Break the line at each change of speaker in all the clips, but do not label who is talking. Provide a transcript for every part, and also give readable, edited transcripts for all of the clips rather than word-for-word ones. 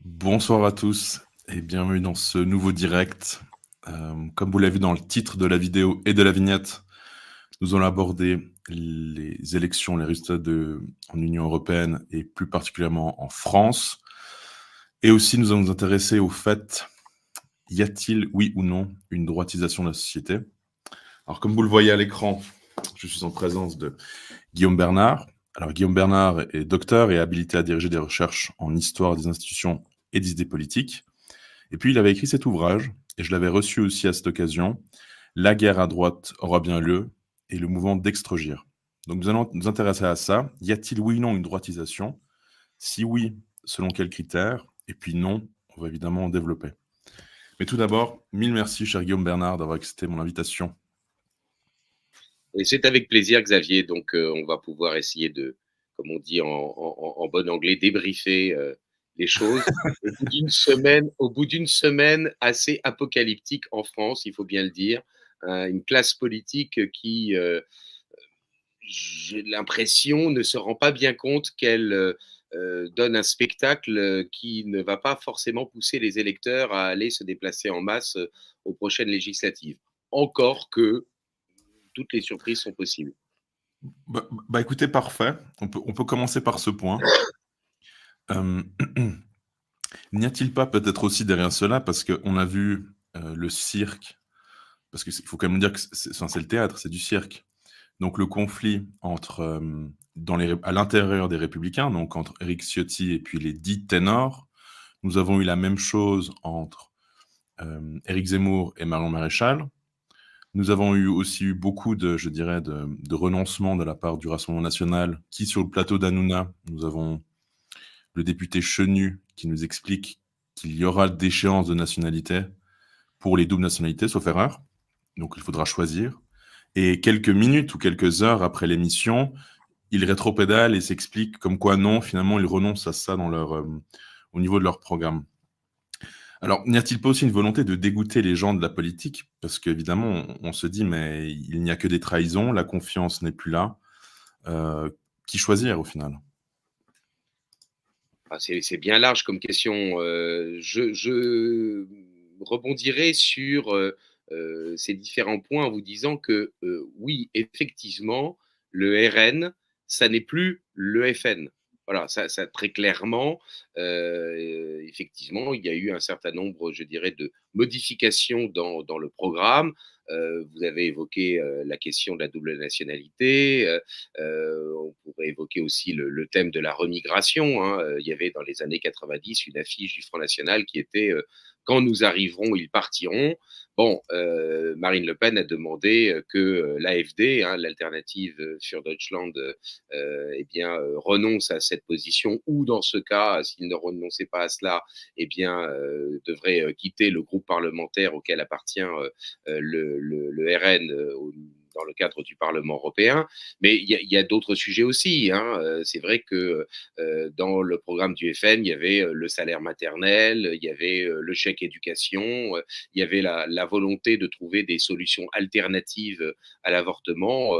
Bonsoir à tous et bienvenue dans ce nouveau direct. Comme vous l'avez vu dans le titre de la vidéo et de la vignette, nous allons aborder les élections, les résultats en Union européenne et plus particulièrement en France. Et aussi, nous allons nous intéresser au fait, y a-t-il, oui ou non, une droitisation de la société? Alors, comme vous le voyez à l'écran, je suis en présence de Guillaume Bernard. Alors, Guillaume Bernard est docteur et habilité à diriger des recherches en histoire des institutions et des idées politiques. Et puis, il avait écrit cet ouvrage, et je l'avais reçu aussi à cette occasion, La guerre à droite aura bien lieu, et le mouvement d'Extrogir. Donc, nous allons nous intéresser à ça. Y a-t-il, oui ou non, une droitisation? Si oui, selon quels critères? Et puis non, on va évidemment en développer. Mais tout d'abord, mille merci, cher Guillaume Bernard, d'avoir accepté mon invitation.
Et c'est avec plaisir, Xavier. Donc, on va pouvoir essayer de, comme on dit en bon anglais, débriefer les choses. Au bout d'une semaine assez apocalyptique en France, il faut bien le dire, une classe politique qui, j'ai l'impression, ne se rend pas bien compte qu'elle donne un spectacle qui ne va pas forcément pousser les électeurs à aller se déplacer en masse aux prochaines législatives. Encore que toutes les surprises sont possibles.
Écoutez, parfait. On peut commencer par ce point. Euh, N'y a-t-il pas peut-être aussi derrière cela, parce qu'on a vu le cirque, parce qu'il faut quand même dire que c'est le théâtre, c'est du cirque. Donc le conflit entre, à l'intérieur des Républicains, donc entre Éric Ciotti et puis les dits ténors. Nous avons eu la même chose entre Éric Zemmour et Marion Maréchal. Nous avons aussi eu beaucoup de, je dirais, de renoncements de la part du Rassemblement national, qui sur le plateau d'Hanouna, nous avons le député Chenu qui nous explique qu'il y aura d'échéance de nationalité pour les doubles nationalités, sauf erreur. Donc il faudra choisir. Et quelques minutes ou quelques heures après l'émission, ils rétropédalent et s'expliquent comme quoi non, finalement, ils renoncent à ça au niveau de leur programme. Alors, n'y a-t-il pas aussi une volonté de dégoûter les gens de la politique? Parce qu'évidemment, on se dit, mais il n'y a que des trahisons, la confiance n'est plus là. Euh, qui choisir au final?
Ah, c'est bien large comme question. Je rebondirai sur ces différents points en vous disant que oui, effectivement, le RN, ça n'est plus le FN. Voilà, ça très clairement, effectivement, il y a eu un certain nombre, je dirais, de modifications dans le programme. Vous avez évoqué la question de la double nationalité. On pourrait évoquer aussi le thème de la remigration, hein. Il y avait dans les années 90 une affiche du Front National qui était quand nous arriverons, ils partiront. Bon, Marine Le Pen a demandé que l'AfD, hein, l'Alternative für Deutschland, eh bien, renonce à cette position, ou dans ce cas, s'il ne renonçait pas à cela, eh bien, devrait quitter le groupe parlementaire auquel appartient le RN dans le cadre du Parlement européen. Mais il y a d'autres sujets aussi, hein. C'est vrai que dans le programme du FN, il y avait le salaire maternel, il y avait le chèque éducation, il y avait la volonté de trouver des solutions alternatives à l'avortement,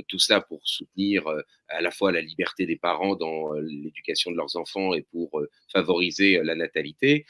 tout ça pour soutenir à la fois la liberté des parents dans l'éducation de leurs enfants et pour favoriser la natalité.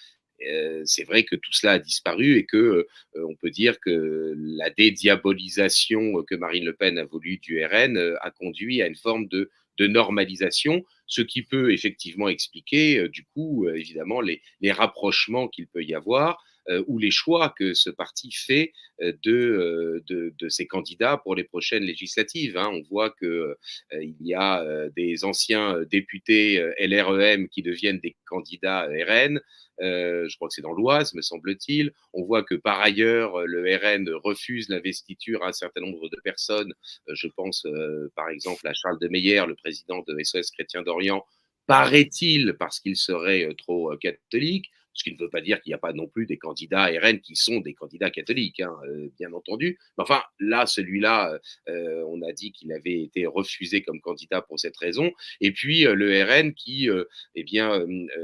C'est vrai que tout cela a disparu et que on peut dire que la dédiabolisation que Marine Le Pen a voulu du RN a conduit à une forme de normalisation, ce qui peut effectivement expliquer, du coup, évidemment, les rapprochements qu'il peut y avoir ou les choix que ce parti fait de ses candidats pour les prochaines législatives, hein. On voit que il y a des anciens députés LREM qui deviennent des candidats RN. Je crois que c'est dans l'Oise, me semble-t-il. On voit que par ailleurs, le RN refuse l'investiture à un certain nombre de personnes. Je pense par exemple à Charles de Meyer, le président de SOS Chrétien d'Orient, paraît-il parce qu'il serait trop catholique. Ce qui ne veut pas dire qu'il n'y a pas non plus des candidats RN qui sont des candidats catholiques, hein, bien entendu. Mais enfin, là, celui-là, on a dit qu'il avait été refusé comme candidat pour cette raison. Et puis le RN qui eh bien,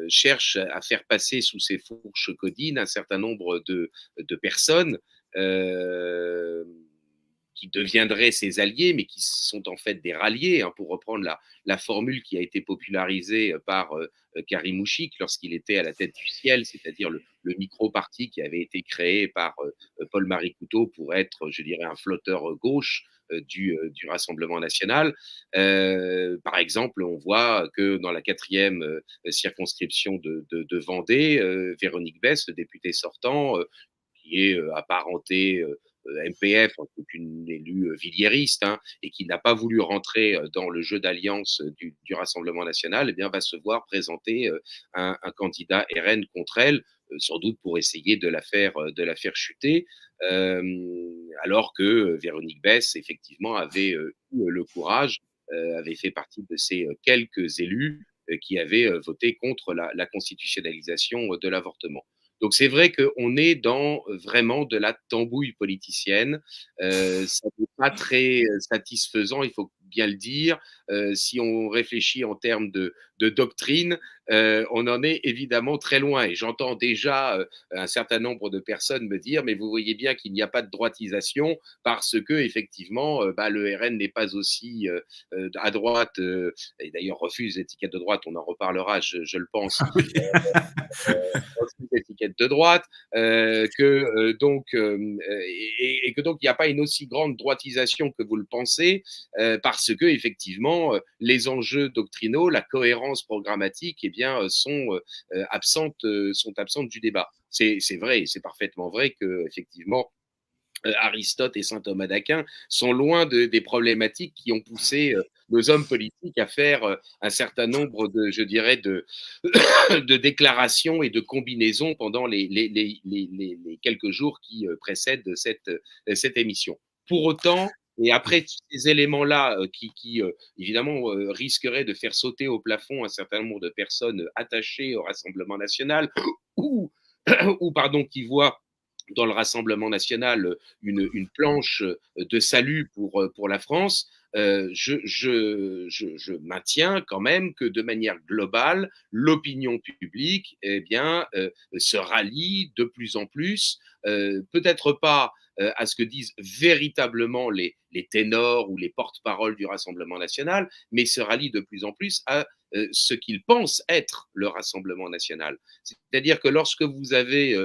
cherche à faire passer sous ses fourches codines un certain nombre de personnes euh, qui deviendraient ses alliés, mais qui sont en fait des ralliés, hein, pour reprendre la formule qui a été popularisée par Karim Mouchik lorsqu'il était à la tête du Ciel, c'est-à-dire le micro-parti qui avait été créé par Paul-Marie Couteau pour être, je dirais, un flotteur gauche du Rassemblement national. Par exemple, on voit que dans la 4e circonscription de Vendée, Véronique Besse, le député sortant, qui est apparenté MPF, qui est une élue villiériste, hein, et qui n'a pas voulu rentrer dans le jeu d'alliance du Rassemblement national, eh bien, va se voir présenter un candidat RN contre elle, sans doute pour essayer de la faire chuter, alors que Véronique Besse, effectivement, avait eu le courage, avait fait partie de ces quelques élus qui avaient voté contre la constitutionnalisation de l'avortement. Donc c'est vrai qu'on est dans vraiment de la tambouille politicienne. Ça n'est pas très satisfaisant, il faut bien le dire. Si on réfléchit en termes de doctrine, on en est évidemment très loin. Et j'entends déjà un certain nombre de personnes me dire, mais vous voyez bien qu'il n'y a pas de droitisation parce que effectivement, le RN n'est pas aussi à droite, et d'ailleurs refuse l'étiquette de droite. On en reparlera, je le pense. Étiquette de droite, et que donc il n'y a pas une aussi grande droitisation que vous le pensez, parce que effectivement les enjeux doctrinaux, la cohérence programmatique, eh bien sont absentes du débat. C'est vrai, c'est parfaitement vrai que effectivement Aristote et saint Thomas d'Aquin sont loin des problématiques qui ont poussé nos hommes politiques à faire un certain nombre de, je dirais, de déclarations et de combinaisons pendant les quelques jours qui précèdent cette émission. Pour autant, et après ces éléments-là qui évidemment risqueraient de faire sauter au plafond un certain nombre de personnes attachées au Rassemblement national ou, ou pardon, qui voient dans le Rassemblement national une planche de salut pour la France, je maintiens quand même que de manière globale, l'opinion publique se rallie de plus en plus, peut-être pas à ce que disent véritablement les ténors ou les porte-paroles du Rassemblement national, mais se rallie de plus en plus à ce qu'ils pensent être le Rassemblement national. C'est-à-dire que lorsque vous avez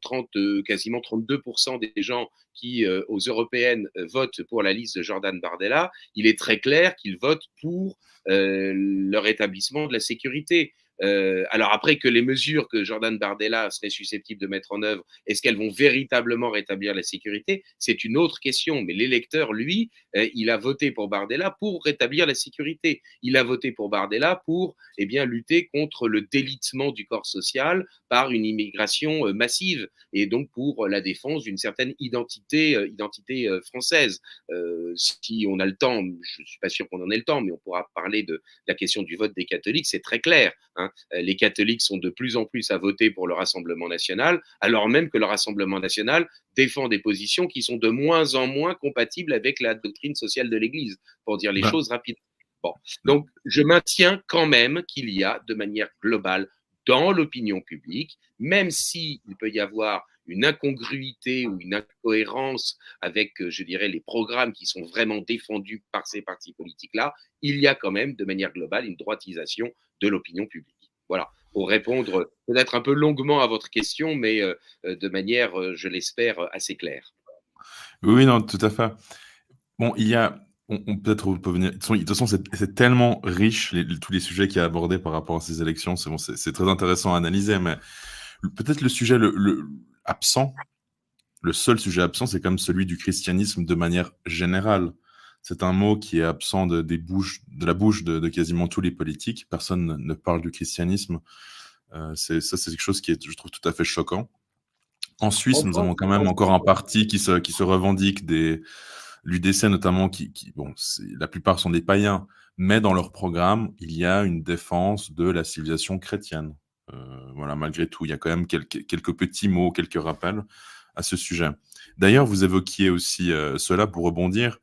30, quasiment 32% des gens qui, aux européennes, votent pour la liste de Jordan Bardella, il est très clair qu'ils votent pour le rétablissement de la sécurité. Alors après que les mesures que Jordan Bardella serait susceptible de mettre en œuvre, est-ce qu'elles vont véritablement rétablir la sécurité? C'est une autre question. Mais l'électeur, lui, il a voté pour Bardella pour rétablir la sécurité. Il a voté pour Bardella pour lutter contre le délitement du corps social par une immigration massive et donc pour la défense d'une certaine identité française. Si on a le temps, je ne suis pas sûr qu'on en ait le temps, mais on pourra parler de la question du vote des catholiques, c'est très clair. Hein. Les catholiques sont de plus en plus à voter pour le Rassemblement national, alors même que le Rassemblement national défend des positions qui sont de moins en moins compatibles avec la doctrine sociale de l'Église, pour dire les
Ben,
choses rapidement. Bon. Donc, je maintiens quand même qu'il y a de manière globale dans l'opinion publique, même s'il peut y avoir une incongruité ou une incohérence avec, je dirais, les programmes qui sont vraiment défendus par ces partis politiques-là, il y a quand même de manière globale une droitisation de l'opinion publique. Voilà, pour répondre peut-être un peu longuement à votre question, mais de manière, je l'espère, assez claire.
oui, non, tout à fait. Bon, il y a peut-être on peut venir de toute façon, c'est tellement riche tous les sujets qu'il y a abordés par rapport à ces élections, c'est bon, c'est très intéressant à analyser, mais peut-être le sujet absent, le seul sujet absent, c'est quand même celui du christianisme de manière générale. C'est un mot qui est absent de la bouche de quasiment tous les politiques. Personne ne parle du christianisme. C'est quelque chose qui est, je trouve, tout à fait choquant. En Suisse, nous avons quand même encore un parti qui se revendique l'UDC notamment, bon, la plupart sont des païens, mais dans leur programme, il y a une défense de la civilisation chrétienne. Voilà, malgré tout, il y a quand même quelques petits mots, quelques rappels à ce sujet. D'ailleurs, vous évoquiez aussi cela pour rebondir.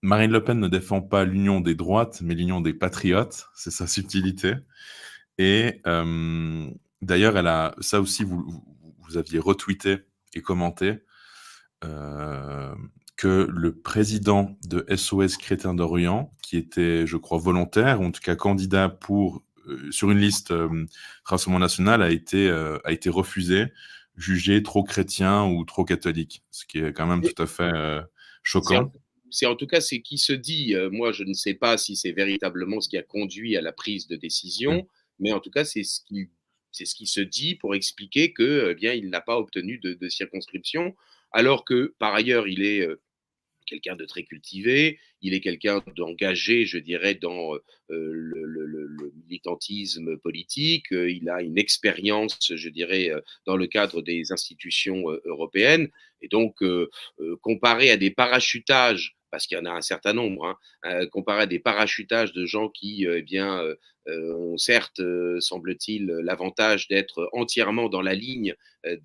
Marine Le Pen ne défend pas l'union des droites, mais l'union des patriotes, c'est sa subtilité. Et d'ailleurs, ça aussi, vous aviez retweeté et commenté, que le président de SOS Chrétiens d'Orient, qui était, je crois, volontaire, ou en tout cas candidat sur une liste Rassemblement National, a été refusé, jugé trop chrétien ou trop catholique, ce qui est quand même tout à fait
C'est en,
choquant.
c'est en tout cas c'est qui se dit. Moi, je ne sais pas si c'est véritablement ce qui a conduit à la prise de
Mm.
décision, mais en tout cas, c'est ce qui se dit pour expliquer que, eh bien, il n'a pas obtenu de circonscription, alors que par ailleurs, il est quelqu'un de très cultivé, il est quelqu'un d'engagé, je dirais, dans le militantisme politique, il a une expérience, je dirais, dans le cadre des institutions européennes, et donc, comparé à des parachutages, parce qu'il y en a un certain nombre, hein, comparé à des parachutages de gens qui, eh bien, ont certes, semble-t-il, l'avantage d'être entièrement dans la ligne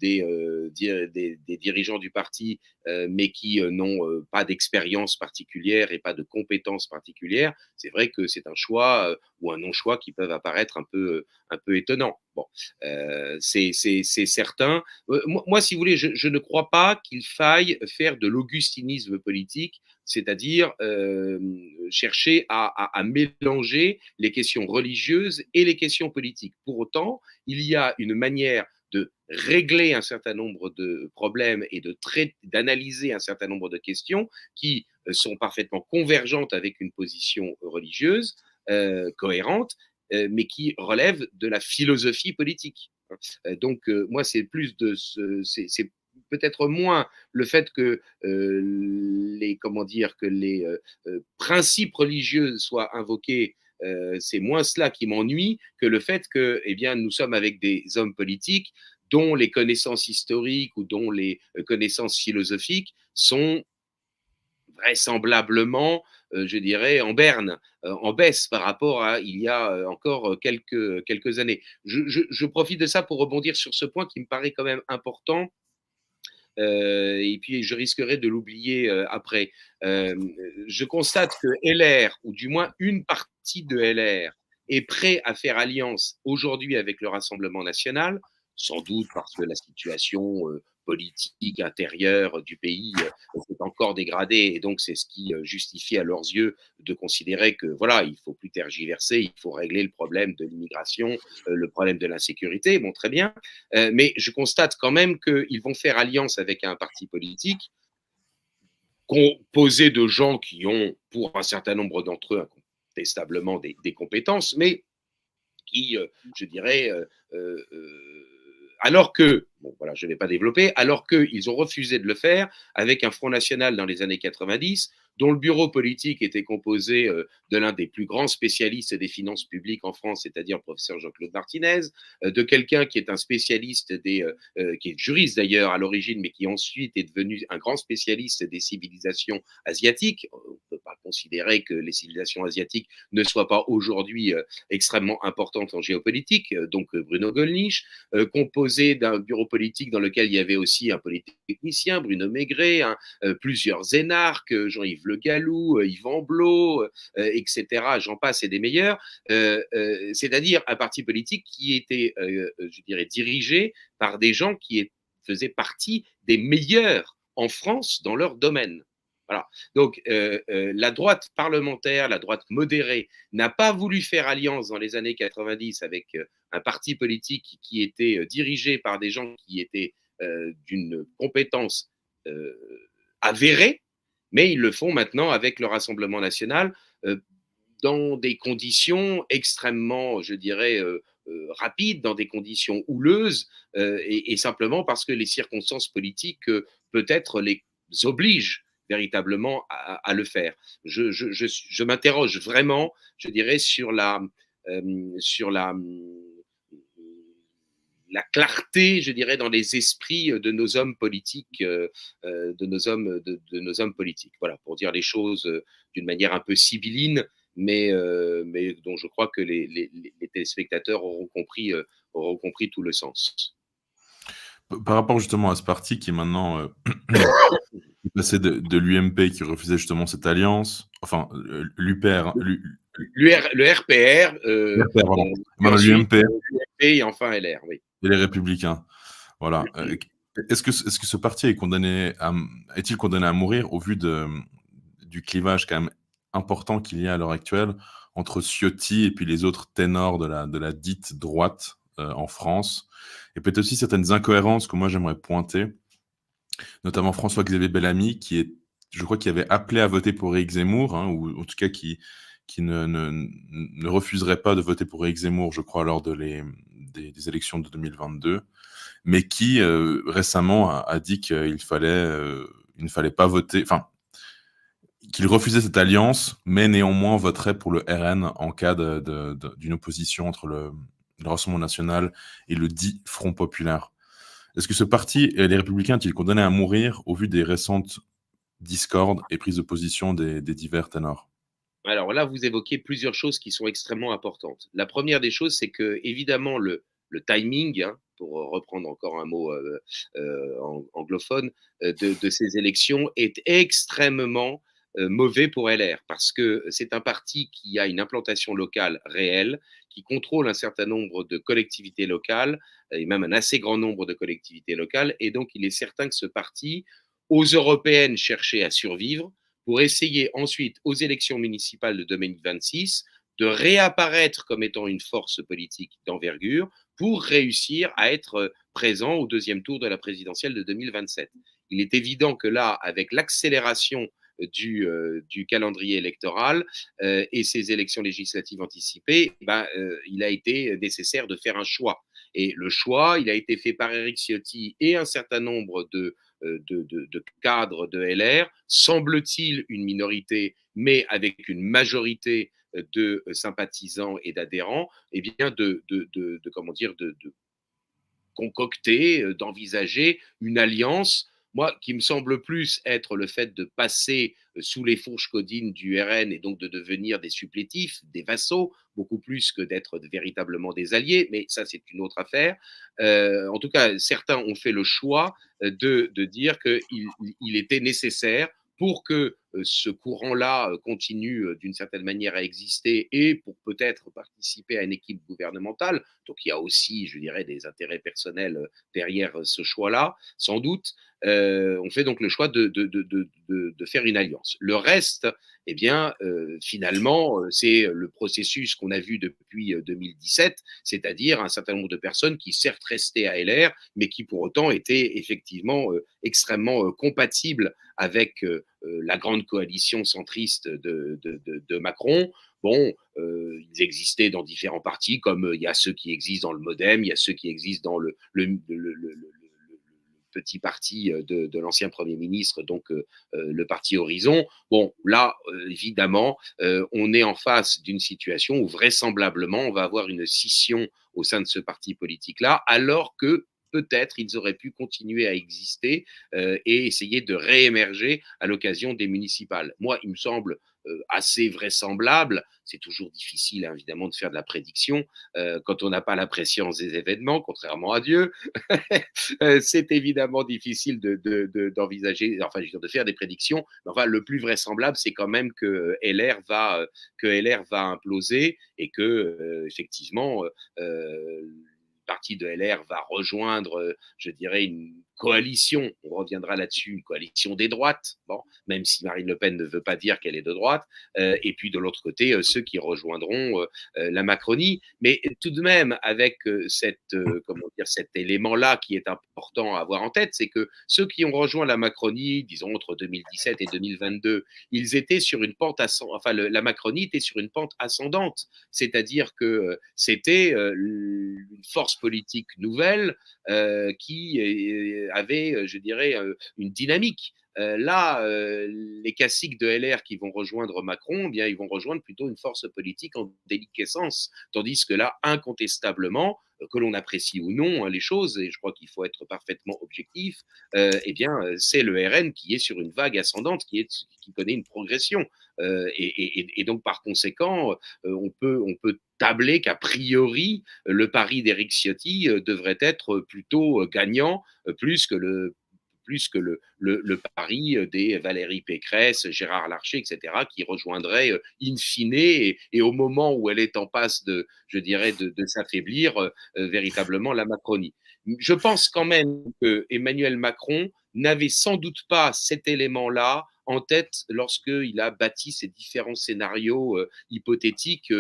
des dirigeants du parti, mais qui n'ont pas d'expérience particulière et pas de compétences particulières, c'est vrai que c'est un choix ou un non-choix qui peuvent apparaître un peu étonnants. Bon, c'est certain. Moi, si vous voulez, je ne crois pas qu'il faille faire de l'augustinisme politique, c'est-à-dire chercher à mélanger les questions religieuses et les questions politiques. Pour autant, il y a une manière de régler un certain nombre de problèmes et d'analyser un certain nombre de questions qui sont parfaitement convergentes avec une position religieuse cohérente, mais qui relèvent de la philosophie politique. Donc, moi, c'est plus c'est peut-être moins le fait que les principes religieux soient invoqués. C'est moins cela qui m'ennuie que le fait que, eh bien, nous sommes avec des hommes politiques dont les connaissances historiques ou dont les connaissances philosophiques sont vraisemblablement, je dirais, en berne, en baisse par rapport à il y a encore quelques années. Je profite de ça pour rebondir sur ce point qui me paraît quand même important, et puis je risquerais de l'oublier après. Euh, je constate que LR, ou du moins une partie de LR, est prêt à faire alliance aujourd'hui avec le Rassemblement national, sans doute parce que la situation politique intérieure du pays s'est encore dégradée, et donc c'est ce qui justifie à leurs yeux de considérer que voilà, il faut plus tergiverser, il faut régler le problème de l'immigration, le problème de l'insécurité. Bon, très bien. Mais je constate quand même qu'ils vont faire alliance avec un parti politique composé de gens qui ont, pour un certain nombre d'entre eux, incontestablement des compétences, mais qui, je dirais, alors que, bon voilà, je ne vais pas développer, alors qu'ils ont refusé de le faire avec un Front National dans les années 90, dont le bureau politique était composé de l'un des plus grands spécialistes des finances publiques en France, c'est-à-dire le professeur Jean-Claude Martinez, de quelqu'un qui est un spécialiste qui est juriste d'ailleurs à l'origine, mais qui ensuite est devenu un grand spécialiste des civilisations asiatiques. On ne peut pas considérer que les civilisations asiatiques ne soient pas aujourd'hui extrêmement importantes en géopolitique, donc Bruno Gollnisch, composé d'un bureau politique dans lequel il y avait aussi un polytechnicien, Bruno Maigret, plusieurs énarques, Jean-Yves Le Gallou, Yvan Blot, etc. J'en passe et des meilleurs. C'est-à-dire un parti politique qui était, je dirais, dirigé par des gens qui faisaient partie des meilleurs en France dans leur domaine. Voilà. Donc, la droite parlementaire, la droite modérée, n'a pas voulu faire alliance dans les années 90 avec un parti politique qui était dirigé par des gens qui étaient d'une compétence avérée, mais ils le font maintenant avec le Rassemblement national dans des conditions extrêmement, je dirais, rapides, dans des conditions houleuses, et simplement parce que les circonstances politiques peut-être les obligent véritablement à le faire. Je m'interroge vraiment, je dirais, sur la clarté, je dirais, dans les esprits de nos hommes politiques, de nos hommes politiques. Voilà, pour dire les choses d'une manière un peu sibylline, mais dont je crois que les téléspectateurs auront compris tout le sens.
Par rapport justement à ce parti qui est maintenant est passé de l'UMP qui refusait justement cette alliance, enfin l'UPR, hein,
Le RPR,
l'UPR, pardon.
et
Maintenant
ensuite
l'UMP
l'UMP et enfin LR, oui.
et les Républicains. Voilà. Est-ce que ce parti est-il condamné à mourir au vu du clivage quand même important qu'il y a à l'heure actuelle entre Ciotti et puis les autres ténors de la dite droite en France, et peut-être aussi certaines incohérences que moi j'aimerais pointer, notamment François-Xavier Bellamy, je crois, qui avait appelé à voter pour Éric Zemmour, hein, ou en tout cas qui ne refuserait pas de voter pour Éric Zemmour, je crois, lors des élections de 2022, mais qui récemment a dit il ne fallait pas voter, enfin, qu'il refusait cette alliance, mais néanmoins voterait pour le RN en cas d'une opposition entre le Rassemblement national et le dit Front populaire. Est-ce que ce parti et les Républicains sont-ils condamnés à mourir au vu des récentes discordes et prises de position des divers ténors?
Alors là, vous évoquez plusieurs choses qui sont extrêmement importantes. La première des choses, c'est que évidemment le timing, hein, pour reprendre encore un mot anglophone, de ces élections est extrêmement mauvais pour LR, parce que c'est un parti qui a une implantation locale réelle, qui contrôle un certain nombre de collectivités locales, et même un assez grand nombre de collectivités locales, et donc il est certain que ce parti, aux européennes, cherchait à survivre pour essayer ensuite, aux élections municipales de 2026, de réapparaître comme étant une force politique d'envergure pour réussir à être présent au deuxième tour de la présidentielle de 2027. Il est évident que là, avec l'accélération du calendrier électoral et ces élections législatives anticipées, il a été nécessaire de faire un choix. Et le choix, il a été fait par Éric Ciotti et un certain nombre de cadres de LR, semble-t-il une minorité, mais avec une majorité de sympathisants et d'adhérents, eh bien comment dire, de concocter, d'envisager une alliance, moi, qui me semble plus être le fait de passer sous les fourches codines du RN et donc de devenir des supplétifs, des vassaux, beaucoup plus que d'être véritablement des alliés, mais ça, c'est une autre affaire. En tout cas, certains ont fait le choix de dire qu'il était nécessaire pour que ce courant-là continue d'une certaine manière à exister et pour peut-être participer à une équipe gouvernementale. Donc il y a aussi, je dirais, des intérêts personnels derrière ce choix-là, sans doute. On fait donc le choix de faire une alliance. Le reste, eh bien, finalement, c'est le processus qu'on a vu depuis 2017, c'est-à-dire un certain nombre de personnes qui certes restaient à LR, mais qui pour autant étaient effectivement extrêmement compatibles avec la grande coalition centriste de Macron. Bon, ils existaient dans différents partis, comme il y a ceux qui existent dans le MoDem, il y a ceux qui existent dans le petit parti de l'ancien Premier ministre, donc le parti Horizon. Bon, là, évidemment, on est en face d'une situation où vraisemblablement, on va avoir une scission au sein de ce parti politique-là, alors que peut-être ils auraient pu continuer à exister et essayer de réémerger à l'occasion des municipales. Moi, il me semble assez vraisemblable. C'est toujours difficile, hein, évidemment, de faire de la prédiction quand on n'a pas la préscience des événements, contrairement à Dieu. C'est évidemment difficile d'envisager, enfin, je veux dire, de faire des prédictions. Mais enfin, le plus vraisemblable, c'est quand même que LR va imploser et que, effectivement, partie de LR va rejoindre, je dirais, une coalition, on reviendra là-dessus, une coalition des droites, bon, même si Marine Le Pen ne veut pas dire qu'elle est de droite, et puis de l'autre côté, ceux qui rejoindront la Macronie, mais tout de même avec comment dire, cet élément-là qui est important à avoir en tête, c'est que ceux qui ont rejoint la Macronie, disons entre 2017 et 2022, ils étaient sur une pente ascendante, enfin la Macronie était sur une pente ascendante, c'est-à-dire que c'était une force politique nouvelle qui avait, je dirais, une dynamique. Là, les classiques de LR qui vont rejoindre Macron, eh bien, ils vont rejoindre plutôt une force politique en déliquescence. Tandis que là, incontestablement, que l'on apprécie ou non hein, les choses, et je crois qu'il faut être parfaitement objectif, eh bien, c'est le RN qui est sur une vague ascendante, qui connaît une progression. Et donc, par conséquent, on peut tabler qu'a priori, le pari d'Éric Ciotti devrait être plutôt gagnant, plus que plus que le pari des Valérie Pécresse, Gérard Larcher, etc., qui rejoindraient in fine et au moment où elle est en passe de, je dirais, de s'affaiblir, véritablement la Macronie. Je pense quand même que Emmanuel Macron n'avait sans doute pas cet élément-là en tête lorsqu'il a bâti ces différents scénarios hypothétiques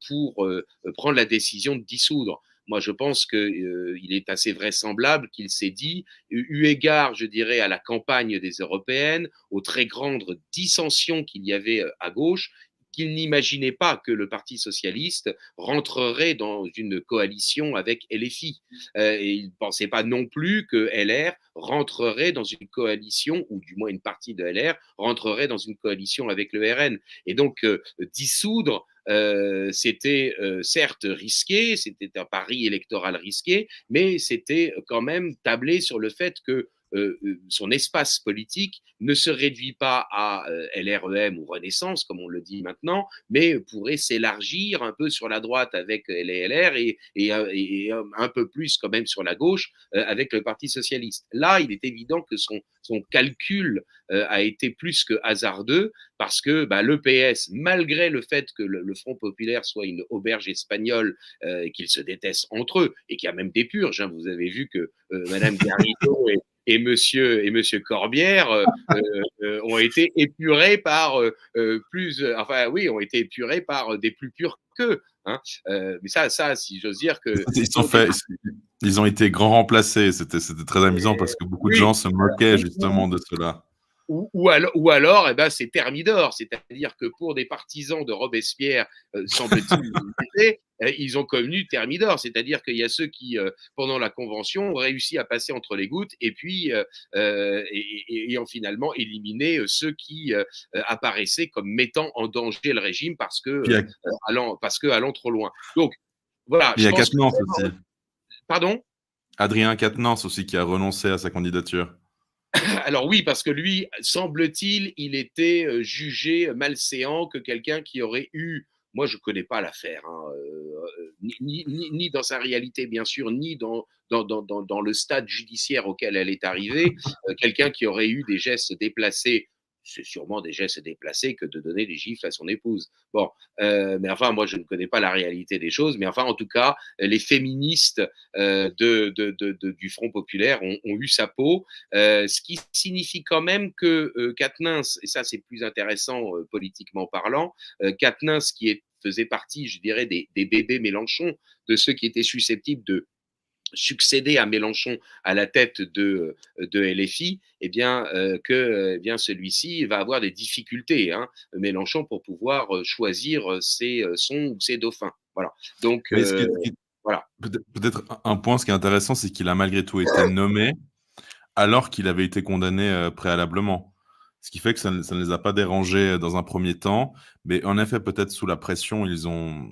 pour prendre la décision de dissoudre. Moi, je pense qu'il est assez vraisemblable qu'il s'est dit, eu égard, je dirais, à la campagne des européennes, aux très grandes dissensions qu'il y avait à gauche, qu'il n'imaginait pas que le Parti socialiste rentrerait dans une coalition avec LFI. Et il ne pensait pas non plus que LR rentrerait dans une coalition, ou du moins une partie de LR rentrerait dans une coalition avec le RN. Et donc, dissoudre, c'était certes risqué, c'était un pari électoral risqué, mais c'était quand même tablé sur le fait que son espace politique ne se réduit pas à LREM ou Renaissance, comme on le dit maintenant, mais pourrait s'élargir un peu sur la droite avec les LR et un peu plus quand même sur la gauche avec le Parti socialiste. Là, il est évident que son calcul a été plus que hasardeux parce que le PS, malgré le fait que le Front populaire soit une auberge espagnole, qu'ils se détestent entre eux et qu'il y a même des purges, hein, vous avez vu que Madame Garrido et Monsieur Corbière ont été épurés par ont été épurés par des plus purs qu'eux. Hein. Mais ça, si j'ose dire que
ils ont été grands remplacés. C'était très amusant parce que beaucoup de gens se moquaient justement de cela.
Ou alors c'est Thermidor, c'est-à-dire que pour des partisans de Robespierre, semble-t-il, ils ont connu Thermidor, c'est-à-dire qu'il y a ceux qui, pendant la Convention, ont réussi à passer entre les gouttes et puis ont finalement éliminé ceux qui apparaissaient comme mettant en danger le régime parce que allant trop loin. Donc voilà.
Il y a Quatennens aussi.
Pardon ?
Adrien Quatennens aussi qui a renoncé à sa candidature.
Alors oui, parce que lui, semble-t-il, il était jugé malséant que quelqu'un qui aurait eu, moi je ne connais pas l'affaire, hein, ni dans sa réalité bien sûr, ni dans le stade judiciaire auquel elle est arrivée, quelqu'un qui aurait eu des gestes déplacés, c'est sûrement des gestes déplacés que de donner des gifles à son épouse. Bon, mais enfin, moi, je ne connais pas la réalité des choses, mais enfin, en tout cas, les féministes du Front populaire ont eu sa peau, ce qui signifie quand même que Quatennens, et ça c'est plus intéressant politiquement parlant, Quatennens faisait partie, je dirais, des bébés Mélenchon, de ceux qui étaient susceptibles de succéder à Mélenchon à la tête de LFI, celui-ci va avoir des difficultés, hein, Mélenchon, pour pouvoir choisir son ou ses dauphins. Voilà. Donc, voilà.
Peut-être un point, ce qui est intéressant, c'est qu'il a malgré tout été nommé alors qu'il avait été condamné préalablement. Ce qui fait que ça ne les a pas dérangés dans un premier temps. Mais en effet, peut-être sous la pression, ils ont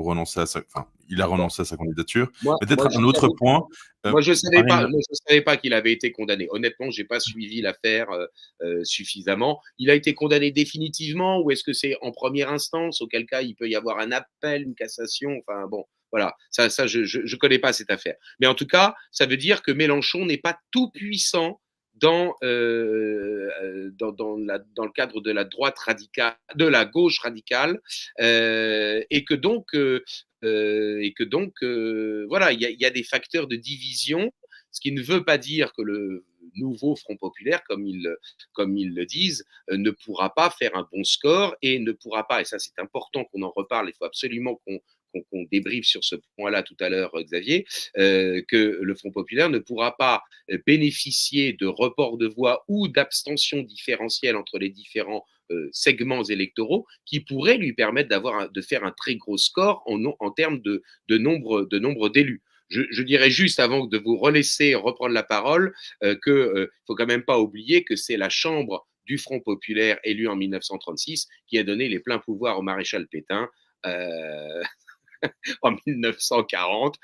renoncé à il a renoncé à sa candidature. Peut-être un autre point.
Moi, je ne savais pas qu'il avait été condamné. Honnêtement, je n'ai pas suivi l'affaire suffisamment. Il a été condamné définitivement ou est-ce que c'est en première instance, auquel cas il peut y avoir un appel, une cassation? Enfin bon, voilà, ça je ne connais pas cette affaire. Mais en tout cas, ça veut dire que Mélenchon n'est pas tout puissant dans le cadre de la droite radicale, de la gauche radicale, et que donc voilà, il y a des facteurs de division, ce qui ne veut pas dire que le nouveau Front populaire, comme ils le disent, ne pourra pas faire un bon score et ne pourra pas, et ça c'est important qu'on en reparle, il faut absolument qu'on débriefe sur ce point-là tout à l'heure, Xavier, que le Front populaire ne pourra pas bénéficier de reports de voix ou d'abstention différentielle entre les différents segments électoraux qui pourraient lui permettre de faire un très gros score en termes de nombre d'élus. Je dirais juste, avant de vous relaisser reprendre la parole, qu'il ne faut quand même pas oublier que c'est la Chambre du Front populaire élu en 1936 qui a donné les pleins pouvoirs au maréchal Pétain en 1940.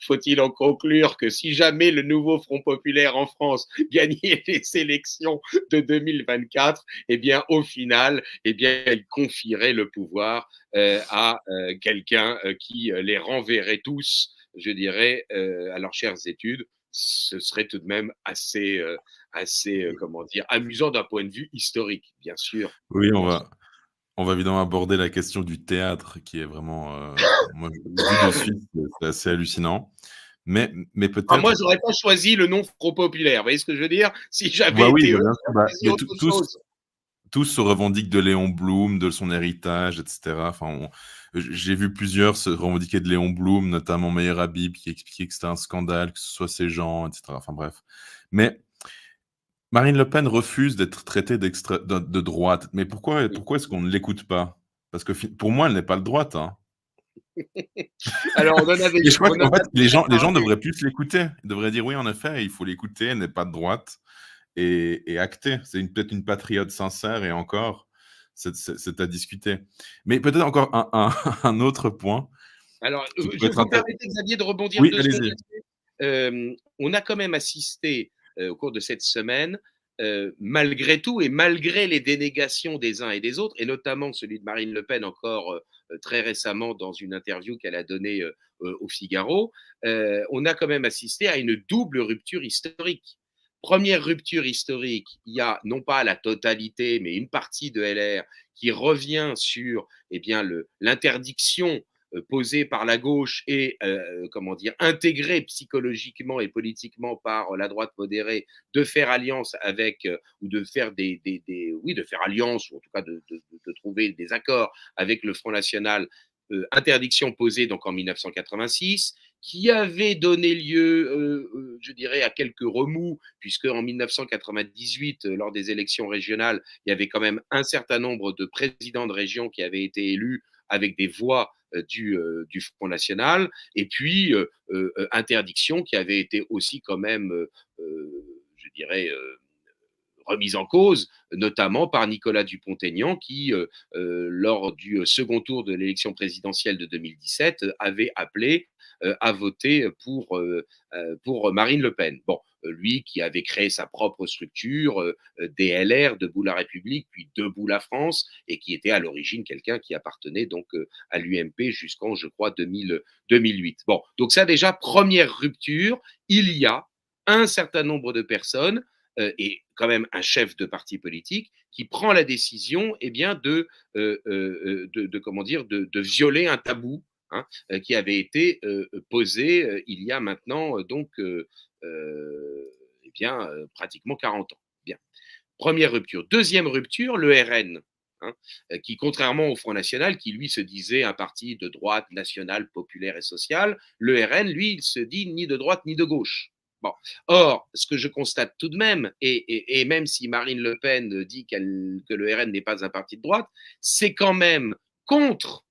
Faut-il en conclure que si jamais le nouveau Front populaire en France gagnait les élections de 2024, au final, il confierait le pouvoir à quelqu'un qui les renverrait tous, je dirais, à leurs chères études. Ce serait tout de même assez assez comment dire, amusant d'un point de vue historique, bien sûr.
Oui,
Bien sûr.
on va évidemment aborder la question du théâtre qui est vraiment, moi, vu de suite, c'est assez hallucinant. Mais
Ah, moi,
peut-être
j'aurais pas choisi le nom trop populaire. Vous voyez ce que je veux dire? Si
bah,
j'avais
oui,
été
bah,
eux,
bien sûr,
j'aurais
bah,
choisi
mais
autre
tous
chose.
tous se revendiquent de Léon Blum, de son héritage, et cetera. Enfin, j'ai vu plusieurs se revendiquer de Léon Blum, notamment Meyer Habib, qui expliquait que c'était un scandale, que ce soit ces gens, et cetera. Enfin bref. Mais Marine Le Pen refuse d'être traitée de droite. Mais pourquoi est-ce qu'on ne l'écoute pas? Parce que pour moi, elle n'est pas de droite, hein.
Alors,
Et je crois
on en
qu'en fait,
a déjà
les gens
parlé.
devraient plus l'écouter. Ils devraient dire: «Oui, en effet, il faut l'écouter, elle n'est pas de droite» et acter. C'est peut-être une patriote sincère et encore, c'est à discuter. Mais peut-être encore un autre point
Alors,
qui pourrait
je
être
vous me
intér
permettez, Xavier, de rebondir
oui,
2 secondes
allez-y.
là-dessus? On a quand même assisté, au cours de cette semaine, malgré tout et malgré les dénégations des uns et des autres, et notamment celui de Marine Le Pen encore, très récemment dans une interview qu'elle a donnée, au Figaro, on a quand même assisté à une double rupture historique. Première rupture historique, il y a non pas la totalité, mais une partie de LR qui revient sur, eh bien, l'interdiction posée par la gauche et comment dire intégrée psychologiquement et politiquement par la droite modérée de faire alliance avec ou de faire oui de faire alliance ou en tout cas de trouver des accords avec le Front National, interdiction posée donc en 1986 qui avait donné lieu, je dirais, à quelques remous, puisque en 1998, lors des élections régionales, il y avait quand même un certain nombre de présidents de région qui avaient été élus avec des voix du Front National, et puis interdiction qui avait été aussi quand même, je dirais, remise en cause, notamment par Nicolas Dupont-Aignan, qui, lors du second tour de l'élection présidentielle de 2017, avait appelé à voter pour Marine Le Pen. Bon, lui qui avait créé sa propre structure, DLR, Debout la République, puis Debout la France, et qui était à l'origine quelqu'un qui appartenait donc à l'UMP jusqu'en, je crois, 2008. Bon, donc ça déjà, première rupture, il y a un certain nombre de personnes et quand même un chef de parti politique qui prend la décision eh bien, comment dire, de violer un tabou hein, qui avait été posé il y a maintenant eh bien, pratiquement 40 ans. Bien. Première rupture. Deuxième rupture, le RN. Hein, qui, contrairement au Front National, qui lui se disait un parti de droite nationale, populaire et sociale, le RN, lui, il se dit ni de droite ni de gauche. Bon. Or, ce que je constate tout de même, et même si Marine Le Pen dit que le RN n'est pas un parti de droite, c'est quand même contre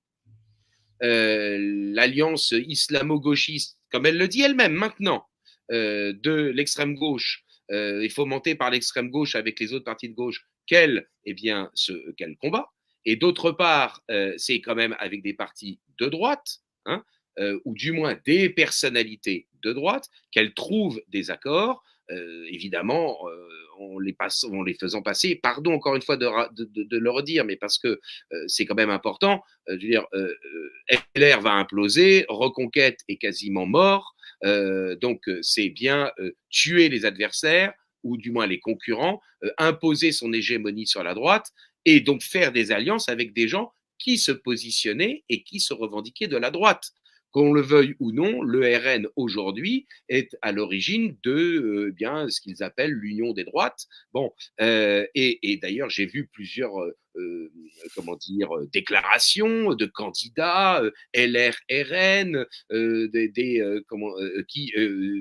l'alliance islamo-gauchiste, comme elle le dit elle-même maintenant, de l'extrême gauche et fomentée par l'extrême gauche avec les autres partis de gauche, eh bien, qu'elle combat. Et d'autre part, c'est quand même avec des partis de droite, hein, ou du moins des personnalités de droite, qu'elle trouve des accords. Évidemment, en les faisant passer, pardon encore une fois de le redire, mais parce que c'est quand même important, je veux dire, LR va imploser, Reconquête est quasiment mort, donc c'est bien tuer les adversaires, ou du moins les concurrents, imposer son hégémonie sur la droite, et donc faire des alliances avec des gens qui se positionnaient et qui se revendiquaient de la droite. Qu'on le veuille ou non, le RN aujourd'hui est à l'origine de bien ce qu'ils appellent l'union des droites. Bon, et d'ailleurs j'ai vu plusieurs comment dire déclarations de candidats LR-RN qui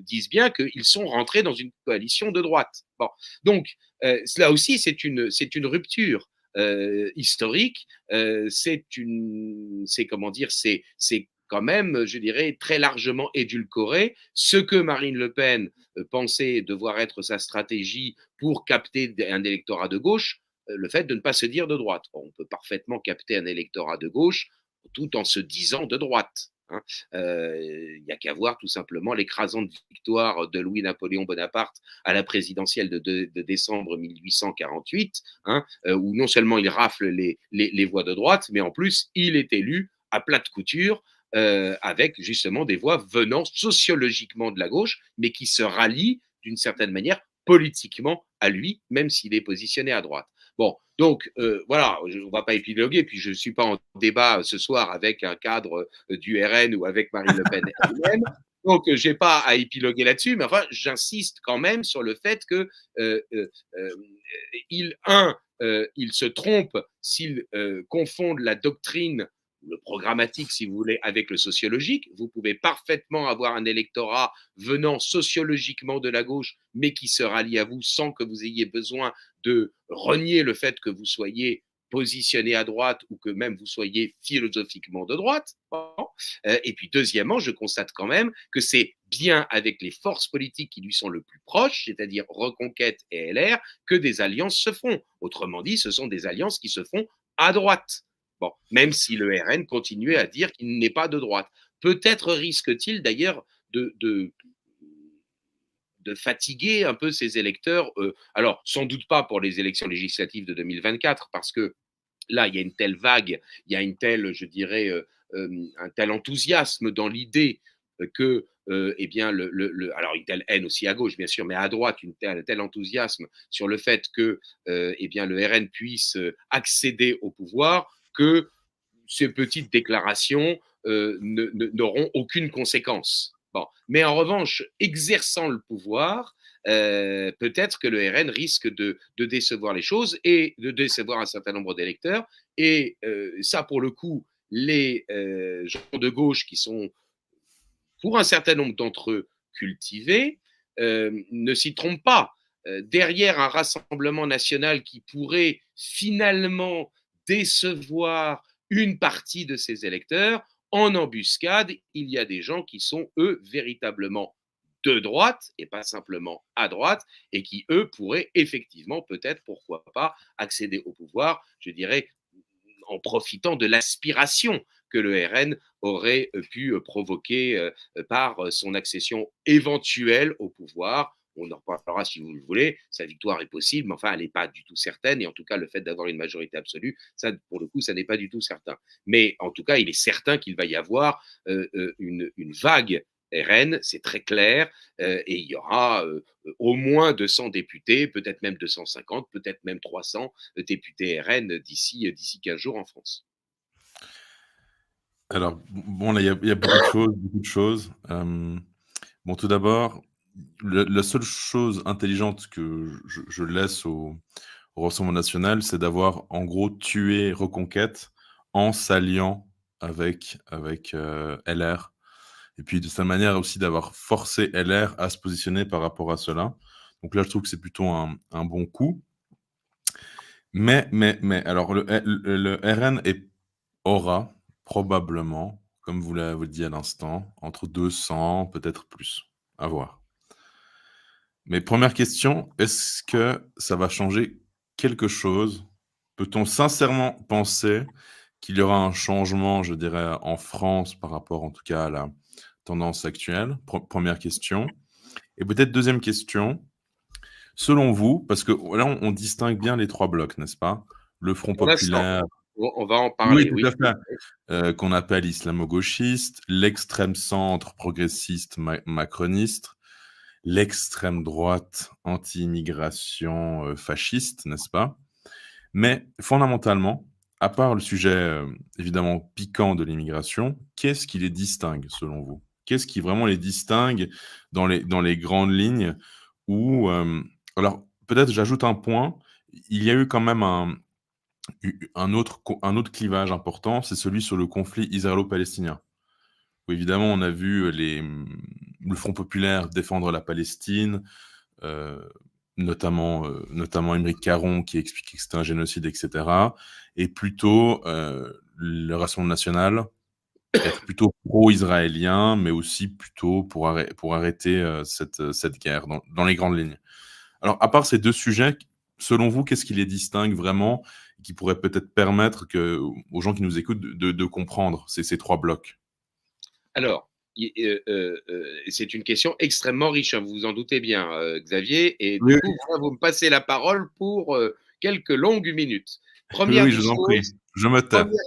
disent bien qu'ils sont rentrés dans une coalition de droite. Bon, donc cela aussi c'est une rupture historique. C'est comment dire, c'est quand même, je dirais, très largement édulcoré. Ce que Marine Le Pen pensait devoir être sa stratégie pour capter un électorat de gauche, le fait de ne pas se dire de droite. On peut parfaitement capter un électorat de gauche tout en se disant de droite. Hein. Il n'y a qu'à voir tout simplement l'écrasante victoire de Louis-Napoléon Bonaparte à la présidentielle de décembre 1848, hein, où non seulement il rafle les voix de droite, mais en plus il est élu à plate couture avec justement des voix venant sociologiquement de la gauche, mais qui se rallient d'une certaine manière politiquement à lui, même s'il est positionné à droite. Bon, donc voilà, on ne va pas épiloguer, puis je ne suis pas en débat ce soir avec un cadre du RN ou avec Marine Le Pen elle-même. Donc, je n'ai pas à épiloguer là-dessus, mais enfin, j'insiste quand même sur le fait que euh, euh, euh, il se trompe s'il confondent la doctrine, le programmatique, si vous voulez, avec le sociologique. Vous pouvez parfaitement avoir un électorat venant sociologiquement de la gauche, mais qui se rallie à vous sans que vous ayez besoin de renier le fait que vous soyez positionné à droite ou que même vous soyez philosophiquement de droite. Et puis deuxièmement, je constate quand même que c'est bien avec les forces politiques qui lui sont le plus proches, c'est-à-dire Reconquête et LR, que des alliances se font. Autrement dit, ce sont des alliances qui se font à droite. Bon, même si le RN continuait à dire qu'il n'est pas de droite. Peut-être risque-t-il d'ailleurs de fatiguer un peu ses électeurs. Alors, sans doute pas pour les élections législatives de 2024, parce que là, il y a une telle vague, il y a une telle, je dirais, un tel enthousiasme dans l'idée que, eh bien, alors une telle haine aussi à gauche, bien sûr, mais à droite, un tel enthousiasme sur le fait que, eh bien, le RN puisse accéder au pouvoir, que ces petites déclarations n'auront aucune conséquence. Bon. Mais en revanche, exerçant le pouvoir, peut-être que le RN risque de décevoir les choses et de décevoir un certain nombre d'électeurs. Et ça, pour le coup, les gens de gauche qui sont, pour un certain nombre d'entre eux, cultivés, ne s'y trompent pas. Derrière un rassemblement national qui pourrait finalement décevoir une partie de ses électeurs, en embuscade, il y a des gens qui sont, eux, véritablement de droite et pas simplement à droite et qui, eux, pourraient effectivement, peut-être, pourquoi pas, accéder au pouvoir, je dirais, en profitant de l'aspiration que le RN aurait pu provoquer par son accession éventuelle au pouvoir. On en reparlera si vous le voulez. Sa victoire est possible, mais enfin, elle n'est pas du tout certaine. Et en tout cas, le fait d'avoir une majorité absolue, ça, pour le coup, ça n'est pas du tout certain. Mais en tout cas, il est certain qu'il va y avoir une vague RN, c'est très clair, et il y aura au moins 200 députés, peut-être même 250, peut-être même 300 députés RN d'ici 15 jours en France.
Alors, bon, là, il y a beaucoup de choses, beaucoup de choses. Bon, tout d'abord, la seule chose intelligente que je laisse au Rassemblement national, c'est d'avoir, en gros, tué Reconquête en s'alliant avec LR et puis de cette manière aussi d'avoir forcé LR à se positionner par rapport à cela. Donc là, je trouve que c'est plutôt un bon coup. Mais alors le RN aura probablement, comme vous l'avez dit à l'instant, entre 200, peut-être plus, à voir. Mais première question, est-ce que ça va changer quelque chose? Peut-on sincèrement penser qu'il y aura un changement, je dirais, en France par rapport en tout cas à la tendance actuelle? Première question. Et peut-être deuxième question, selon vous, parce que là on distingue bien les 3 blocs, n'est-ce pas? Le Front
Pour l'instant,
populaire,
on va en
oui,
parler,
tout
oui.
à fait, qu'on appelle islamo-gauchiste, l'extrême centre progressiste macroniste, l'extrême droite anti-immigration, fasciste, n'est-ce pas? Mais fondamentalement, à part le sujet, évidemment piquant de l'immigration, qu'est-ce qui les distingue selon vous? Qu'est-ce qui vraiment les distingue dans les grandes lignes où, alors peut-être j'ajoute un point, il y a eu quand même un autre clivage important, c'est celui sur le conflit israélo-palestinien. Où évidemment on a vu le Front populaire défendre la Palestine, heu, notamment Aymeric Caron qui expliquait que c'était un génocide et cetera et plutôt, le Rassemblement national être plutôt pro-israélien, mais aussi plutôt pour arrêter, cette guerre dans les grandes lignes. Alors à part ces 2 sujets, selon vous, qu'est-ce qui les distingue vraiment et qui pourrait peut-être permettre aux gens qui nous écoutent de comprendre ces 3 blocs?
Alors, c'est une question extrêmement riche, hein, vous vous en doutez bien, Xavier. Et
Oui,
du
oui.
coup, voilà, vous me passez la parole pour quelques longues minutes.
Oui,
Première
oui,
des
je vous en prie.
choses,
Je me tais.
première,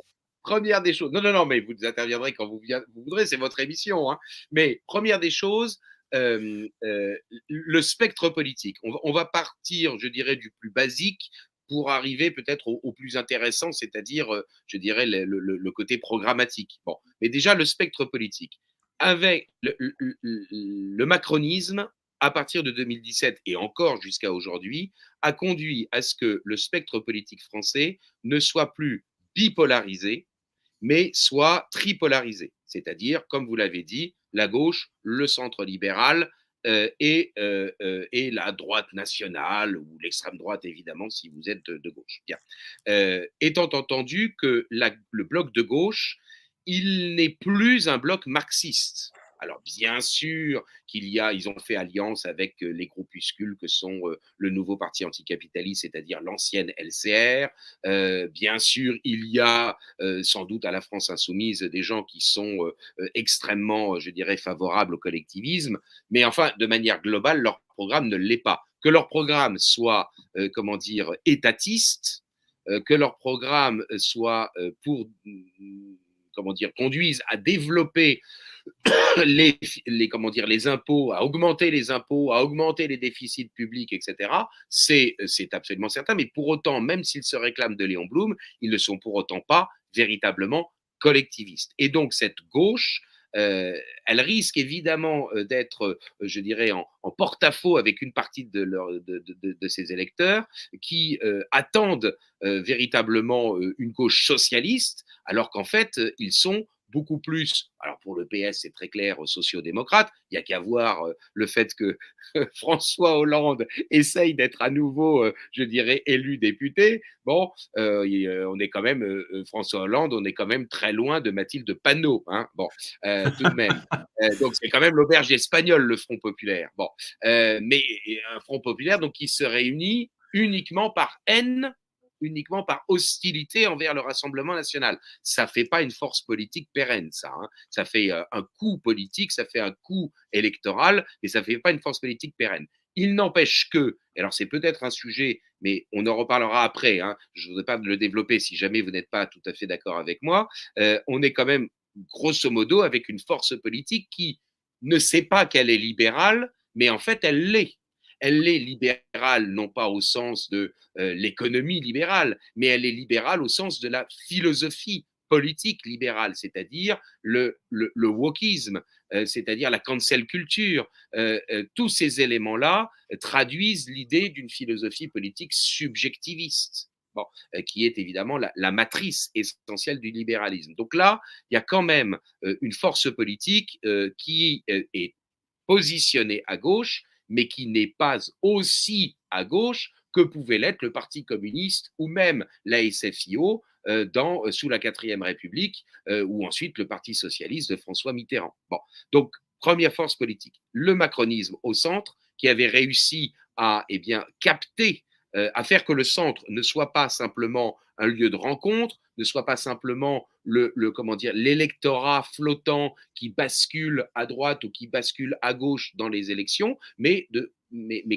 première des choses. Non, non, non, mais vous interviendrez quand vous voudrez, c'est votre émission. Hein. Mais première des choses, le spectre politique. On va partir, je dirais, du plus basique pour arriver peut-être au plus intéressant, c'est-à-dire, je dirais, le côté programmatique. Bon, mais déjà, le spectre politique. Avec le macronisme, à partir de 2017 et encore jusqu'à aujourd'hui, a conduit à ce que le spectre politique français ne soit plus bipolarisé, mais soit tripolarisé. C'est-à-dire, comme vous l'avez dit, la gauche, le centre libéral et la droite nationale ou l'extrême droite, évidemment, si vous êtes de gauche. Bien. Étant entendu que le bloc de gauche, il n'est plus un bloc marxiste. Alors bien sûr ils ont fait alliance avec les groupuscules que sont le nouveau parti anticapitaliste, c'est-à-dire l'ancienne LCR. Bien sûr, il y a sans doute à la France insoumise des gens qui sont extrêmement, je dirais, favorables au collectivisme, mais enfin, de manière globale, leur programme ne l'est pas. Que leur programme soit, comment dire, étatiste, que leur programme soit pour, comment dire, conduise à développer comment dire, les impôts, à augmenter les impôts, à augmenter les déficits publics, etc., c'est absolument certain. Mais pour autant, même s'ils se réclament de Léon Blum, ils ne sont pour autant pas véritablement collectivistes. Et donc, cette gauche, elle risque évidemment d'être, je dirais, en porte-à-faux avec une partie de ses électeurs qui attendent véritablement une gauche socialiste, alors qu'en fait, ils sont beaucoup plus, alors pour le PS, c'est très clair, sociaux-démocrates. Il n'y a qu'à voir le fait que François Hollande essaye d'être à nouveau, je dirais, élu député. Bon, on est quand même, François Hollande, on est quand même très loin de Mathilde Panot. Hein, bon, tout de même. Donc c'est quand même l'auberge espagnole, le Front populaire. Bon, mais un Front populaire donc qui se réunit uniquement par haine, uniquement par hostilité envers le Rassemblement national. Ça fait pas une force politique pérenne, ça. Hein. Ça fait un coup politique, ça fait un coup électoral, mais ça fait pas une force politique pérenne. Il n'empêche que, alors c'est peut-être un sujet, mais on en reparlera après, hein, je ne voudrais pas le développer si jamais vous n'êtes pas tout à fait d'accord avec moi, on est quand même grosso modo avec une force politique qui ne sait pas qu'elle est libérale, mais en fait elle l'est. Elle est libérale, non pas au sens de l'économie libérale, mais elle est libérale au sens de la philosophie politique libérale, c'est-à-dire le wokisme, c'est-à-dire la cancel culture. Tous ces éléments-là traduisent l'idée d'une philosophie politique subjectiviste. Bon, qui est évidemment la matrice essentielle du libéralisme. Donc là, il y a quand même une force politique qui est positionnée à gauche, mais qui n'est pas aussi à gauche que pouvait l'être le Parti communiste ou même la SFIO sous la 4e République ou ensuite le Parti socialiste de François Mitterrand. Bon, donc première force politique, le macronisme au centre qui avait réussi à capter, à faire que le centre ne soit pas simplement un lieu de rencontre, ne soit pas simplement comment dire, l'électorat flottant qui bascule à droite ou qui bascule à gauche dans les élections, mais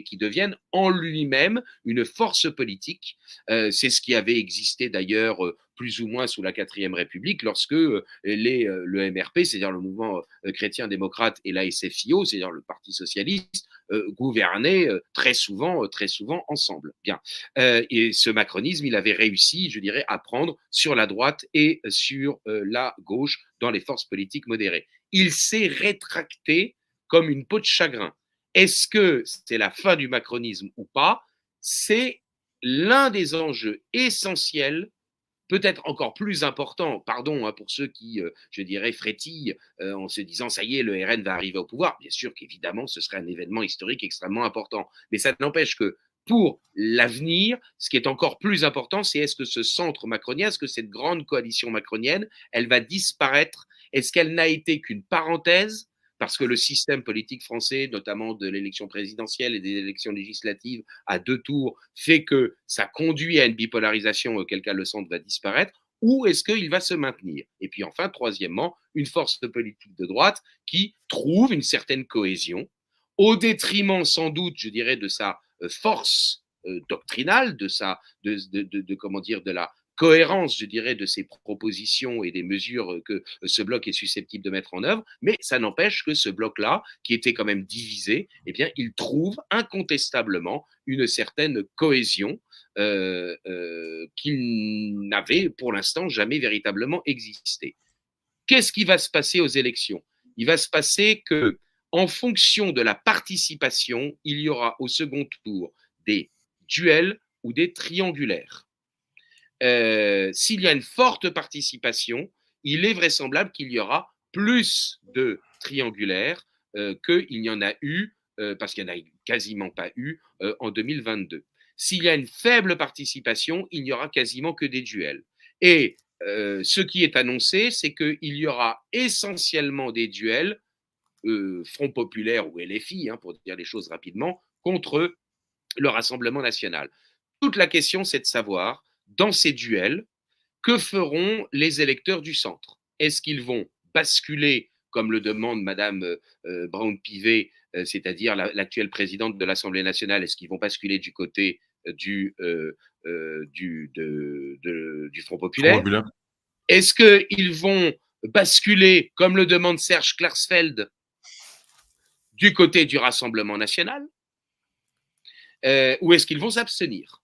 qui devienne en lui-même une force politique. C'est ce qui avait existé d'ailleurs plus ou moins sous la 4e République, lorsque le MRP, c'est-à-dire le mouvement chrétien-démocrate, et la SFIO, c'est-à-dire le Parti socialiste, gouvernaient très souvent ensemble. Bien. Et ce macronisme, il avait réussi, je dirais, à prendre sur la droite et sur la gauche dans les forces politiques modérées. Il s'est rétracté comme une peau de chagrin. Est-ce que c'est la fin du macronisme ou pas? C'est l'un des enjeux essentiels, peut-être encore plus important, pardon hein, pour ceux qui, je dirais, frétillent en se disant ça y est, le RN va arriver au pouvoir. Bien sûr qu'évidemment, ce serait un événement historique extrêmement important. Mais ça n'empêche que pour l'avenir, ce qui est encore plus important, c'est est-ce que ce centre macronien, est-ce que cette grande coalition macronienne, elle va disparaître? Est-ce qu'elle n'a été qu'une parenthèse? Parce que le système politique français, notamment de l'élection présidentielle et des élections législatives à 2 tours, fait que ça conduit à une bipolarisation, auquel cas le centre va disparaître, ou est-ce qu'il va se maintenir? Et puis enfin, troisièmement, une force politique de droite qui trouve une certaine cohésion, au détriment sans doute, je dirais, de sa force doctrinale, comment dire, de la cohérence, je dirais, de ces propositions et des mesures que ce bloc est susceptible de mettre en œuvre, mais ça n'empêche que ce bloc-là, qui était quand même divisé, eh bien, il trouve incontestablement une certaine cohésion qui n'avait pour l'instant jamais véritablement existé. Qu'est-ce qui va se passer aux élections? Il va se passer que, en fonction de la participation, il y aura au second tour des duels ou des triangulaires. S'il y a une forte participation, il est vraisemblable qu'il y aura plus de triangulaires qu'il n'y en a eu, parce qu'il n'y en a quasiment pas eu en 2022. S'il y a une faible participation, il n'y aura quasiment que des duels. Et ce qui est annoncé, c'est qu'il y aura essentiellement des duels, Front populaire ou LFI, pour dire les choses rapidement, contre le Rassemblement national. Toute la question, c'est de savoir, dans ces duels, que feront les électeurs du centre? Est-ce qu'ils vont basculer, comme le demande Madame Brown-Pivet, c'est-à-dire l'actuelle présidente de l'Assemblée nationale, est-ce qu'ils vont basculer du côté du Front populaire? Est-ce qu'ils vont basculer, comme le demande Serge Klarsfeld, du côté du Rassemblement national? Ou est-ce qu'ils vont s'abstenir?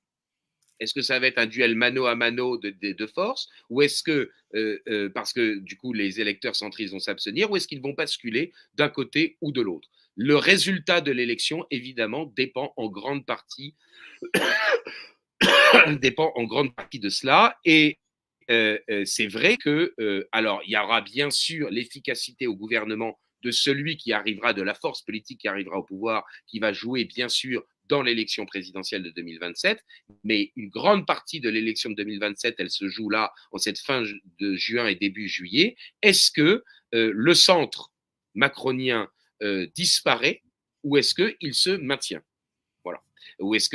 Est-ce que ça va être un duel mano à mano de force? Ou est-ce que, parce que du coup les électeurs centristes vont s'abstenir, ou est-ce qu'ils vont basculer d'un côté ou de l'autre? Le résultat de l'élection, évidemment, dépend en grande partie de cela. Et c'est vrai que, alors, il y aura bien sûr l'efficacité au gouvernement de celui qui arrivera, de la force politique qui arrivera au pouvoir, qui va jouer bien sûr dans l'élection présidentielle de 2027, mais une grande partie de l'élection de 2027, elle se joue là, en cette fin de juin et début juillet. Est-ce que le centre macronien disparaît, ou est-ce qu'il se maintient? Voilà. Ou est-ce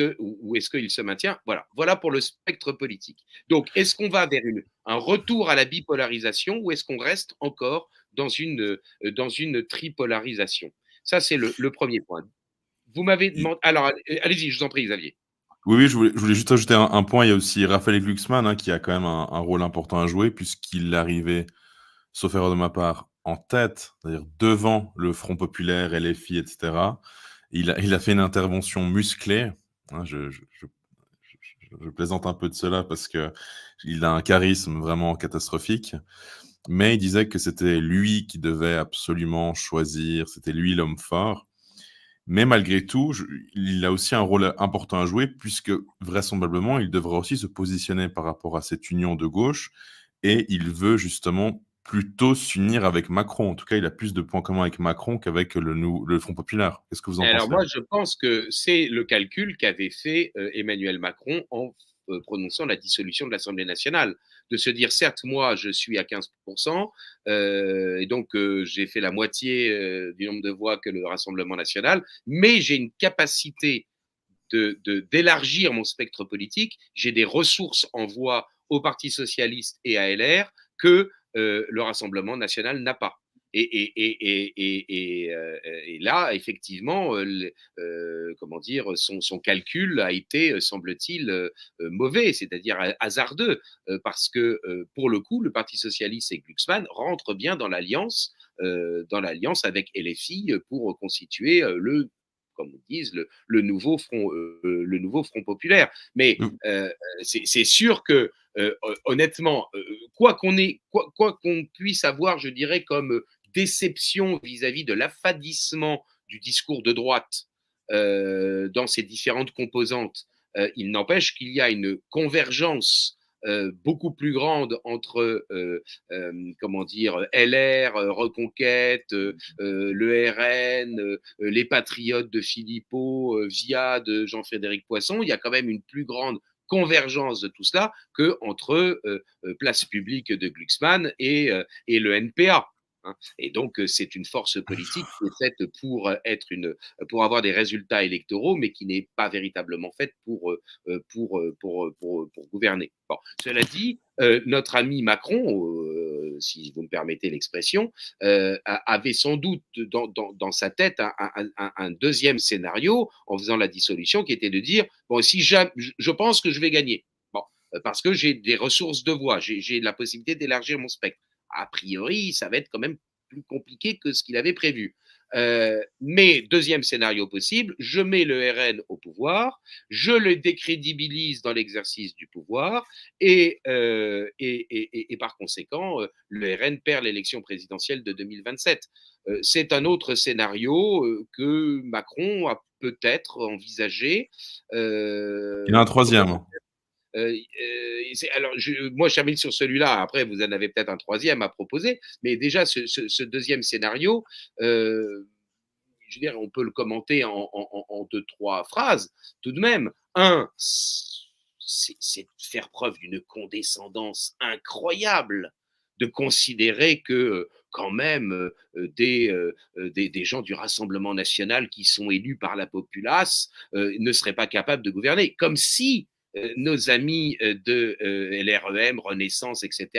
qu'il se maintient? Voilà pour le spectre politique. Donc, est-ce qu'on va vers un retour à la bipolarisation, ou est-ce qu'on reste encore dans une tripolarisation? Ça, c'est le premier point. Vous m'avez demandé. Alors, allez-y, je vous en prie, Xavier.
Oui, je voulais juste ajouter un point. Il y a aussi Raphaël Glucksmann, qui a quand même un rôle important à jouer, puisqu'il arrivait, sauf erreur de ma part, en tête, c'est-à-dire devant le Front populaire, LFI, etc. Il a fait une intervention musclée. Je plaisante un peu de cela parce qu'il a un charisme vraiment catastrophique. Mais il disait que c'était lui qui devait absolument choisir, c'était lui l'homme fort. Mais malgré tout, il a aussi un rôle important à jouer, puisque vraisemblablement, il devra aussi se positionner par rapport à cette union de gauche, et il veut justement plutôt s'unir avec Macron. En tout cas, il a plus de points communs avec Macron qu'avec le Front populaire. Qu'est-ce que vous en pensez?
Alors moi, je pense que c'est le calcul qu'avait fait Emmanuel Macron en prononçant la dissolution de l'Assemblée nationale, de se dire, certes, moi, je suis à 15%, et donc j'ai fait la moitié du nombre de voix que le Rassemblement national, mais j'ai une capacité d'élargir mon spectre politique, j'ai des ressources en voix au Parti socialiste et à LR que le Rassemblement national n'a pas. Et là, effectivement, comment dire, son calcul a été, semble-t-il, mauvais, c'est-à-dire hasardeux, parce que pour le coup, le Parti socialiste et Glucksmann rentrent bien dans l'alliance avec LFI pour constituer comme on dit, le nouveau front populaire. Mais c'est sûr que honnêtement, quoi qu'on puisse avoir, je dirais, comme déception vis-à-vis de l'affadissement du discours de droite dans ses différentes composantes, il n'empêche qu'il y a une convergence beaucoup plus grande entre comment dire, LR, Reconquête, le RN, les Patriotes de Philippot, via de Jean-Frédéric Poisson. Il y a quand même une plus grande convergence de tout cela qu'entre Place Publique de Glucksmann et le NPA. Et donc, c'est une force politique qui est faite pour avoir des résultats électoraux, mais qui n'est pas véritablement faite pour gouverner. Bon, cela dit, notre ami Macron, si vous me permettez l'expression, avait sans doute dans sa tête un deuxième scénario en faisant la dissolution, qui était de dire, bon, si je pense que je vais gagner. Bon, parce que j'ai des ressources de voix, j'ai la possibilité d'élargir mon spectre. A priori, ça va être quand même plus compliqué que ce qu'il avait prévu. Mais deuxième scénario possible, je mets le RN au pouvoir, je le décrédibilise dans l'exercice du pouvoir et par conséquent, le RN perd l'élection présidentielle de 2027. C'est un autre scénario que Macron a peut-être envisagé.
Il y en a un
Il faudrait
troisième.
alors, moi, je termine sur celui-là. Après, vous en avez peut-être un troisième à proposer. Mais déjà, ce deuxième scénario, je veux dire, on peut le commenter en deux, trois phrases. Tout de même, un, c'est faire preuve d'une condescendance incroyable de considérer que quand même des gens du Rassemblement national qui sont élus par la populace ne seraient pas capables de gouverner, comme si nos amis de LREM, Renaissance, etc.,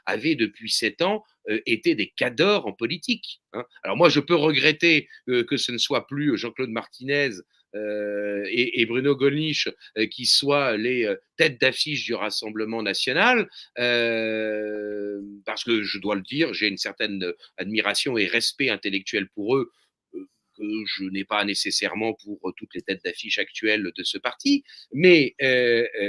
avaient depuis 7 ans été des cadors en politique. Hein. Alors moi, je peux regretter que ce ne soit plus Jean-Claude Martinez et Bruno Gollnisch qui soient les têtes d'affiche du Rassemblement national, parce que je dois le dire, j'ai une certaine admiration et respect intellectuel pour eux que je n'ai pas nécessairement pour toutes les têtes d'affiche actuelles de ce parti, mais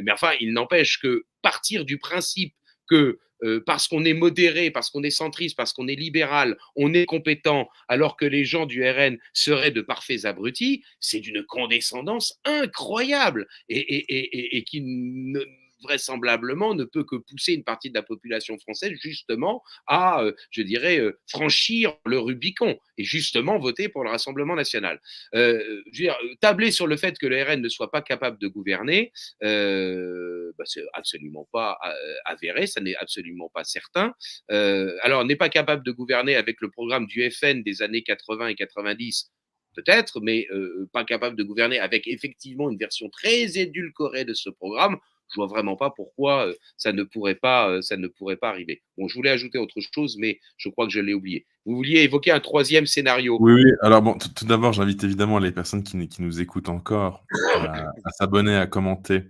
enfin, il n'empêche que partir du principe que parce qu'on est modéré, parce qu'on est centriste, parce qu'on est libéral, on est compétent, alors que les gens du RN seraient de parfaits abrutis, c'est d'une condescendance incroyable et qui vraisemblablement ne peut que pousser une partie de la population française justement à, je dirais, franchir le Rubicon et justement voter pour le Rassemblement national. Je veux dire, tabler sur le fait que le RN ne soit pas capable de gouverner, c'est absolument pas avéré, ça n'est absolument pas certain. Alors, n'est pas capable de gouverner avec le programme du FN des années 80 et 90, peut-être, mais pas capable de gouverner avec effectivement une version très édulcorée de ce programme. Je vois vraiment pas pourquoi ça ne pourrait pas arriver. Bon, je voulais ajouter autre chose, mais je crois que je l'ai oublié. Vous vouliez évoquer un troisième scénario.
Oui, oui. Alors bon, tout d'abord, j'invite évidemment les personnes qui nous écoutent encore à s'abonner, à commenter.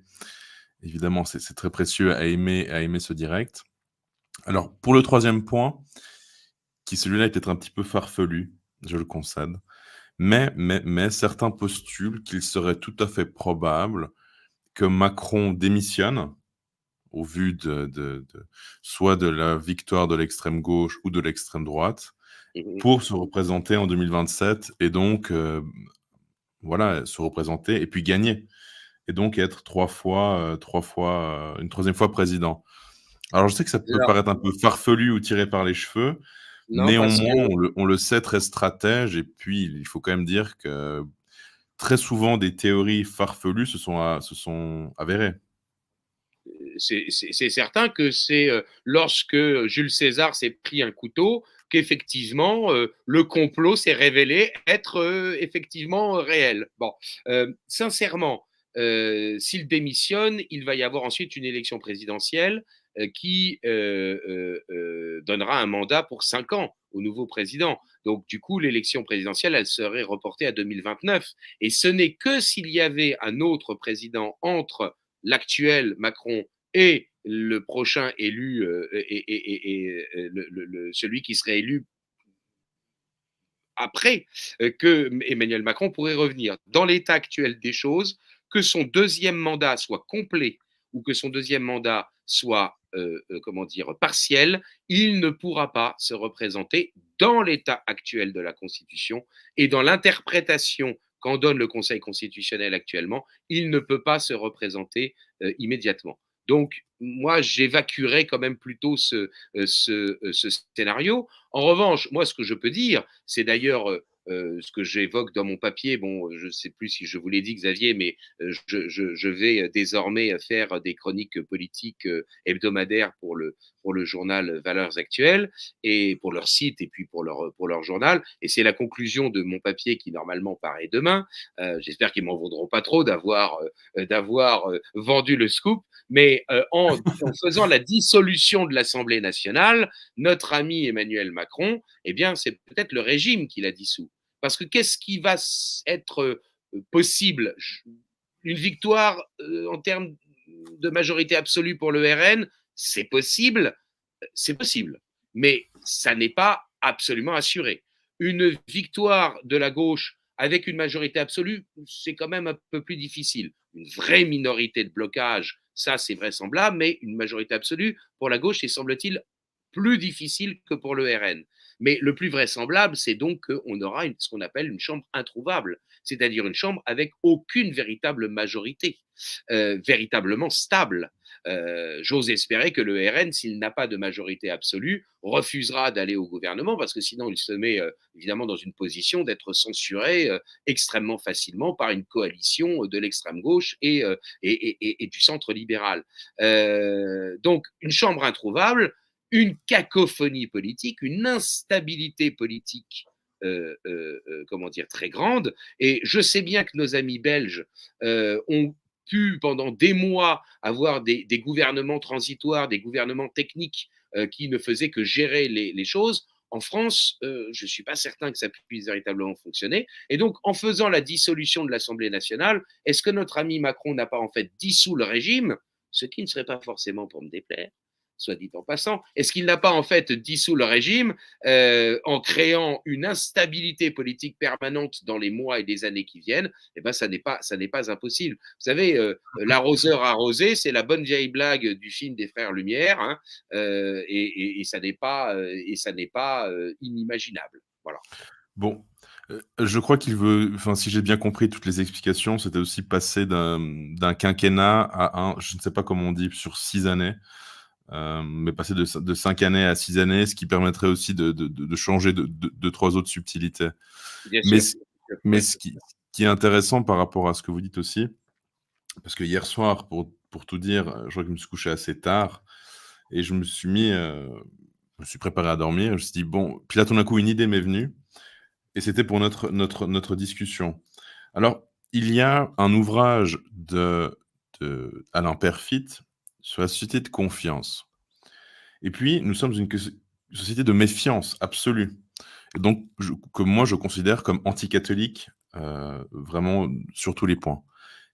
Évidemment, c'est très précieux à aimer ce direct. Alors, pour le troisième point, qui celui-là est peut-être un petit peu farfelu, je le concède, mais certains postulent qu'il serait tout à fait probable que Macron démissionne au vu soit de la victoire de l'extrême gauche ou de l'extrême droite pour se représenter en 2027 et donc voilà, se représenter et puis gagner et donc être une troisième fois président. Alors je sais que ça peut
Alors,
paraître un peu farfelu ou tiré par les cheveux,
non, parce que
néanmoins on le sait très stratège et puis il faut quand même dire que très souvent des théories farfelues se sont avérées.
c'est certain que c'est lorsque Jules César s'est pris un couteau qu'effectivement le complot s'est révélé être effectivement réel. Bon, sincèrement, s'il démissionne, il va y avoir ensuite une élection présidentielle qui donnera un mandat pour 5 ans au nouveau président. Donc, du coup, l'élection présidentielle, elle serait reportée à 2029. Et ce n'est que s'il y avait un autre président entre l'actuel Macron et le prochain élu celui qui serait élu après que Emmanuel Macron pourrait revenir. Dans l'état actuel des choses, que son deuxième mandat soit complet ou que son deuxième mandat soit comment dire partiel, il ne pourra pas se représenter dans l'état actuel de la Constitution et dans l'interprétation qu'en donne le Conseil constitutionnel actuellement, il ne peut pas se représenter immédiatement. Donc, moi, j'évacuerais quand même plutôt ce scénario. En revanche, moi, ce que je peux dire, c'est d'ailleurs ce que j'évoque dans mon papier. Bon, je ne sais plus si je vous l'ai dit, Xavier, mais je vais désormais faire des chroniques politiques hebdomadaires pour le journal Valeurs Actuelles et pour leur site et puis pour leur journal. Et c'est la conclusion de mon papier qui normalement paraît demain. J'espère qu'ils m'en voudront pas trop d'avoir vendu le scoop. Mais en faisant la dissolution de l'Assemblée nationale, notre ami Emmanuel Macron, eh bien, c'est peut-être le régime qui l'a dissous. Parce que qu'est-ce qui va être possible? Une victoire en termes de majorité absolue pour le RN, c'est possible, mais ça n'est pas absolument assuré. Une victoire de la gauche avec une majorité absolue, c'est quand même un peu plus difficile. Une vraie minorité de blocage, ça c'est vraisemblable, mais une majorité absolue pour la gauche, c'est semble-t-il plus difficile que pour le RN. Mais le plus vraisemblable, c'est donc qu'on aura ce qu'on appelle une chambre introuvable, c'est-à-dire une chambre avec aucune véritable majorité, véritablement stable. J'ose espérer que le RN, s'il n'a pas de majorité absolue, refusera d'aller au gouvernement parce que sinon il se met évidemment dans une position d'être censuré extrêmement facilement par une coalition de l'extrême gauche et du centre libéral. Donc une chambre introuvable, une cacophonie politique, une instabilité politique comment dire, très grande. Et je sais bien que nos amis belges ont pu pendant des mois avoir des gouvernements transitoires, des gouvernements techniques qui ne faisaient que gérer les choses. En France, je ne suis pas certain que ça puisse véritablement fonctionner. Et donc, en faisant la dissolution de l'Assemblée nationale, est-ce que notre ami Macron n'a pas en fait dissous le régime, ce qui ne serait pas forcément pour me déplaire, soit dit en passant, est-ce qu'il n'a pas en fait dissous le régime en créant une instabilité politique permanente dans les mois et les années qui viennent? Eh ben, ça n'est pas impossible. Vous savez, l'arroseur arrosé, c'est la bonne vieille blague du film des frères Lumière, hein, et ça n'est pas inimaginable. Voilà.
Bon, je crois qu'il veut, enfin, si j'ai bien compris toutes les explications, c'était aussi passer d'un quinquennat à un, je ne sais pas comment on dit, sur 6 années, mais passer de 5 années à 6 années, ce qui permettrait aussi de changer de 3 autres subtilités.
Bien
Mais
sûr.
ce mais ce qui est intéressant par rapport à ce que vous dites aussi, parce que hier soir, pour tout dire, je crois que je me suis couché assez tard et je me suis préparé à dormir. Je me suis dit: «Bon», puis là, tout d'un coup, une idée m'est venue et c'était pour notre discussion. Alors, il y a un ouvrage de Alain Peyrefitte sur la société de confiance et puis nous sommes une société de méfiance absolue et donc que moi je considère comme anticatholique, vraiment sur tous les points.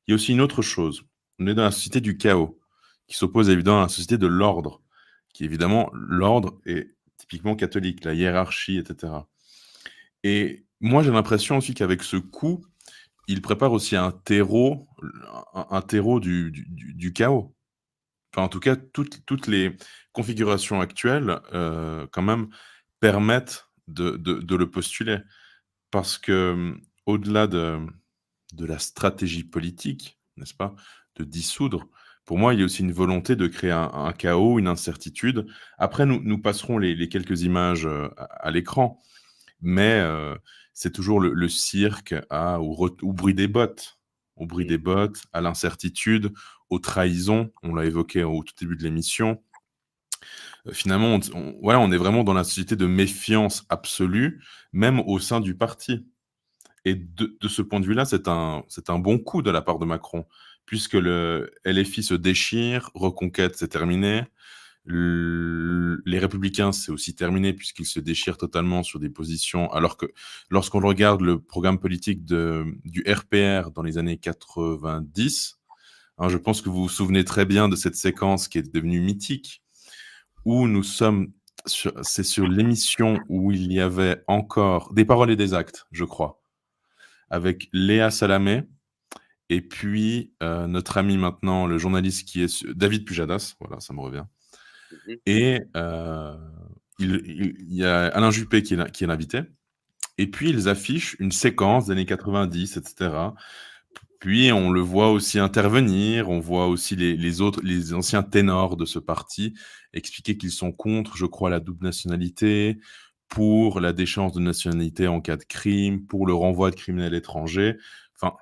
Il y a aussi une autre chose, on est dans la société du chaos, qui s'oppose évidemment à la société de l'ordre, qui évidemment l'ordre est typiquement catholique, la hiérarchie et cetera et moi j'ai l'impression aussi qu'avec ce coup, il prépare aussi un terreau du chaos. Enfin, en tout cas, toutes les configurations actuelles, quand même, permettent de le postuler. Parce que, au-delà de la stratégie politique, n'est-ce pas? De dissoudre, pour moi, il y a aussi une volonté de créer un chaos, une incertitude. Après, nous passerons les quelques images, à l'écran, mais c'est toujours le cirque au bruit des bottes. Au bruit des bottes, à l'incertitude, aux trahisons, on l'a évoqué au tout début de l'émission. Finalement, voilà, on est vraiment dans la société de méfiance absolue, même au sein du parti et de ce point de vue-là, c'est un bon coup de la part de Macron, puisque le LFI se déchire, Reconquête, c'est terminé. Les Républicains, c'est aussi terminé puisqu'ils se déchirent totalement sur des positions, alors que lorsqu'on regarde le programme politique du RPR dans les années 90, hein, je pense que vous vous souvenez très bien de cette séquence qui est devenue mythique, où c'est sur l'émission où il y avait encore des paroles et des actes, je crois, avec Léa Salamé et puis notre ami maintenant, le journaliste qui est David Pujadas, voilà, ça me revient.
Mhm.
Et il y a Alain Juppé qui est l'invité. Et puis ils affichent une séquence des années 90, etc. Puis on le voit aussi intervenir, on voit aussi les anciens ténors de ce parti expliquer qu'ils sont contre, je crois, la double nationalité, pour la déchéance de nationalité en cas de crime, pour le renvoi de criminels étrangers. Enfin,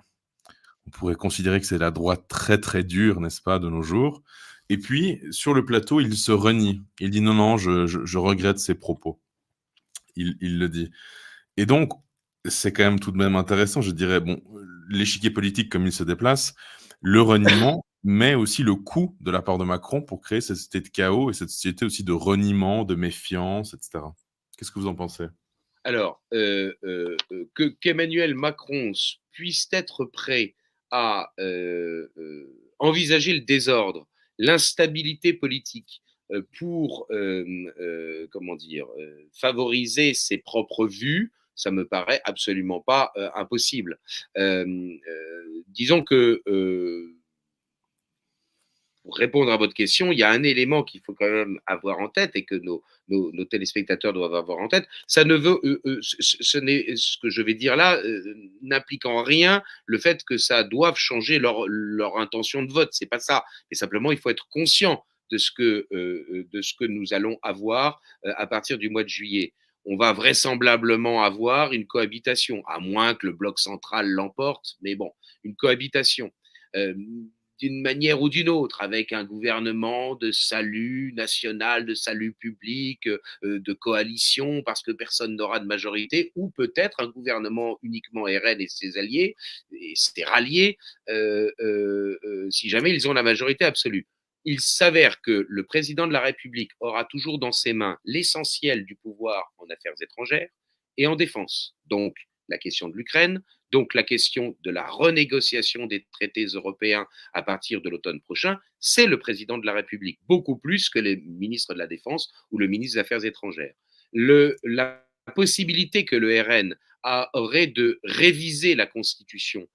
on pourrait considérer que c'est la droite très, très dure, n'est-ce pas, de nos jours. Et puis, sur le plateau, il se renie. Il dit: «Non, non, je regrette ces propos». Il le dit. Et donc, c'est quand même tout de même intéressant, je dirais, bon, l'échiquier politique comme il se déplace, le reniement, mais aussi le coup de la part de Macron pour créer cette société de chaos et cette société aussi de reniement, de méfiance, et cetera. Qu'est-ce que vous en pensez?
Alors, qu'Emmanuel Macron puisse être prêt à envisager le désordre, l'instabilité politique pour, comment dire, favoriser ses propres vues, ça me paraît absolument pas impossible. Disons que pour répondre à votre question, il y a un élément qu'il faut quand même avoir en tête et que nos téléspectateurs doivent avoir en tête. Ça ne veut, ce n'est, ce que je vais dire là n'implique en rien le fait que ça doive changer leur intention de vote. C'est pas ça. Mais simplement, il faut être conscient de ce que nous allons avoir à partir du mois de juillet. On va vraisemblablement avoir une cohabitation, à moins que le bloc central l'emporte, mais bon, une cohabitation. Euh, d'une manière ou d'une autre, avec un gouvernement de salut national, de salut public, de coalition, parce que personne n'aura de majorité, ou peut-être un gouvernement uniquement RN et ses alliés, et ses ralliés, si jamais ils ont la majorité absolue. Il s'avère que le président de la République aura toujours dans ses mains l'essentiel du pouvoir en affaires étrangères et en défense. Donc, la question de l'Ukraine, donc la question de la renégociation des traités européens à partir de l'automne prochain, c'est le président de la République, beaucoup plus que les ministres de la Défense ou le ministre des Affaires étrangères. La possibilité que le RN aurait de réviser la Constitution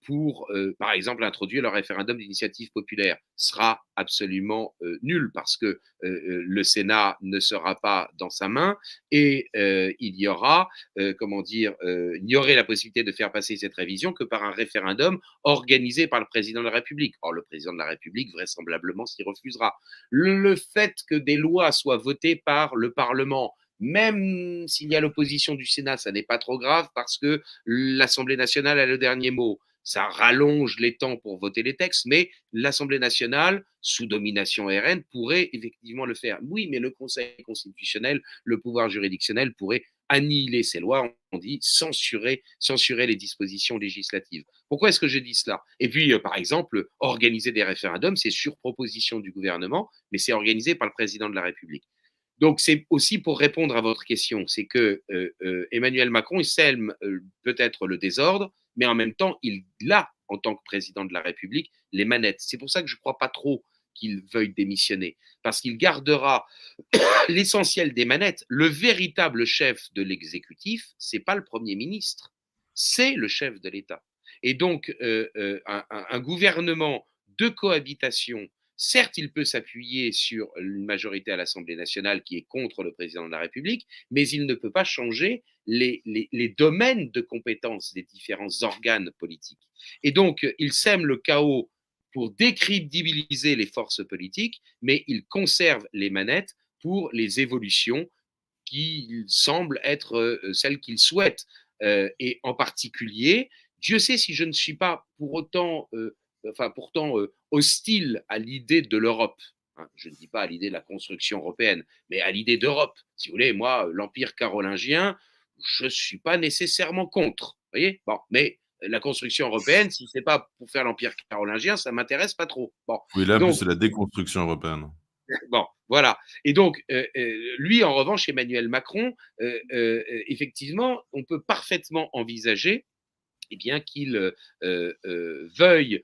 pour, par exemple, introduire le référendum d'initiative populaire sera absolument nul parce que le Sénat ne sera pas dans sa main et il y aura, comment dire, il y aurait la possibilité de faire passer cette révision que par un référendum organisé par le président de la République. Or, le président de la République vraisemblablement s'y refusera. Le fait que des lois soient votées par le Parlement, même s'il y a l'opposition du Sénat, ça n'est pas trop grave parce que l'Assemblée nationale a le dernier mot. Ça rallonge les temps pour voter les textes, mais l'Assemblée nationale, sous domination RN, pourrait effectivement le faire. Oui, mais le Conseil constitutionnel, le pouvoir juridictionnel pourrait annihiler ces lois, on dit censurer les dispositions législatives. Pourquoi est-ce que je dis cela? Et puis, par exemple, organiser des référendums, c'est sur proposition du gouvernement, mais c'est organisé par le président de la République. Donc, c'est aussi pour répondre à votre question, c'est que Emmanuel Macron, il sème peut-être le désordre, mais en même temps, il a, en tant que président de la République, les manettes. C'est pour ça que je ne crois pas trop qu'il veuille démissionner, parce qu'il gardera l'essentiel des manettes. Le véritable chef de l'exécutif, c'est pas le Premier ministre, c'est le chef de l'État. Et donc, un gouvernement de cohabitation, certes, il peut s'appuyer sur une majorité à l'Assemblée nationale qui est contre le président de la République, mais il ne peut pas changer les domaines de compétences des différents organes politiques. Et donc, il sème le chaos pour décrédibiliser les forces politiques, mais il conserve les manettes pour les évolutions qui semblent être celles qu'il souhaite. Et en particulier, Dieu sait si je ne suis pas pour autant, pourtant hostile à l'idée de l'Europe. Hein, je ne dis pas à l'idée de la construction européenne, mais à l'idée d'Europe. Si vous voulez, moi, l'Empire carolingien, je ne suis pas nécessairement contre. Vous voyez, bon, mais la construction européenne, si ce n'est pas pour faire l'Empire carolingien, ça ne m'intéresse pas trop. Bon,
Oui, là, en plus,
donc,
c'est la déconstruction européenne.
bon, voilà. Et donc, lui, en revanche, Emmanuel Macron, effectivement, on peut parfaitement envisager eh bien, qu'il veuille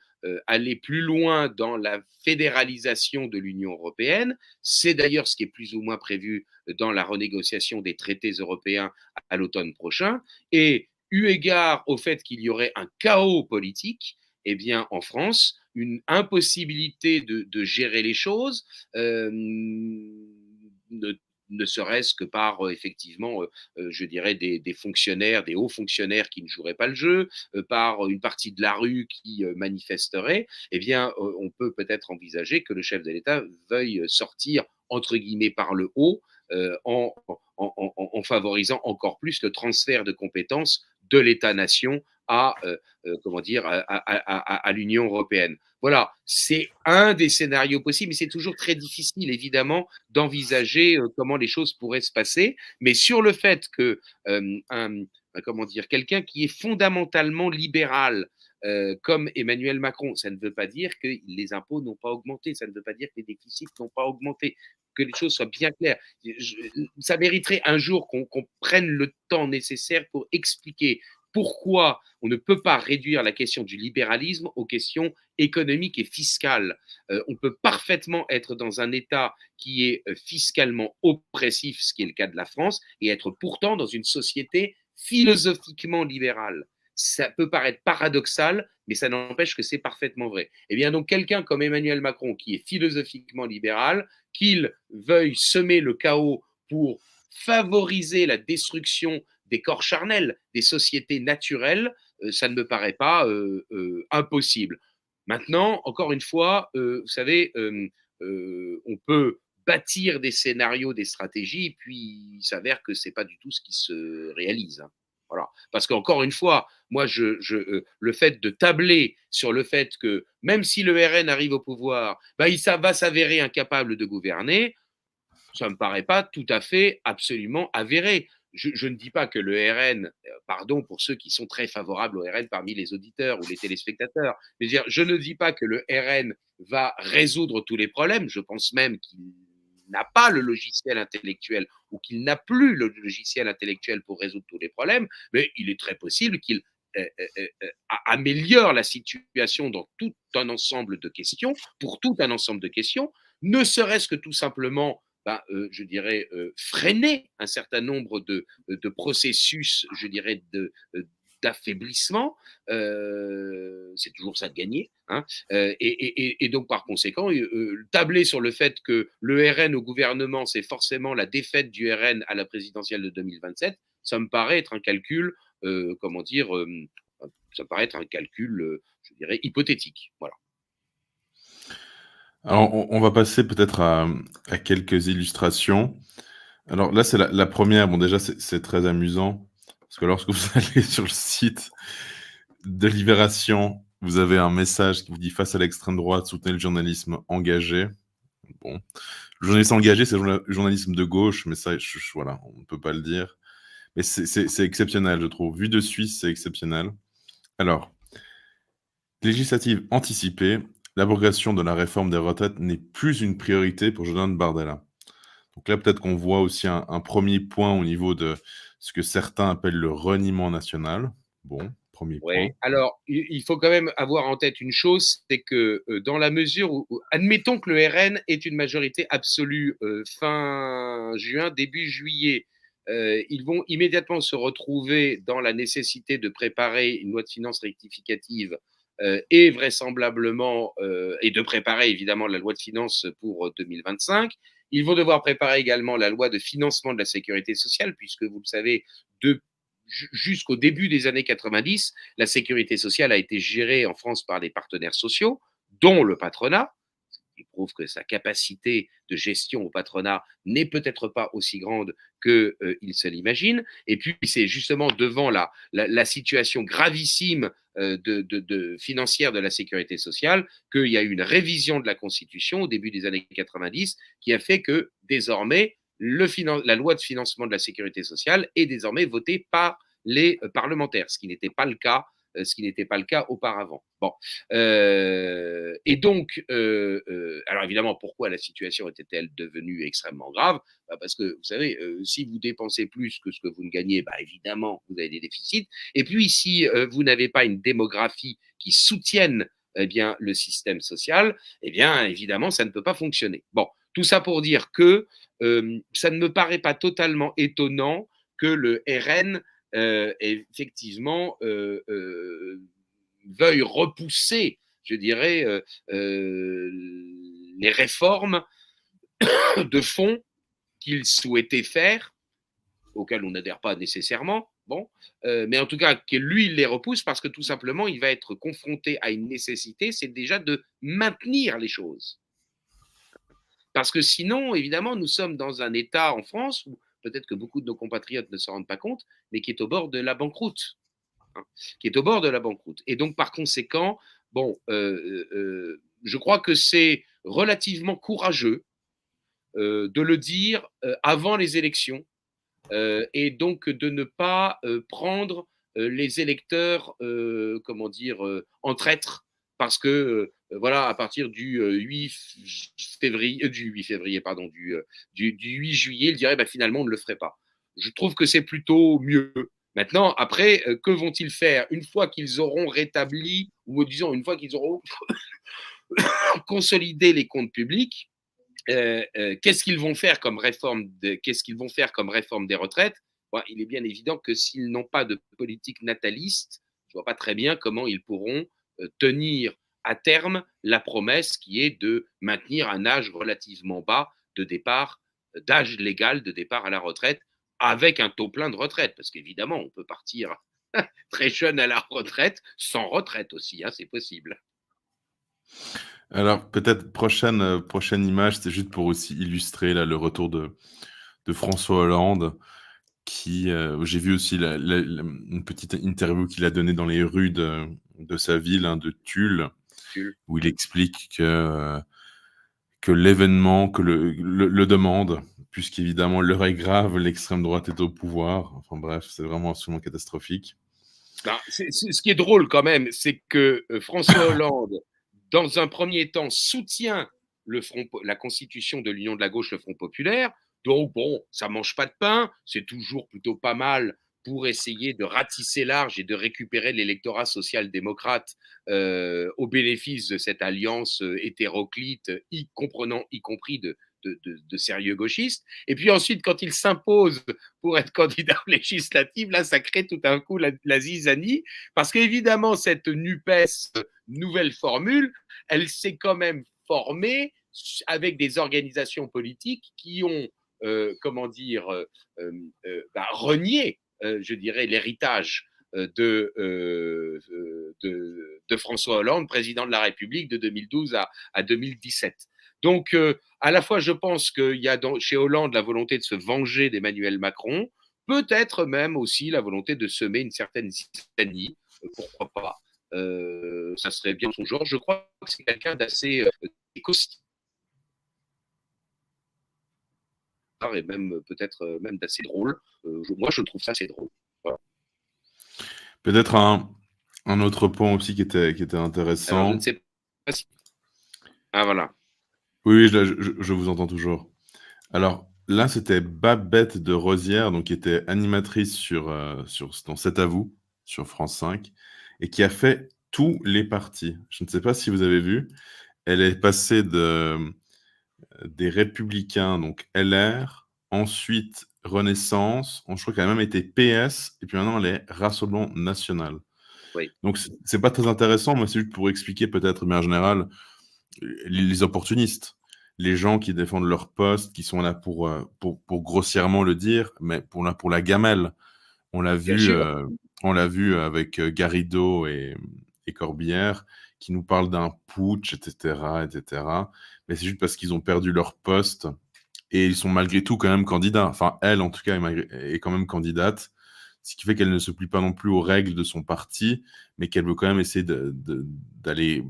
aller plus loin dans la fédéralisation de l'Union européenne. C'est d'ailleurs ce qui est plus ou moins prévu dans la renégociation des traités européens à l'automne prochain. Et eu égard au fait qu'il y aurait un chaos politique, eh bien, en France, une impossibilité de gérer les choses, ne serait-ce que par effectivement, je dirais, des fonctionnaires, des hauts fonctionnaires qui ne joueraient pas le jeu, par une partie de la rue qui manifesterait, eh bien, on peut peut-être envisager que le chef de l'État veuille sortir, entre guillemets, par le haut, en favorisant encore plus le transfert de compétences de l'État-nation à, comment dire, à l'Union européenne. Voilà, c'est un des scénarios possibles, mais c'est toujours très difficile, évidemment, d'envisager comment les choses pourraient se passer. Mais sur le fait que comment dire, quelqu'un qui est fondamentalement libéral, comme Emmanuel Macron, ça ne veut pas dire que les impôts n'ont pas augmenté, ça ne veut pas dire que les déficits n'ont pas augmenté, que les choses soient bien claires. Ça mériterait un jour qu'on prenne le temps nécessaire pour expliquer pourquoi on ne peut pas réduire la question du libéralisme aux questions économiques et fiscales. On peut parfaitement être dans un État qui est fiscalement oppressif, ce qui est le cas de la France, et être pourtant dans une société philosophiquement libérale. Ça peut paraître paradoxal, mais ça n'empêche que c'est parfaitement vrai. Eh bien, donc, quelqu'un comme Emmanuel Macron, qui est philosophiquement libéral, qu'il veuille semer le chaos pour favoriser la destruction des corps charnels, des sociétés naturelles, ça ne me paraît pas impossible. Maintenant, encore une fois, vous savez, on peut bâtir des scénarios, des stratégies, puis il s'avère que c'est pas du tout ce qui se réalise, hein. Voilà. Parce qu'encore une fois, moi, le fait de tabler sur le fait que même si le RN arrive au pouvoir, bah, il va s'avérer incapable de gouverner, ça ne me paraît pas tout à fait absolument avéré. Je ne dis pas que le RN, pardon pour ceux qui sont très favorables au RN parmi les auditeurs ou les téléspectateurs, mais je ne dis pas que le RN va résoudre tous les problèmes. Je pense même qu'il n'a pas le logiciel intellectuel ou qu'il n'a plus le logiciel intellectuel pour résoudre tous les problèmes, mais il est très possible qu'il améliore la situation dans tout un ensemble de questions, pour tout un ensemble de questions, ne serait-ce que tout simplement je dirais, freiner un certain nombre de processus, je dirais, d'affaiblissement. C'est toujours ça de gagner, hein. Et donc, par conséquent, tabler sur le fait que le RN au gouvernement, c'est forcément la défaite du RN à la présidentielle de 2027, ça me paraît être un calcul, comment dire, ça me paraît être un calcul, je dirais, hypothétique. Voilà.
Alors, on va passer peut-être à quelques illustrations. Alors là, c'est la première. Bon, déjà, c'est très amusant parce que lorsque vous allez sur le site de Libération, vous avez un message qui vous dit: «Face à l'extrême droite, soutenez le journalisme engagé». Bon, le journalisme engagé, c'est le journalisme de gauche, mais ça, voilà, on ne peut pas le dire. Mais c'est exceptionnel, je trouve. Vu de Suisse, c'est exceptionnel. Alors, législative anticipée, l'abrogation de la réforme des retraites n'est plus une priorité pour Jordan Bardella. Donc là, peut-être qu'on voit aussi un premier point au niveau de ce que certains appellent le reniement national. Bon, premier
Oui,
point.
alors il faut quand même avoir en tête une chose, c'est que dans la mesure où admettons que le RN ait une majorité absolue fin juin, début juillet, ils vont immédiatement se retrouver dans la nécessité de préparer une loi de finances rectificative et vraisemblablement, et de préparer évidemment la loi de finances pour 2025. Ils vont devoir préparer également la loi de financement de la sécurité sociale, puisque vous le savez, de jusqu'au début des années 90, la sécurité sociale a été gérée en France par des partenaires sociaux, dont le patronat, ce qui prouve que sa capacité de gestion au patronat n'est peut-être pas aussi grande qu'il se l'imagine. Et puis, c'est justement devant la situation gravissime financière de la sécurité sociale qu'il y a eu une révision de la Constitution au début des années 90 qui a fait que désormais, la loi de financement de la sécurité sociale est désormais votée par les parlementaires, ce qui n'était pas le cas, auparavant. Bon, et donc, alors évidemment, pourquoi la situation était-elle devenue extrêmement grave? Parce que vous savez, si vous dépensez plus que ce que vous ne gagnez, évidemment, vous avez des déficits. Et puis, si vous n'avez pas une démographie qui soutienne bien le système social, eh bien, évidemment, ça ne peut pas fonctionner. Bon, tout ça pour dire que ça ne me paraît pas totalement étonnant que le RN effectivement veuille repousser, je dirais, les réformes de fond qu'il souhaitait faire, auxquelles on n'adhère pas nécessairement, bon, mais en tout cas que lui, il les repousse parce que tout simplement, il va être confronté à une nécessité, c'est déjà de maintenir les choses. Parce que sinon, évidemment, nous sommes dans un État en France où peut-être que beaucoup de nos compatriotes ne s'en rendent pas compte, mais qui est au bord de la banqueroute, hein, qui est au bord de la banqueroute. Et donc, par conséquent, bon, je crois que c'est relativement courageux de le dire avant les élections et donc de ne pas prendre les électeurs, comment dire, en traître, parce que voilà, à partir du 8 février, pardon, du 8 juillet, il dirait finalement on ne le ferait pas. Je trouve que c'est plutôt mieux Maintenant, après, que vont-ils faire une fois qu'ils auront rétabli, ou disons une fois qu'ils auront consolidé les comptes publics? Qu'est-ce qu'ils vont faire comme réforme des retraites? Bon, il est bien évident que s'ils n'ont pas de politique nataliste, je ne vois pas très bien comment ils pourront tenir à terme la promesse qui est de maintenir un âge relativement bas de départ, d'âge légal de départ à la retraite, avec un taux plein de retraite. Parce qu'évidemment, on peut partir très jeune à la retraite, sans retraite aussi, hein, c'est possible.
Alors peut-être prochaine image, c'est juste pour aussi illustrer là le retour de François Hollande qui, j'ai vu aussi une petite interview qu'il a donnée dans les rues de sa ville, hein, de Tulle, où il explique que l'événement, que le demande, puisqu'évidemment l'heure est grave, l'extrême droite est au pouvoir. Enfin bref, c'est vraiment absolument catastrophique.
Ben, ce qui est drôle quand même, c'est que François Hollande, dans un premier temps, soutient la constitution de l'Union de la gauche, le Front populaire. Donc, bon, ça mange pas de pain, c'est toujours plutôt pas mal pour essayer de ratisser large et de récupérer l'électorat social-démocrate au bénéfice de cette alliance hétéroclite, y compris de sérieux gauchistes. Et puis ensuite, quand il s'impose pour être candidat aux législatives, là, ça crée tout d'un coup la zizanie, parce qu'évidemment, cette NUPES, nouvelle formule, elle s'est quand même formée avec des organisations politiques qui ont, comment dire, renié, je dirais, l'héritage de François Hollande, président de la République de 2012 à 2017. Donc, à la fois, je pense qu'il y a chez Hollande la volonté de se venger d'Emmanuel Macron, peut-être même aussi la volonté de semer une certaine zizanie, pourquoi pas. Ça serait bien son genre. Je crois que c'est quelqu'un d'assez écossais et même peut-être même d'assez drôle. Moi, je trouve ça assez drôle. Voilà.
Peut-être un autre point aussi qui était
Alors, je ne
intéressant.
sais pas si. Ah, voilà.
Oui, oui, je vous entends toujours. Alors là, c'était Babette de Rosière, donc qui était animatrice dans C'est à vous, sur France 5, et qui a fait tous les partis. Je ne sais pas si vous avez vu. Elle est passée des Républicains, donc LR, ensuite Renaissance, je crois qu'elle a même été PS, et puis maintenant elle est Rassemblement National.
Oui.
Donc c'est pas très intéressant, mais c'est juste pour expliquer peut-être, mais en général, les opportunistes, les gens qui défendent leur poste, qui sont là pour grossièrement le dire, mais pour la gamelle. On l'a
Bien
vu,
sûr.
euh, on l'a vu avec Garrido et Corbière, qui nous parlent d'un putsch, etc., etc. Mais c'est juste parce qu'ils ont perdu leur poste et ils sont malgré tout quand même candidats. Enfin, elle, en tout cas, est quand même candidate, ce qui fait qu'elle ne se plie pas non plus aux règles de son parti, mais qu'elle veut quand même essayer d'aller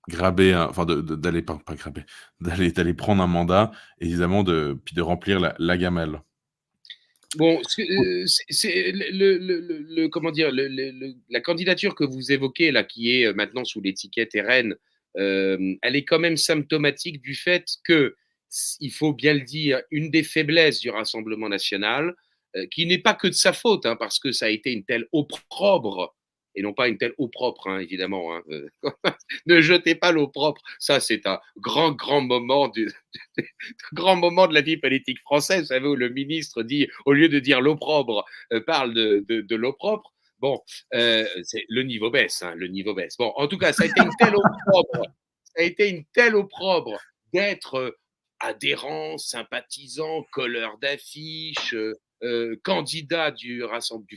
graber, enfin d'aller pas graber, d'aller prendre un mandat, évidemment, puis de remplir la gamelle.
Bon, c'est comment dire, la candidature que vous évoquez là, qui est maintenant sous l'étiquette RN, elle est quand même symptomatique du fait que, il faut bien le dire, une des faiblesses du Rassemblement national, qui n'est pas que de sa faute, hein, parce que ça a été une telle opprobre, et non pas une telle opprobre, hein, évidemment. Hein, ne jetez pas l'opprobre. Ça, c'est un grand moment grand moment de la vie politique française, vous savez, où le ministre dit, au lieu de dire l'opprobre, parle de l'opprobre. Bon, le niveau baisse, hein, le niveau baisse. Bon, en tout cas, ça a été une telle opprobre d'être adhérent, sympathisant, colleur d'affiches, candidat du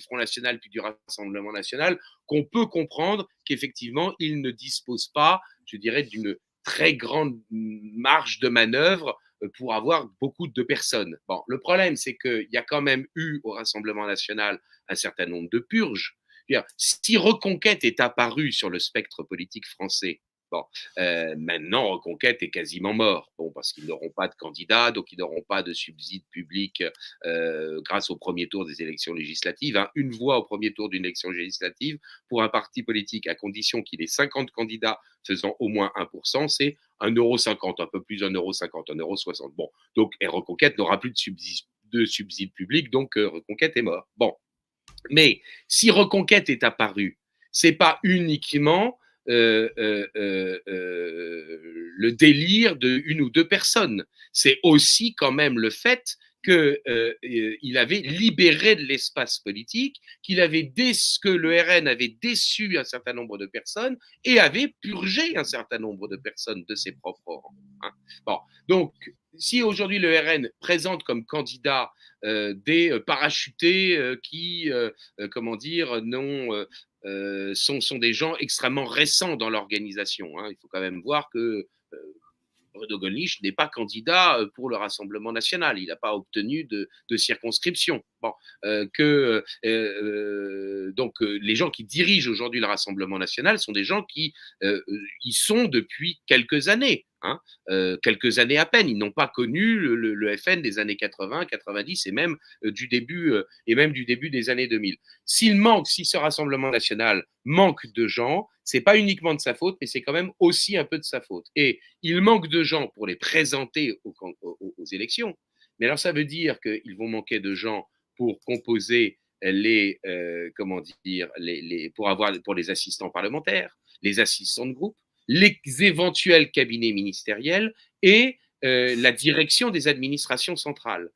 Front National puis du Rassemblement National, qu'on peut comprendre qu'effectivement, il ne dispose pas, je dirais, d'une très grande marge de manœuvre pour avoir beaucoup de personnes. Bon, le problème, c'est qu'il y a quand même eu au Rassemblement national un certain nombre de purges. Si Reconquête est apparu sur le spectre politique français, bon, maintenant Reconquête est quasiment mort, bon, parce qu'ils n'auront pas de candidats, donc ils n'auront pas de subsides publics grâce au premier tour des élections législatives. Hein. Une voix au premier tour d'une élection législative pour un parti politique, à condition qu'il ait 50 candidats faisant au moins 1%, c'est 1,50 €, un peu plus 1,50 €, 1,60 €. Bon, donc, et Reconquête n'aura plus de subsides publics, donc Reconquête est mort. Bon, Mais si Reconquête est apparu, c'est pas uniquement le délire de une ou deux personnes. C'est aussi quand même le fait qu'il avait libéré de l'espace politique, que le RN avait déçu un certain nombre de personnes et avait purgé un certain nombre de personnes de ses propres rangs. Hein. Bon, donc, si aujourd'hui le RN présente comme candidat des parachutés qui, comment dire, sont des gens extrêmement récents dans l'organisation. Hein. Il faut quand même voir que Bruno Gollnisch n'est pas candidat pour le Rassemblement national. Il n'a pas obtenu de circonscription. Bon, donc les gens qui dirigent aujourd'hui le Rassemblement national sont des gens qui y sont depuis quelques années. Hein, quelques années à peine. Ils n'ont pas connu le FN des années 80, 90 et même du début des années 2000. Si ce Rassemblement national manque de gens, c'est pas uniquement de sa faute, mais c'est quand même aussi un peu de sa faute. Et il manque de gens pour les présenter aux élections. Mais alors ça veut dire qu'ils vont manquer de gens pour composer pour les assistants parlementaires, les assistants de groupe, les éventuels cabinets ministériels et la direction des administrations centrales.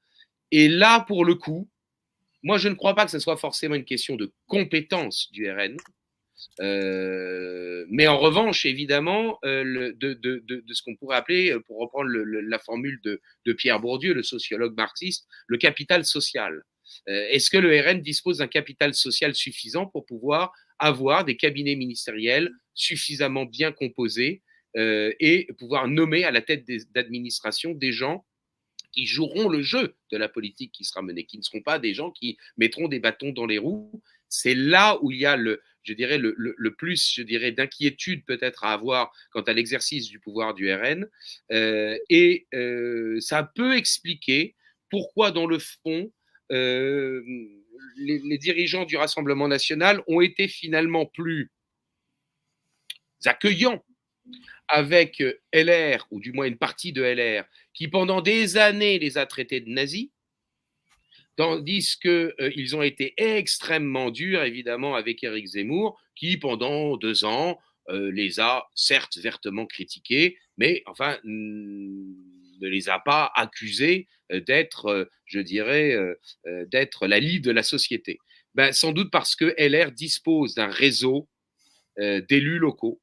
Et là, pour le coup, moi, je ne crois pas que ce soit forcément une question de compétence du RN. Mais en revanche, évidemment, de ce qu'on pourrait appeler, pour reprendre la formule de Pierre Bourdieu, le sociologue marxiste, le capital social. Est-ce que le RN dispose d'un capital social suffisant pour pouvoir avoir des cabinets ministériels suffisamment bien composés et pouvoir nommer à la tête d'administration des gens qui joueront le jeu de la politique qui sera menée, qui ne seront pas des gens qui mettront des bâtons dans les roues. C'est là où il y a le plus, je dirais, d'inquiétude peut-être à avoir quant à l'exercice du pouvoir du RN. Ça peut expliquer pourquoi, dans le fond, les dirigeants du Rassemblement national ont été finalement plus accueillants avec LR, ou du moins une partie de LR, qui pendant des années les a traités de nazis, tandis qu'ils ont été extrêmement durs, évidemment, avec Éric Zemmour, qui pendant 2 ans les a certes vertement critiqués, mais enfin ne les a pas accusés d'être, je dirais, d'être la lie de la société. Ben, sans doute parce que LR dispose d'un réseau d'élus locaux,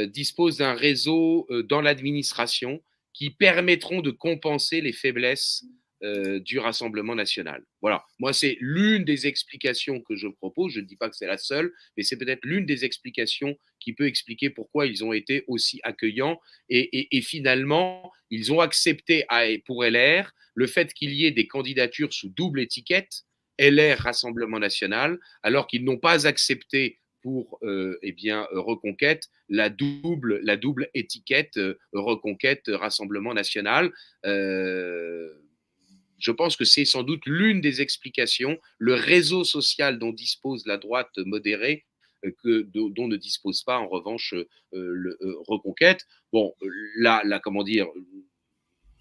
dispose d'un réseau dans l'administration qui permettront de compenser les faiblesses du Rassemblement national. Voilà, moi c'est l'une des explications que je propose, je ne dis pas que c'est la seule, mais c'est peut-être l'une des explications qui peut expliquer pourquoi ils ont été aussi accueillants et finalement ils ont accepté pour LR le fait qu'il y ait des candidatures sous double étiquette, LR Rassemblement national, alors qu'ils n'ont pas accepté pour Reconquête la double étiquette Reconquête Rassemblement national. Je pense que c'est sans doute l'une des explications, le réseau social dont dispose la droite modérée, dont ne dispose pas en revanche Reconquête. Bon, là, comment dire,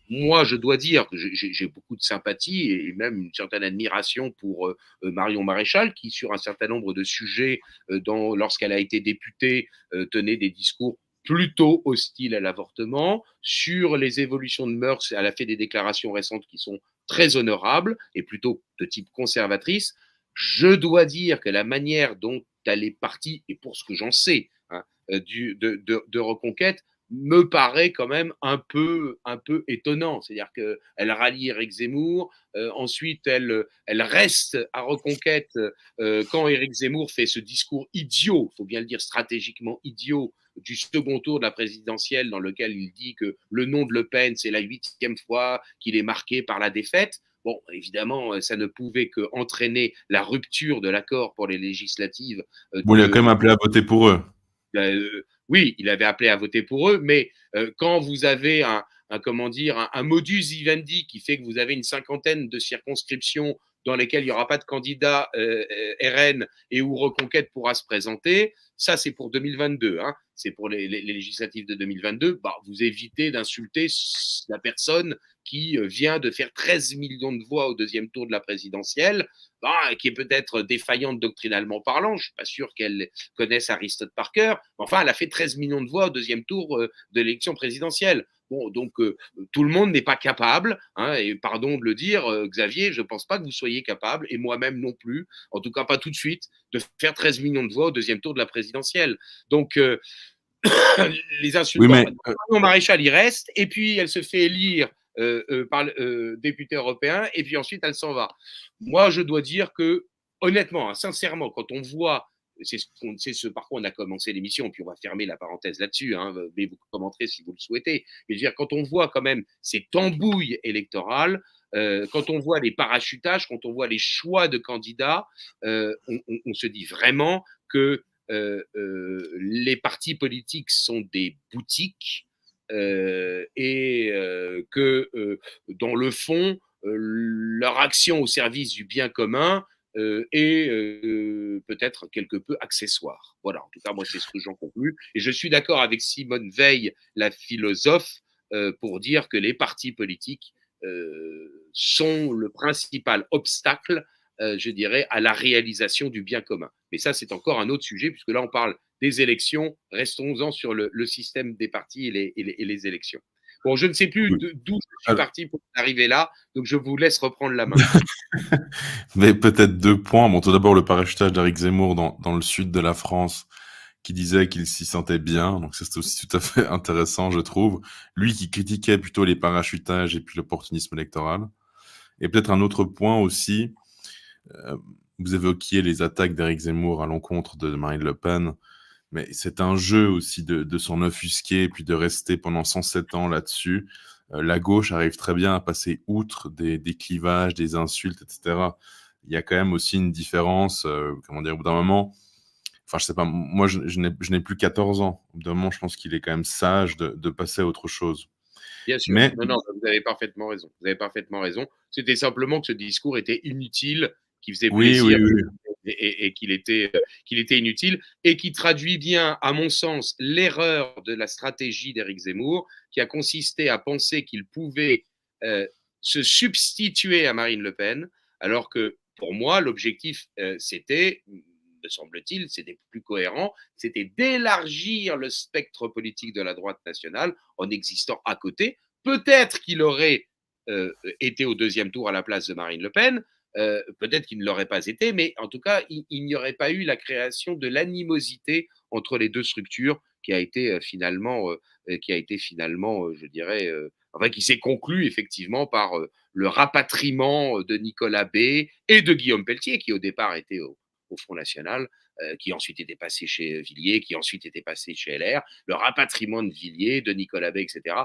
moi, je dois dire que j'ai beaucoup de sympathie et même une certaine admiration pour Marion Maréchal, qui, sur un certain nombre de sujets, lorsqu'elle a été députée, tenait des discours plutôt hostiles à l'avortement. Sur les évolutions de mœurs, elle a fait des déclarations récentes qui sont très honorables et plutôt de type conservatrice. Je dois dire que la manière dont elle est partie, et pour ce que j'en sais, hein, de Reconquête, me paraît quand même un peu étonnant. C'est-à-dire qu'elle rallie Éric Zemmour, ensuite elle reste à Reconquête quand Éric Zemmour fait ce discours idiot, il faut bien le dire stratégiquement idiot, du second tour de la présidentielle dans lequel il dit que le nom de Le Pen, c'est la 8e fois qu'il est marqué par la défaite. Bon, évidemment, ça ne pouvait qu'entraîner la rupture de l'accord pour les législatives.
Bon, il a quand même appelé à voter pour eux.
Oui, il avait appelé à voter pour eux, mais quand vous avez un modus vivendi qui fait que vous avez une cinquantaine de circonscriptions dans lesquelles il n'y aura pas de candidat RN et où Reconquête pourra se présenter, ça c'est pour 2022, hein, c'est pour les législatives de 2022, bah, vous évitez d'insulter la personne qui vient de faire 13 millions de voix au deuxième tour de la présidentielle, bah, qui est peut-être défaillante doctrinalement parlant, je ne suis pas sûr qu'elle connaisse Aristote par cœur, mais enfin, elle a fait 13 millions de voix au deuxième tour de l'élection présidentielle. Bon, donc tout le monde n'est pas capable, hein, et pardon de le dire, Xavier, je ne pense pas que vous soyez capable, et moi-même non plus, en tout cas pas tout de suite, de faire 13 millions de voix au deuxième tour de la présidentielle. Donc, les
Oui,
insultants,
mais
Marion Maréchal, il reste, et puis elle se fait élire par député européen, et puis ensuite elle s'en va. Moi, je dois dire que, honnêtement, hein, sincèrement, quand on voit, c'est ce par quoi on a commencé l'émission, puis on va fermer la parenthèse là-dessus, hein, mais vous commenterez si vous le souhaitez. Mais je veux dire, quand on voit quand même ces tambouilles électorales, quand on voit les parachutages, quand on voit les choix de candidats, on se dit vraiment que les partis politiques sont des boutiques et que dans le fond, leur action au service du bien commun est peut-être quelque peu accessoire. Voilà, en tout cas, moi, c'est ce que j'en conclus. Et je suis d'accord avec Simone Veil, la philosophe, pour dire que les partis politiques sont le principal obstacle, je dirais, à la réalisation du bien commun. Mais ça, c'est encore un autre sujet, puisque là, on parle des élections. Restons-en sur le système des partis et les élections. Bon, je ne sais plus d'où je suis parti pour arriver là, donc je vous laisse reprendre la main.
mais peut-être 2 points. Bon, tout d'abord, le parachutage d'Éric Zemmour dans le sud de la France, qui disait qu'il s'y sentait bien. Donc ça, c'est aussi tout à fait intéressant, je trouve. Lui qui critiquait plutôt les parachutages et puis l'opportunisme électoral. Et peut-être un autre point aussi, vous évoquiez les attaques d'Éric Zemmour à l'encontre de Marine Le Pen, mais c'est un jeu aussi de s'en offusquer et puis de rester pendant 107 ans là-dessus. La gauche arrive très bien à passer outre des clivages, des insultes, etc. Il y a quand même aussi une différence, comment dire, au bout d'un moment, enfin, je sais pas, moi, je n'ai plus 14 ans. Au bout d'un moment, je pense qu'il est quand même sage de passer à autre chose.
Bien sûr.
Mais
Non, non, vous avez parfaitement raison. Vous avez parfaitement raison. C'était simplement que ce discours était inutile, qui faisait
oui, oui,
plaisir
oui.
et qu'il était inutile et qui traduit bien, à mon sens, l'erreur de la stratégie d'Éric Zemmour, qui a consisté à penser qu'il pouvait se substituer à Marine Le Pen, alors que pour moi, l'objectif, c'était, me semble-t-il, c'était plus cohérent, c'était d'élargir le spectre politique de la droite nationale en existant à côté. Peut-être qu'il aurait été au deuxième tour à la place de Marine Le Pen, peut-être qu'il ne l'aurait pas été, mais en tout cas, il n'y aurait pas eu la création de l'animosité entre les deux structures qui a été finalement, je dirais, enfin, qui s'est conclue effectivement par le rapatriement de Nicolas B et de Guillaume Pelletier, qui au départ était au Front National, qui ensuite était passé chez Villiers, qui ensuite était passé chez LR, le rapatriement de Villiers, de Nicolas Bay, etc.,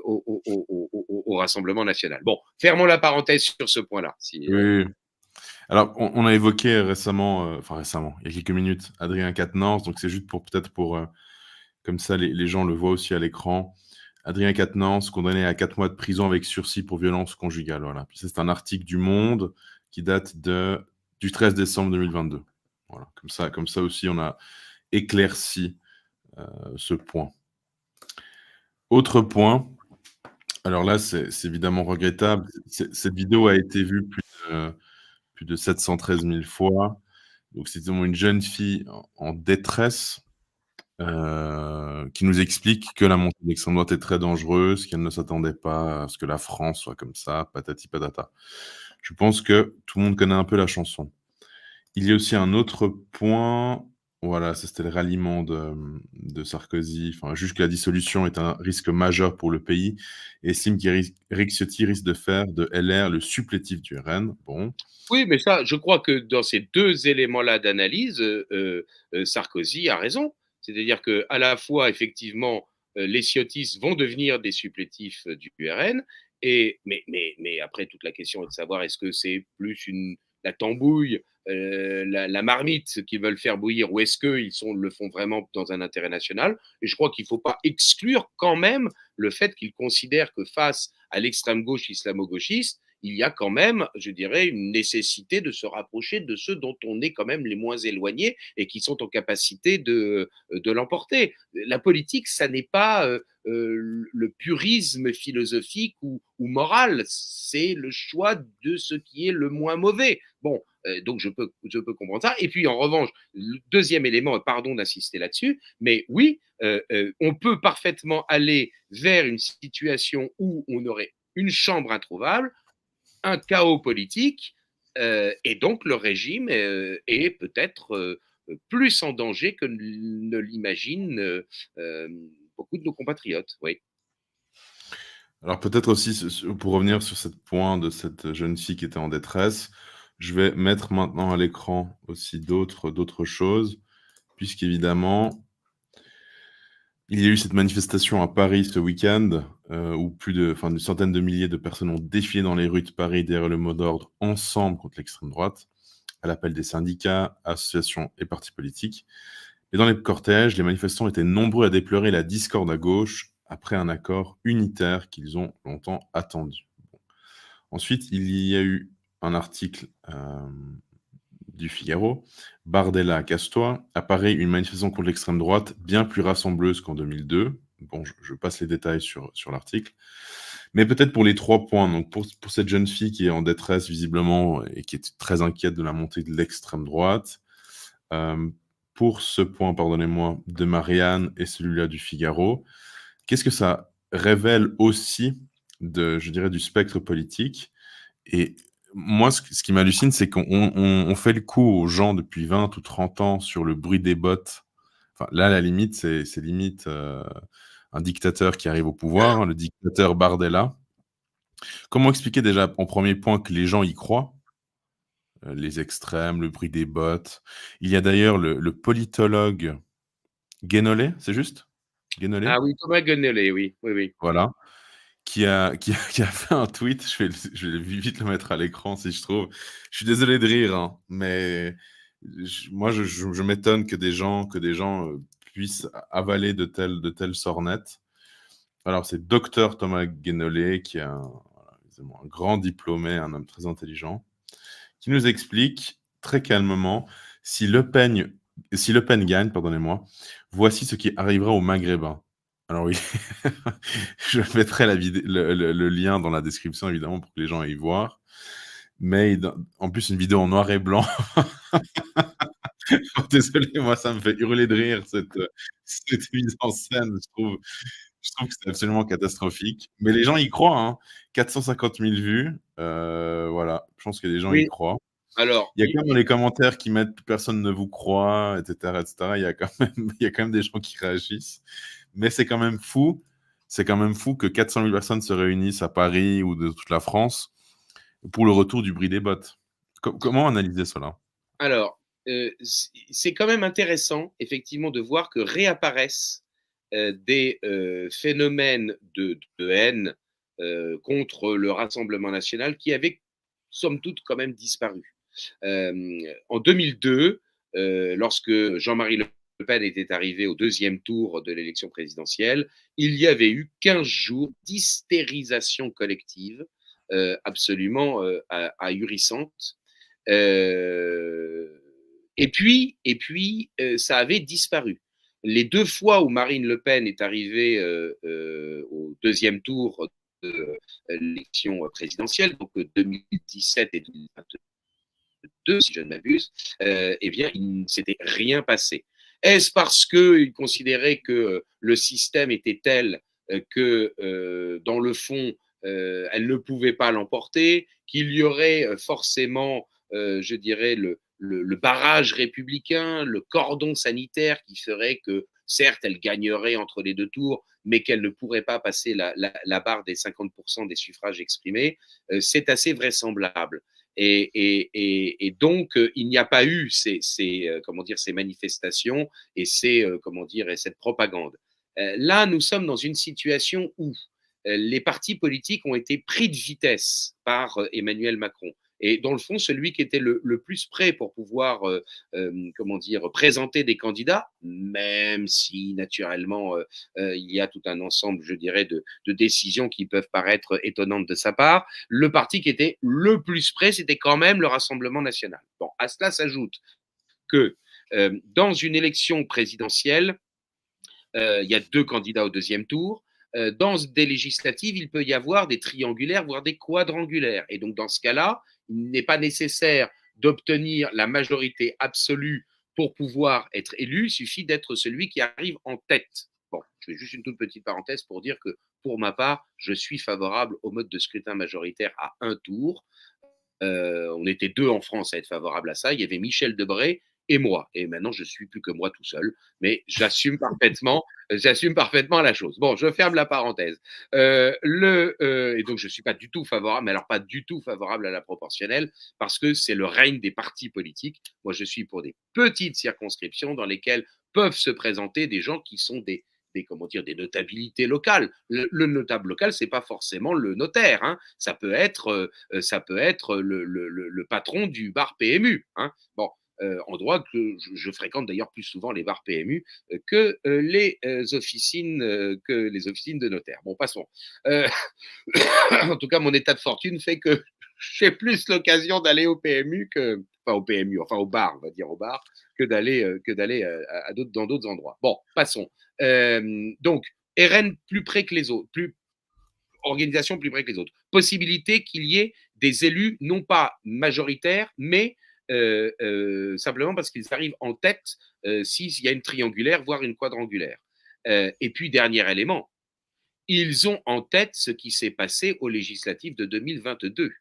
au Rassemblement national. Bon, fermons la parenthèse sur ce point-là. Si,
Oui. Alors, on a évoqué récemment, enfin récemment, il y a quelques minutes, Adrien Quatennens, donc c'est juste pour peut-être pour, comme ça les gens le voient aussi à l'écran. Adrien Quatennens, condamné à 4 mois de prison avec sursis pour violence conjugale. Voilà. Puis ça, c'est un article du Monde qui date du 13 décembre 2022. Voilà. Comme ça aussi, on a éclairci ce point. Autre point, alors là, c'est évidemment regrettable. Cette vidéo a été vue plus de 713 000 fois. Donc, c'est une jeune fille en détresse qui nous explique que la montée d'extrême droite est très dangereuse, qu'elle ne s'attendait pas à ce que la France soit comme ça, patati patata. Je pense que tout le monde connaît un peu la chanson. Il y a aussi un autre point, voilà, ça c'était le ralliement de Sarkozy, enfin, juge que la dissolution est un risque majeur pour le pays et estime qu'Éric Ciotti risque de faire de LR le supplétif du RN. Bon.
oui, mais ça, je crois que dans ces deux éléments-là d'analyse, Sarkozy a raison. C'est-à-dire qu'à la fois, effectivement, les ciotistes vont devenir des supplétifs du RN, mais après, toute la question est de savoir est-ce que c'est plus la tambouille, la marmite qu'ils veulent faire bouillir, ou est-ce qu'ils le font vraiment dans un intérêt national. Et je crois qu'il ne faut pas exclure quand même le fait qu'ils considèrent que face à l'extrême gauche islamo-gauchiste, il y a quand même, je dirais, une nécessité de se rapprocher de ceux dont on est quand même les moins éloignés et qui sont en capacité de l'emporter. La politique, ça n'est pas le purisme philosophique ou moral, c'est le choix de ce qui est le moins mauvais. Bon, donc je peux comprendre ça. Et puis en revanche, le deuxième élément, pardon d'insister là-dessus, mais oui, on peut parfaitement aller vers une situation où on aurait une chambre introuvable, un chaos politique, et donc le régime est peut-être plus en danger que ne l'imaginent beaucoup de nos compatriotes. Oui.
Alors peut-être aussi, pour revenir sur ce point de cette jeune fille qui était en détresse, je vais mettre maintenant à l'écran aussi d'autres choses, puisqu'évidemment, il y a eu cette manifestation à Paris ce week-end, où une centaine de milliers de personnes ont défilé dans les rues de Paris derrière le mot d'ordre «Ensemble contre l'extrême droite», à l'appel des syndicats, associations et partis politiques. Et dans les cortèges, les manifestants étaient nombreux à déplorer la discorde à gauche après un accord unitaire qu'ils ont longtemps attendu. Ensuite, il y a eu un article du Figaro. Bardella à Castois. À Paris, une manifestation contre l'extrême droite bien plus rassembleuse qu'en 2002. Bon, je passe les détails sur l'article. Mais peut-être pour les 3 points, donc pour cette jeune fille qui est en détresse visiblement et qui est très inquiète de la montée de l'extrême droite, pour ce point, pardonnez-moi, de Marianne et celui-là du Figaro, qu'est-ce que ça révèle aussi je dirais, du spectre politique? Et moi, ce qui m'hallucine, c'est qu'on fait le coup aux gens depuis 20 ou 30 ans sur le bruit des bottes. Enfin, là, à la limite, c'est limite un dictateur qui arrive au pouvoir, hein, le dictateur Bardella. Comment expliquer déjà, en premier point, que les gens y croient? Les extrêmes, le bruit des bottes. Il y a d'ailleurs le politologue Guénolé, c'est juste? Guénolé?
Ah oui, Thomas Guenelet, oui, oui, oui.
Voilà. Qui a fait un tweet, je vais vite le mettre à l'écran si je trouve. Je suis désolé de rire, hein, mais moi je m'étonne que des gens puissent avaler de telles sornettes. Alors c'est docteur Thomas Guénolé, qui est voilà, évidemment un grand diplômé, un homme très intelligent, qui nous explique très calmement si Le Pen, si Le Pen gagne, pardonnez-moi, voici ce qui arrivera aux Maghrébins. Alors oui, je mettrai le lien dans la description, évidemment, pour que les gens aillent voir. Mais en plus, une vidéo en noir et blanc. Désolé, moi, ça me fait hurler de rire, cette mise en scène. Je trouve que c'est absolument catastrophique. Mais les gens y croient, hein. 450 000 vues. Voilà, je pense que les gens y
Oui,
croient.
alors,
Il y a quand même dans les commentaires qui mettent personne ne vous croit, etc., etc. Il y a quand même des gens qui réagissent. Mais c'est quand même fou. C'est quand même fou que 400 000 personnes se réunissent à Paris ou de toute la France pour le retour du bruit des bottes. Comment analyser cela?
alors c'est quand même intéressant, effectivement, de voir que réapparaissent des phénomènes de haine contre le Rassemblement national qui avaient, somme toute, quand même disparu. En 2002, lorsque Jean-Marie Le Pen était arrivé au deuxième tour de l'élection présidentielle, il y avait eu 15 jours d'hystérisation collective absolument ahurissante. Ça avait disparu. Les 2 fois où Marine Le Pen est arrivée au deuxième tour de l'élection présidentielle, donc 2017 et 2022, si je ne m'abuse, eh bien, il ne s'était rien passé. Est-ce parce qu'ils considéraient que le système était tel que, dans le fond, elle ne pouvait pas l'emporter, qu'il y aurait forcément, je dirais, le barrage républicain, le cordon sanitaire qui ferait que, certes, elle gagnerait entre les 2 tours, mais qu'elle ne pourrait pas passer la barre des 50% des suffrages exprimés, c'est assez vraisemblable. Et donc, il n'y a pas eu comment dire, ces manifestations et comment dire, et cette propagande. Là, nous sommes dans une situation où les partis politiques ont été pris de vitesse par Emmanuel Macron. Et dans le fond, celui qui était le plus prêt pour pouvoir, comment dire, présenter des candidats, même si naturellement il y a tout un ensemble, je dirais, de décisions qui peuvent paraître étonnantes de sa part, le parti qui était le plus prêt, c'était quand même le Rassemblement national. Bon, à cela s'ajoute que dans une élection présidentielle, il y a deux candidats au deuxième tour. Dans des législatives, il peut y avoir des triangulaires, voire des quadrangulaires. Et donc, dans ce cas-là, il n'est pas nécessaire d'obtenir la majorité absolue pour pouvoir être élu. Il suffit d'être celui qui arrive en tête. Bon, je fais juste une toute petite parenthèse pour dire que, pour ma part, je suis favorable au mode de scrutin majoritaire à un tour. On était deux en France à être favorables à ça. Il y avait Michel Debré et moi. Et maintenant, je suis plus que moi tout seul. Mais j'assume parfaitement la chose. Bon, je ferme la parenthèse. Et donc, je suis pas du tout favorable, mais alors pas du tout favorable à la proportionnelle, parce que c'est le règne des partis politiques. Moi, je suis pour des petites circonscriptions dans lesquelles peuvent se présenter des gens qui sont comment dire, des notabilités locales. Le notable local, c'est pas forcément le notaire. Hein. Ça peut être le patron du bar PMU. Hein. Bon, en droit, que je fréquente d'ailleurs plus souvent les bars PMU que les officines de notaire. Bon, passons. En tout cas, mon état de fortune fait que j'ai plus l'occasion d'aller au PMU enfin au PMU, enfin au bar, on va dire au bar, que d'aller dans d'autres endroits. Bon, passons. Donc, RN plus près que les autres, organisation plus près que les autres. Possibilité qu'il y ait des élus non pas majoritaires, mais simplement parce qu'ils arrivent en tête s'il y a une triangulaire, voire une quadrangulaire. Et puis, dernier élément, ils ont en tête ce qui s'est passé aux législatives de 2022.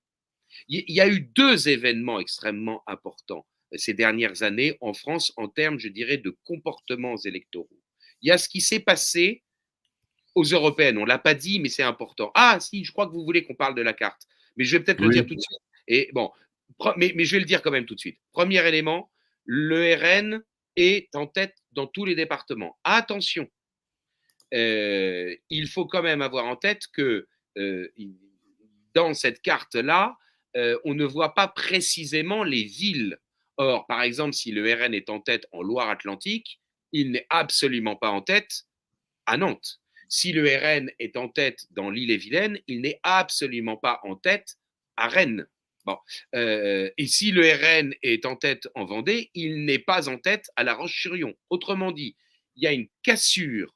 Il y a eu deux événements extrêmement importants ces dernières années en France en termes, je dirais, de comportements électoraux. Il y a ce qui s'est passé aux européennes. On ne l'a pas dit, mais c'est important. Ah, si, je crois que vous voulez qu'on parle de la carte. Mais je vais peut-être le dire
Oui.
tout de suite. Et bon, mais je vais le dire quand même tout de suite. Premier élément, le RN est en tête dans tous les départements. Attention, il faut quand même avoir en tête que dans cette carte-là, on ne voit pas précisément les villes. Or, par exemple, si le RN est en tête en Loire-Atlantique, il n'est absolument pas en tête à Nantes. Si le RN est en tête dans l'Ille-et-Vilaine, il n'est absolument pas en tête à Rennes. Bon. Et si le RN est en tête en Vendée, il n'est pas en tête à La Roche-sur-Yon. Autrement dit, il y a une cassure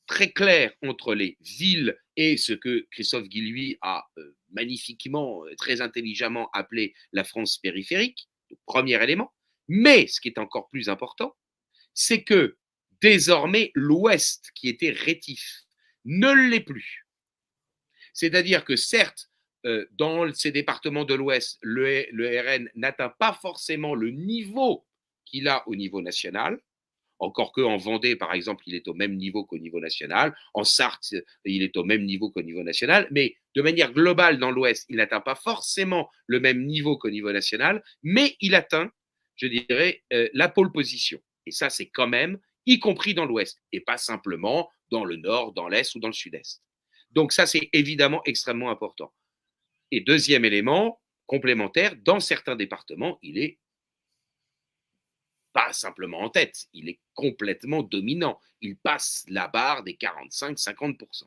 très claire entre les villes et ce que Christophe Guilluy a magnifiquement, très intelligemment appelé la France périphérique, premier élément. Mais ce qui est encore plus important, c'est que désormais l'Ouest, qui était rétif, ne l'est plus. C'est-à-dire que certes, dans ces départements de l'Ouest, le RN n'atteint pas forcément le niveau qu'il a au niveau national, encore qu'en Vendée, par exemple, il est au même niveau qu'au niveau national. En Sarthe, il est au même niveau qu'au niveau national. Mais de manière globale, dans l'Ouest, il n'atteint pas forcément le même niveau qu'au niveau national, mais il atteint, je dirais, la pole position. Et ça, c'est quand même, y compris dans l'Ouest, et pas simplement dans le Nord, dans l'Est ou dans le Sud-Est. Donc ça, c'est évidemment extrêmement important. Et deuxième élément complémentaire, dans certains départements, il est pas simplement en tête, il est complètement dominant. Il passe la barre des 45-50%.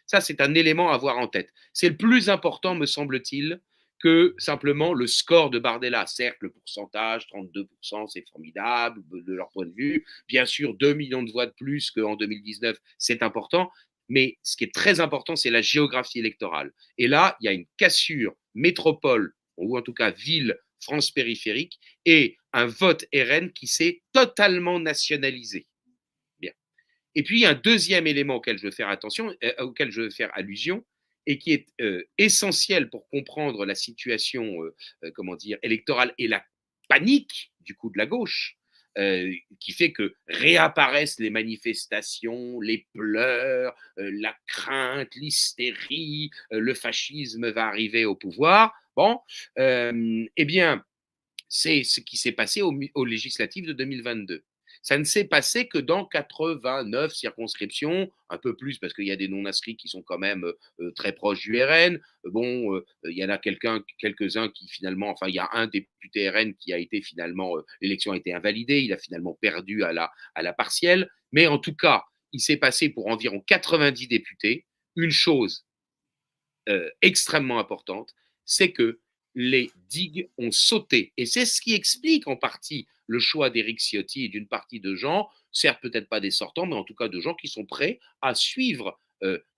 Ça, c'est un élément à avoir en tête. C'est le plus important, me semble-t-il, que simplement le score de Bardella. Certes, le pourcentage, 32%, c'est formidable de leur point de vue. Bien sûr, 2 millions de voix de plus qu'en 2019, c'est important. Mais ce qui est très important, c'est la géographie électorale. Et là, il y a une cassure métropole, ou en tout cas ville, France périphérique, et un vote RN qui s'est totalement nationalisé. Bien. Et puis, il y a un deuxième élément auquel je veux faire attention, auquel je veux faire allusion, et qui est essentiel pour comprendre la situation, comment dire, électorale et la panique du coup de la gauche, qui fait que réapparaissent les manifestations, les pleurs, la crainte, l'hystérie, le fascisme va arriver au pouvoir. Bon, eh bien, c'est ce qui s'est passé aux législatives de 2022. Ça ne s'est passé que dans 89 circonscriptions, un peu plus parce qu'il y a des non-inscrits qui sont quand même très proches du RN. Bon, il y en a quelques-uns qui finalement, enfin, il y a un député RN qui a été finalement, l'élection a été invalidée, il a finalement perdu à la partielle. Mais en tout cas, il s'est passé pour environ 90 députés une chose extrêmement importante, c'est que les digues ont sauté. Et c'est ce qui explique en partie le choix d'Éric Ciotti et d'une partie de gens, certes peut-être pas des sortants, mais en tout cas de gens qui sont prêts à suivre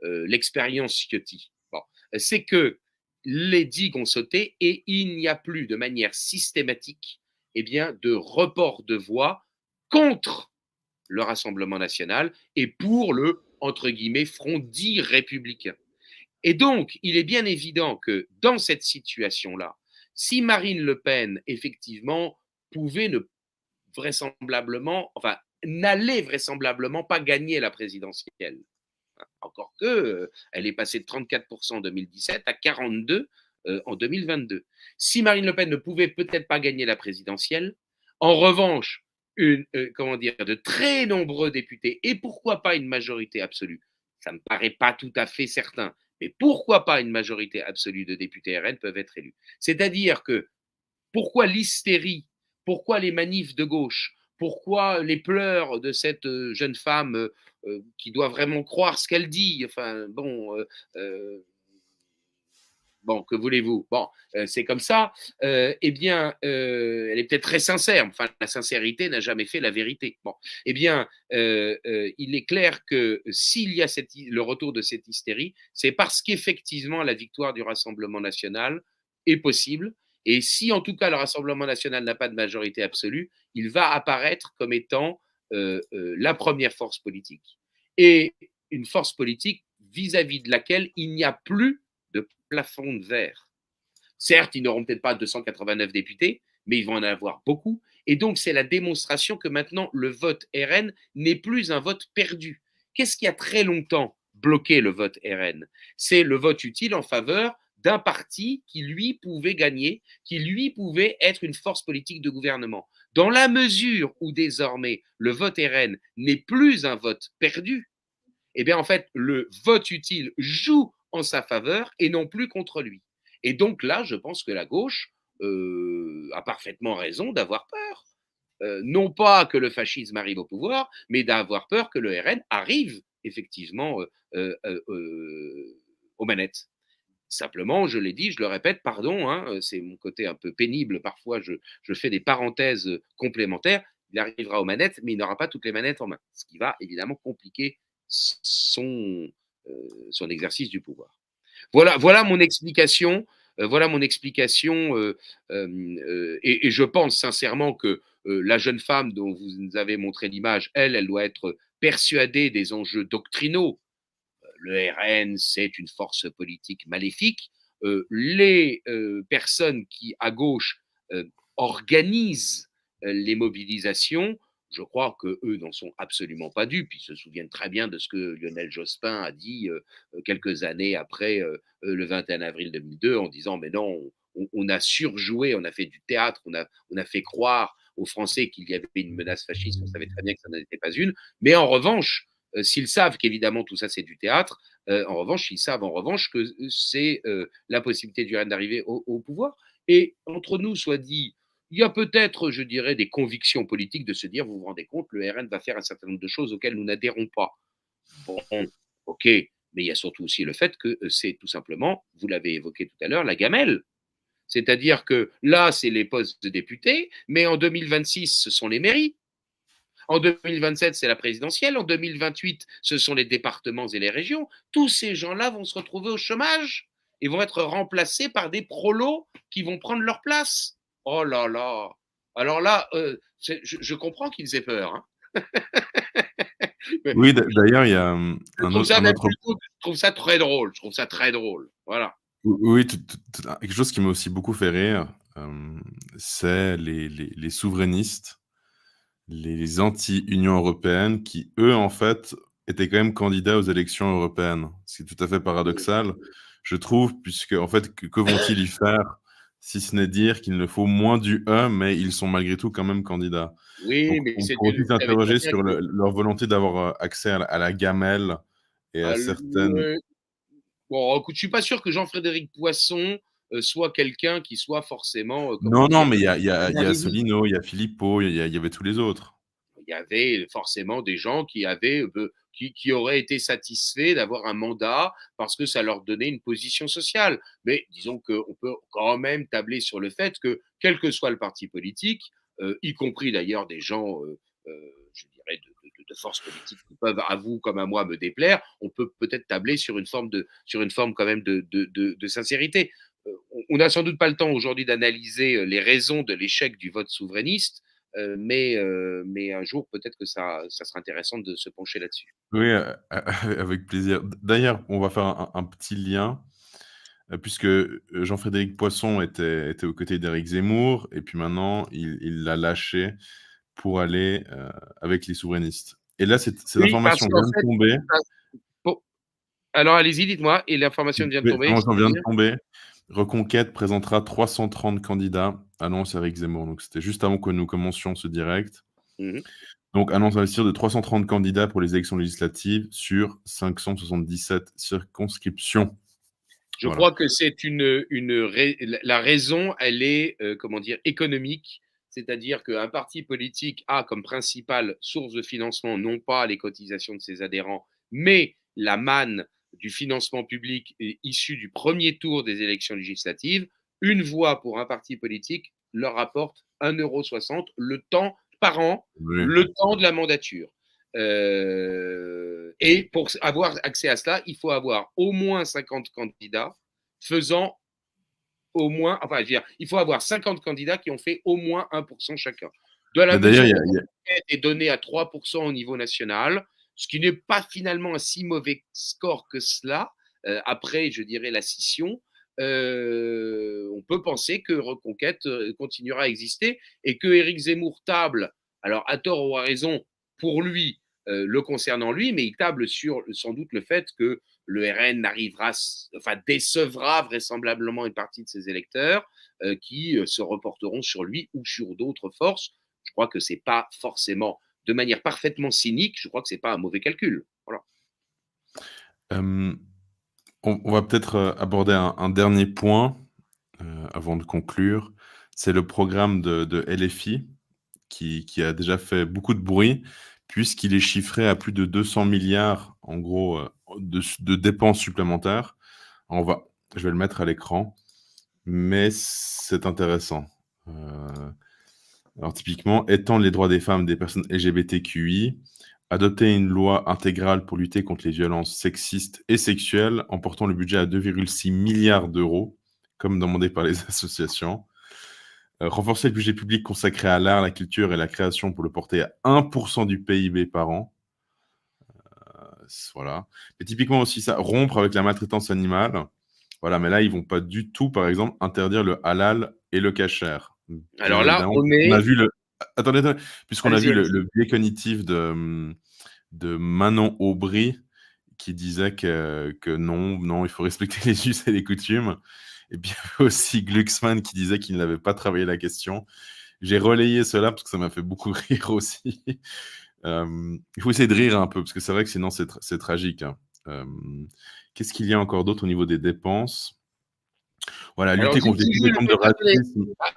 l'expérience Ciotti. Bon. C'est que les digues ont sauté et il n'y a plus de manière systématique eh bien, de report de voix contre le Rassemblement national et pour le, entre guillemets, front dit républicain. Et donc, il est bien évident que dans cette situation-là, si Marine Le Pen, effectivement, pouvait ne vraisemblablement, enfin, n'allait vraisemblablement pas gagner la présidentielle, encore que elle est passée de 34% en 2017 à 42% en 2022. Si Marine Le Pen ne pouvait peut-être pas gagner la présidentielle, en revanche, comment dire, de très nombreux députés, et pourquoi pas une majorité absolue, ça ne me paraît pas tout à fait certain, mais pourquoi pas une majorité absolue de députés RN peuvent être élus. C'est-à-dire que pourquoi l'hystérie, pourquoi les manifs de gauche, pourquoi les pleurs de cette jeune femme qui doit vraiment croire ce qu'elle dit, enfin bon, bon, que voulez-vous? Bon, c'est comme ça. Eh bien, elle est peut-être très sincère. Enfin, la sincérité n'a jamais fait la vérité. Bon, eh bien, il est clair que s'il y a le retour de cette hystérie, c'est parce qu'effectivement la victoire du Rassemblement national est possible. Et si en tout cas le Rassemblement national n'a pas de majorité absolue, il va apparaître comme étant la première force politique. Et une force politique vis-à-vis de laquelle il n'y a plus de plafond de verre. Certes, ils n'auront peut-être pas 289 députés, mais ils vont en avoir beaucoup. Et donc, c'est la démonstration que maintenant, le vote RN n'est plus un vote perdu. Qu'est-ce qui a très longtemps bloqué le vote RN? C'est le vote utile en faveur d'un parti qui, lui, pouvait gagner, qui, lui, pouvait être une force politique de gouvernement. Dans la mesure où désormais le vote RN n'est plus un vote perdu, eh bien, en fait, le vote utile joue en sa faveur et non plus contre lui. Et donc là, je pense que la gauche a parfaitement raison d'avoir peur. Non pas que le fascisme arrive au pouvoir, mais d'avoir peur que le RN arrive effectivement aux manettes. Simplement, je l'ai dit, je le répète, pardon, hein, c'est mon côté un peu pénible, parfois je fais des parenthèses complémentaires, il arrivera aux manettes, mais il n'aura pas toutes les manettes en main, ce qui va évidemment compliquer son, son exercice du pouvoir. Voilà mon explication. Voilà mon explication. Et je pense sincèrement que la jeune femme dont vous nous avez montré l'image, elle doit être persuadée des enjeux doctrinaux. Le RN, c'est une force politique maléfique. Les personnes qui, à gauche, organisent les mobilisations, je crois qu'eux n'en sont absolument pas dupes. Ils se souviennent très bien de ce que Lionel Jospin a dit quelques années après le 21 avril 2002 en disant mais non, on a surjoué, on a fait du théâtre, on a fait croire aux Français qu'il y avait une menace fasciste, on savait très bien que ça n'en était pas une. Mais en revanche, s'ils savent qu'évidemment tout ça c'est du théâtre, en revanche, ils savent en revanche que c'est la possibilité du RN d'arriver au pouvoir. Et entre nous, soit dit, il y a peut-être, je dirais, des convictions politiques de se dire, vous vous rendez compte, le RN va faire un certain nombre de choses auxquelles nous n'adhérons pas. Bon, ok, mais il y a surtout aussi le fait que c'est tout simplement, vous l'avez évoqué tout à l'heure, la gamelle. C'est-à-dire que là, c'est les postes de députés, mais en 2026, ce sont les mairies. En 2027, c'est la présidentielle. En 2028, ce sont les départements et les régions. Tous ces gens-là vont se retrouver au chômage et vont être remplacés par des prolos qui vont prendre leur place. Oh là là. Alors là, je comprends qu'ils aient peur. Hein.
Oui, d'ailleurs, il y a un autre.
Je trouve ça très drôle. Je trouve ça très drôle. Voilà.
Oui, quelque chose qui m'a aussi beaucoup fait rire, c'est les souverainistes, les anti-Union européenne qui, eux, en fait, étaient quand même candidats aux élections européennes. C'est tout à fait paradoxal, je trouve, puisque, en fait, que vont-ils y faire si ce n'est dire qu'il ne faut moins du E, mais ils sont malgré tout quand même candidats.
Oui,
Donc
mais
on
c'était
pourrait aussi
vous savez très
s'interroger
bien
sur
que
leur volonté d'avoir accès à la gamelle et à certaines...
ouais, bon, écoute, je suis pas sûr que Jean-Frédéric Poisson, soit quelqu'un qui soit forcément, comment
Non, non,
dire?
mais
Il
il y a
avait dit
Asselineau, il y a Philippot, il y avait tous les autres.
il y avait forcément des gens qui avaient, qui auraient été satisfaits d'avoir un mandat parce que ça leur donnait une position sociale. Mais disons qu'on peut quand même tabler sur le fait que, quel que soit le parti politique, y compris d'ailleurs des gens, je dirais, de force politique qui peuvent, à vous comme à moi, me déplaire, on peut peut-être tabler sur une forme quand même de sincérité. On n'a sans doute pas le temps aujourd'hui d'analyser les raisons de l'échec du vote souverainiste, mais un jour, peut-être que ça sera intéressant de se pencher là-dessus.
Oui, avec plaisir. D'ailleurs, on va faire un petit lien, puisque, Jean-Frédéric Poisson était aux côtés d'Éric Zemmour et puis maintenant il l'a lâché pour aller, avec les souverainistes. Et là, cette
Oui, parce
information
qu'en
vient de
fait,
tomber.
parce bon, alors allez-y, dites-moi. Et l'information vient de
Oui,
tomber,
l'information vient de
c'est-à-dire?
tomber. Reconquête présentera 330 candidats, annonce Éric Zemmour. Donc c'était juste avant que nous commencions ce direct.
Mmh.
Donc annonce investir de 330 candidats pour les élections législatives sur 577 circonscriptions.
Je
Voilà.
crois que c'est la raison, elle est, comment dire, économique. C'est-à-dire qu'un parti politique a comme principale source de financement non pas les cotisations de ses adhérents, mais la manne du financement public issu du premier tour des élections législatives. Une voix pour un parti politique leur rapporte 1,60 € le temps par an,
Oui.
le temps de la mandature. Et pour avoir accès à cela, il faut avoir au moins 50 candidats faisant au moins, enfin, je veux dire, il faut avoir 50 candidats qui ont fait au moins 1% chacun. De la
Mais d'ailleurs,
mesure
il y
où
a il y a
l'enquête est donnée à 3% au niveau national, ce qui n'est pas finalement un si mauvais score que cela, après, je dirais, la scission, on peut penser que Reconquête continuera à exister et que Éric Zemmour table, alors à tort ou à raison, pour lui, le concernant lui, mais il table sur sans doute le fait que le RN n'arrivera, enfin décevra vraisemblablement une partie de ses électeurs qui se reporteront sur lui ou sur d'autres forces. Je crois que c'est pas forcément, de manière parfaitement cynique, je crois que c'est pas un mauvais calcul. Voilà.
hem, on va peut-être, aborder un dernier point, avant de conclure. C'est le programme de LFI qui a déjà fait beaucoup de bruit puisqu'il est chiffré à plus de 200 milliards en gros, de dépenses supplémentaires. On va Je vais le mettre à l'écran, mais c'est intéressant. Heu, alors typiquement, étendre les droits des femmes et des personnes LGBTQI, adopter une loi intégrale pour lutter contre les violences sexistes et sexuelles en portant le budget à 2,6 milliards d'euros, comme demandé par les associations. Renforcer le budget public consacré à l'art, la culture et la création pour le porter à 1% du PIB par an. Voilà. Mais typiquement aussi ça, rompre avec la maltraitance animale. Voilà, mais là, ils vont pas du tout, par exemple, interdire le halal et le kasher. Bien
Alors là,
évidemment,
on
on a
est.
vu le attendez, puisqu'on a
Allez-y,
vu
allez-y.
le biais cognitif de Manon Aubry qui disait que non, non, il faut respecter les us et les coutumes. Et puis aussi Glucksmann qui disait qu'il n'avait pas travaillé la question. J'ai relayé cela parce que ça m'a fait beaucoup rire aussi. Il faut essayer de rire un peu parce que c'est vrai que sinon c'est tragique, hein. Qu'est-ce qu'il y a encore d'autre au niveau des dépenses? Voilà,
Alors,
lutter contre les toutes les formes de
attendez,
racisme.
ah,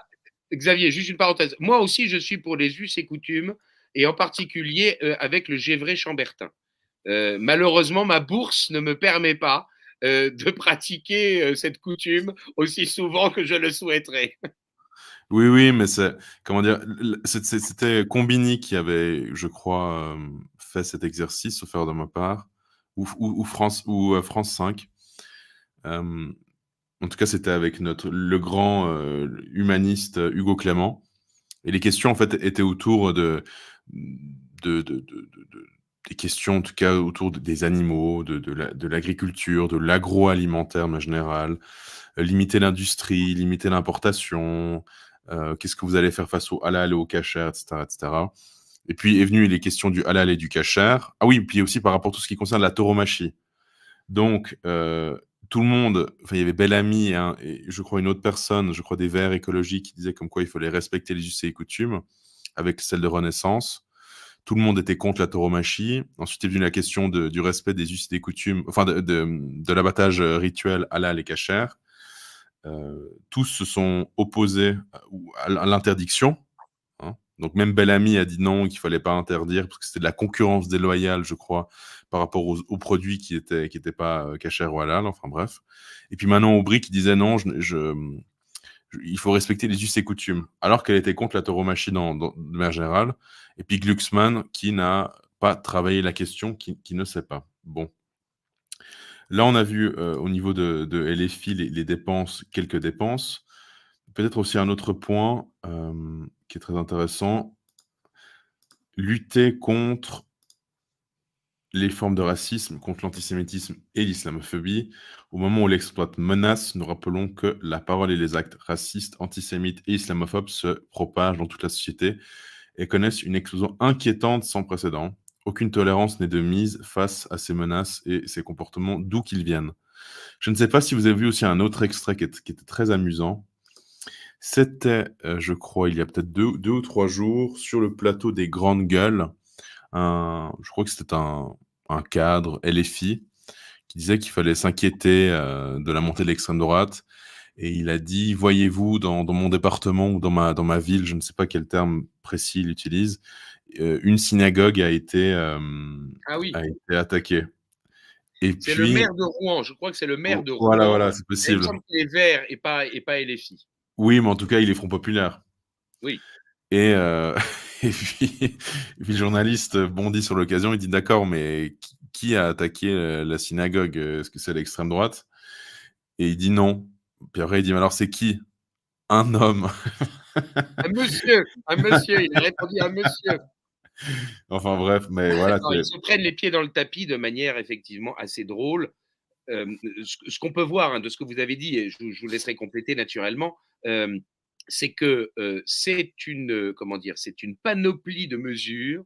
Xavier, juste une parenthèse. Moi aussi, je suis pour les us et coutumes, et en particulier avec le Gévray-Chambertin. Malheureusement, ma bourse ne me permet pas de pratiquer cette coutume aussi souvent que je le souhaiterais.
Oui, oui, mais c'est comment dire? C'était Combini qui avait, je crois, fait cet exercice, sauf erreur de ma part, France 5. Hem, En tout cas, c'était avec le grand, humaniste, Hugo Clément. Et les questions, en fait, étaient autour de des questions, en tout cas, autour des animaux, de l'agriculture, de l'agroalimentaire, de manière générale. Limiter l'industrie, limiter l'importation, qu'est-ce que vous allez faire face au halal et au kasher, et cetera, et cetera. Et puis est venue les questions du halal et du kasher. Ah oui, puis aussi par rapport à tout ce qui concerne la tauromachie. Donc, tout le monde, enfin, il y avait Bellamy hein, et je crois une autre personne, je crois des Verts écologiques qui disaient comme quoi il fallait respecter les us et les coutumes avec celle de Renaissance. Tout le monde était contre la tauromachie. Ensuite est venue la question du respect des us et des coutumes, enfin de l'abattage rituel halal et cachère. Tous se sont opposés à l'interdiction. Hein. Donc même Bellamy a dit non, qu'il fallait pas interdire parce que c'était de la concurrence déloyale, je crois, par rapport aux produits qui étaient pas cachers ou halal. Enfin bref. Et puis Manon Aubry qui disait non, il faut respecter les us et coutumes, alors qu'elle était contre la tauromachie de manière générale. Et puis Glucksmann qui n'a pas travaillé la question, qui ne sait pas. Bon. Là, on a vu au niveau de LFI les dépenses, quelques dépenses. Peut-être aussi un autre point qui est très intéressant, lutter contre les formes de racisme, contre l'antisémitisme et l'islamophobie. Au moment où l'exploite menace, nous rappelons que la parole et les actes racistes, antisémites et islamophobes se propagent dans toute la société et connaissent une explosion inquiétante sans précédent. Aucune tolérance n'est de mise face à ces menaces et ces comportements d'où qu'ils viennent. Je ne sais pas si vous avez vu aussi un autre extrait qui était très amusant. C'était, je crois, il y a peut-être deux ou 3 jours, sur le plateau des Grandes Gueules, je crois que c'était un cadre LFI qui disait qu'il fallait s'inquiéter de la montée de l'extrême droite. Et il a dit, voyez-vous, dans mon département ou dans ma ville, je ne sais pas quel terme précis il utilise, une synagogue
Ah oui,
a été attaquée. Et
c'est le
puis,
maire de Rouen. Je crois que c'est le maire de Rouen.
voilà, c'est
Il me
possible.
semble qu'il est vert et pas LFI.
Oui, mais en tout cas, il est Front Populaire.
Oui.
Et, et puis le journaliste bondit sur l'occasion, il dit d'accord, mais qui a attaqué la synagogue? Est-ce que c'est l'extrême droite? Et il dit non. Puis après, il dit mais alors c'est qui? Un homme.
Un monsieur, il a répondu un monsieur.
Enfin bref, mais voilà,
Non, ils se prennent les pieds dans le tapis de manière effectivement assez drôle. Ce qu'on peut voir hein, de ce que vous avez dit, et je vous laisserai compléter naturellement, c'est que c'est une, comment dire, c'est une panoplie de mesures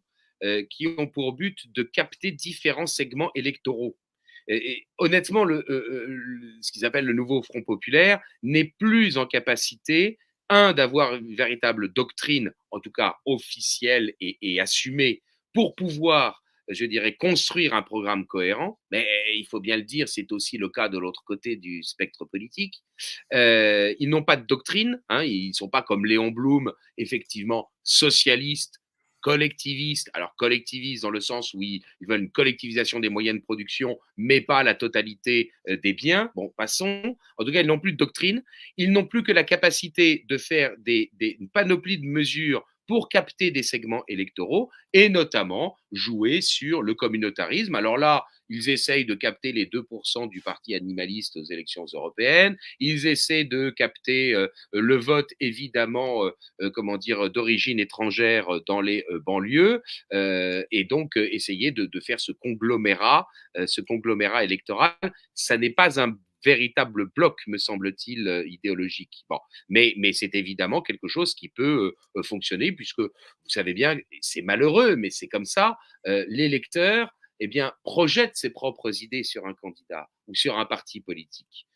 qui ont pour but de capter différents segments électoraux. Et honnêtement, ce qu'ils appellent le nouveau Front populaire n'est plus en capacité, d'avoir une véritable doctrine, en tout cas officielle et assumée, pour pouvoir je dirais, construire un programme cohérent, mais il faut bien le dire, c'est aussi le cas de l'autre côté du spectre politique. Ils n'ont pas de doctrine, hein, ils ne sont pas comme Léon Blum, effectivement, socialistes, collectivistes. Alors, collectivistes dans le sens où ils veulent une collectivisation des moyens de production, mais pas la totalité des biens. Bon, passons. En tout cas, ils n'ont plus de doctrine. Ils n'ont plus que la capacité de faire une panoplie de mesures pour capter des segments électoraux et notamment jouer sur le communautarisme. Alors là, ils essayent de capter les 2% du parti animaliste aux élections européennes. Ils essaient de capter le vote, évidemment, comment dire, d'origine étrangère dans les banlieues et donc essayer de faire ce conglomérat électoral. Ça n'est pas un véritable bloc, me semble-t-il, idéologique. Bon, mais c'est évidemment quelque chose qui peut fonctionner, puisque vous savez bien, c'est malheureux, mais c'est comme ça, l'électeur eh bien, projette ses propres idées sur un candidat ou sur un parti politique.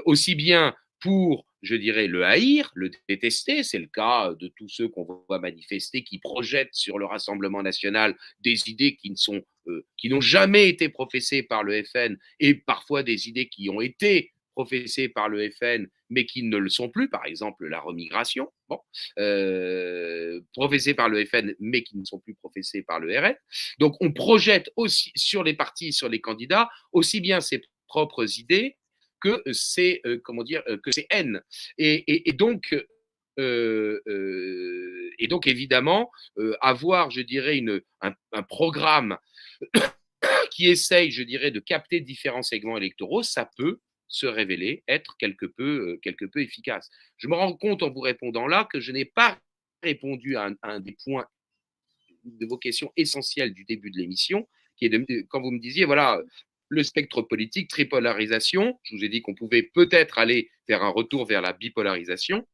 Aussi bien pour, je dirais, le haïr, le détester, c'est le cas de tous ceux qu'on voit manifester, qui projettent sur le Rassemblement national des idées qui n'ont jamais été professées par le FN et parfois des idées qui ont été professées par le FN mais qui ne le sont plus, par exemple la remigration, bon, professées par le FN mais qui ne sont plus professées par le RN. Donc on projette aussi sur les partis, sur les candidats, aussi bien ses propres idées que ses, comment dire, que ses haines. Et donc évidemment, avoir, je dirais, un programme qui essaye, je dirais, de capter différents segments électoraux, ça peut se révéler être quelque peu efficace. Je me rends compte en vous répondant là que je n'ai pas répondu à un des points de vos questions essentielles du début de l'émission, qui est quand vous me disiez, voilà, le spectre politique, tripolarisation, je vous ai dit qu'on pouvait peut-être aller vers un retour vers la bipolarisation.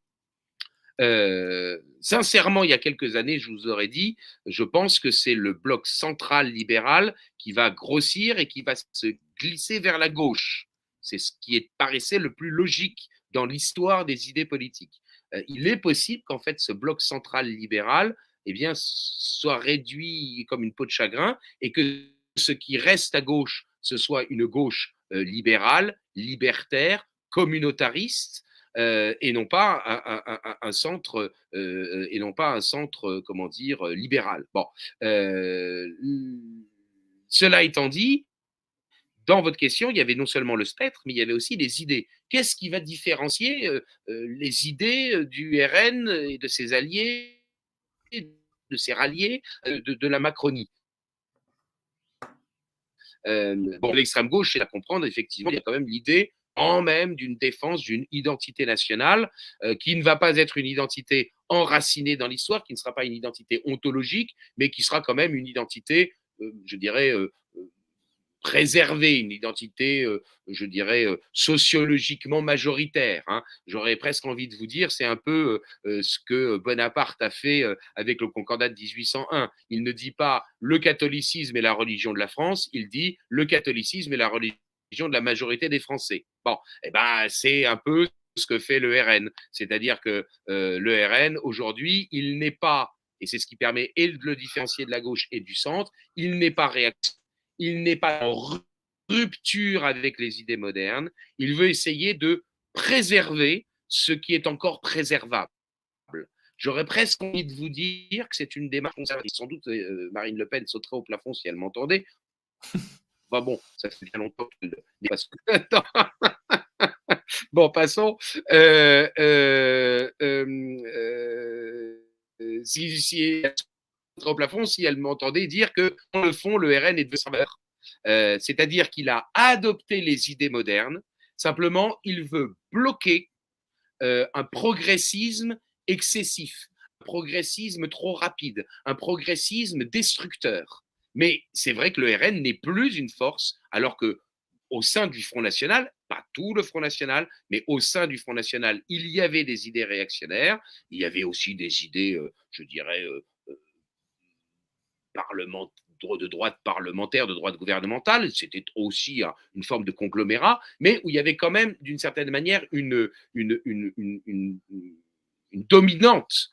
Sincèrement, il y a quelques années, je vous aurais dit, je pense que c'est le bloc central libéral qui va grossir et qui va se glisser vers la gauche. C'est ce qui paraissait le plus logique dans l'histoire des idées politiques. Il est possible qu'en fait ce bloc central libéral eh bien, soit réduit comme une peau de chagrin et que ce qui reste à gauche, ce soit une gauche libérale, libertaire, communautariste, et non pas un centre et non pas un centre comment dire libéral. Bon, euh, cela étant dit, dans votre question, il y avait non seulement le spectre, mais il y avait aussi les idées. Qu'est-ce qui va différencier les idées du RN et de ses alliés, de ses ralliés, de la Macronie? Bon, l'extrême gauche, c'est à comprendre, effectivement, il y a quand même l'idée en même d'une défense d'une identité nationale qui ne va pas être une identité enracinée dans l'histoire, qui ne sera pas une identité ontologique, mais qui sera quand même une identité, je dirais, préserver une identité, je dirais, sociologiquement majoritaire. Hein. J'aurais presque envie de vous dire, c'est un peu ce que Bonaparte a fait avec le Concordat de 1801. Il ne dit pas le catholicisme est la religion de la France, il dit le catholicisme est la religion de la majorité des Français. Bon, eh ben, c'est un peu ce que fait le RN. C'est-à-dire que le RN, aujourd'hui, il n'est pas, et c'est ce qui permet et de le différencier de la gauche et du centre, il n'est pas réactionnaire, il n'est pas en rupture avec les idées modernes, il veut essayer de préserver ce qui est encore préservable. J'aurais presque envie de vous dire que c'est une démarche conservatrice. Sans doute, Marine Le Pen sauterait au plafond si elle m'entendait. Enfin bon, ça fait bien longtemps qu'elle n'est pas. Bon, passons. Si au plafond si elle m'entendait dire que, dans le fond, le RN est de serveur. C'est-à-dire qu'il a adopté les idées modernes, simplement, il veut bloquer un progressisme excessif, un progressisme trop rapide, un progressisme destructeur. Mais c'est vrai que le RN n'est plus une force, alors que au sein du Front National, pas tout le Front National, mais au sein du Front National, il y avait des idées réactionnaires, il y avait aussi des idées, je dirais, de droite parlementaire, de droite gouvernementale, c'était aussi une forme de conglomérat, mais où il y avait quand même, d'une certaine manière, une dominante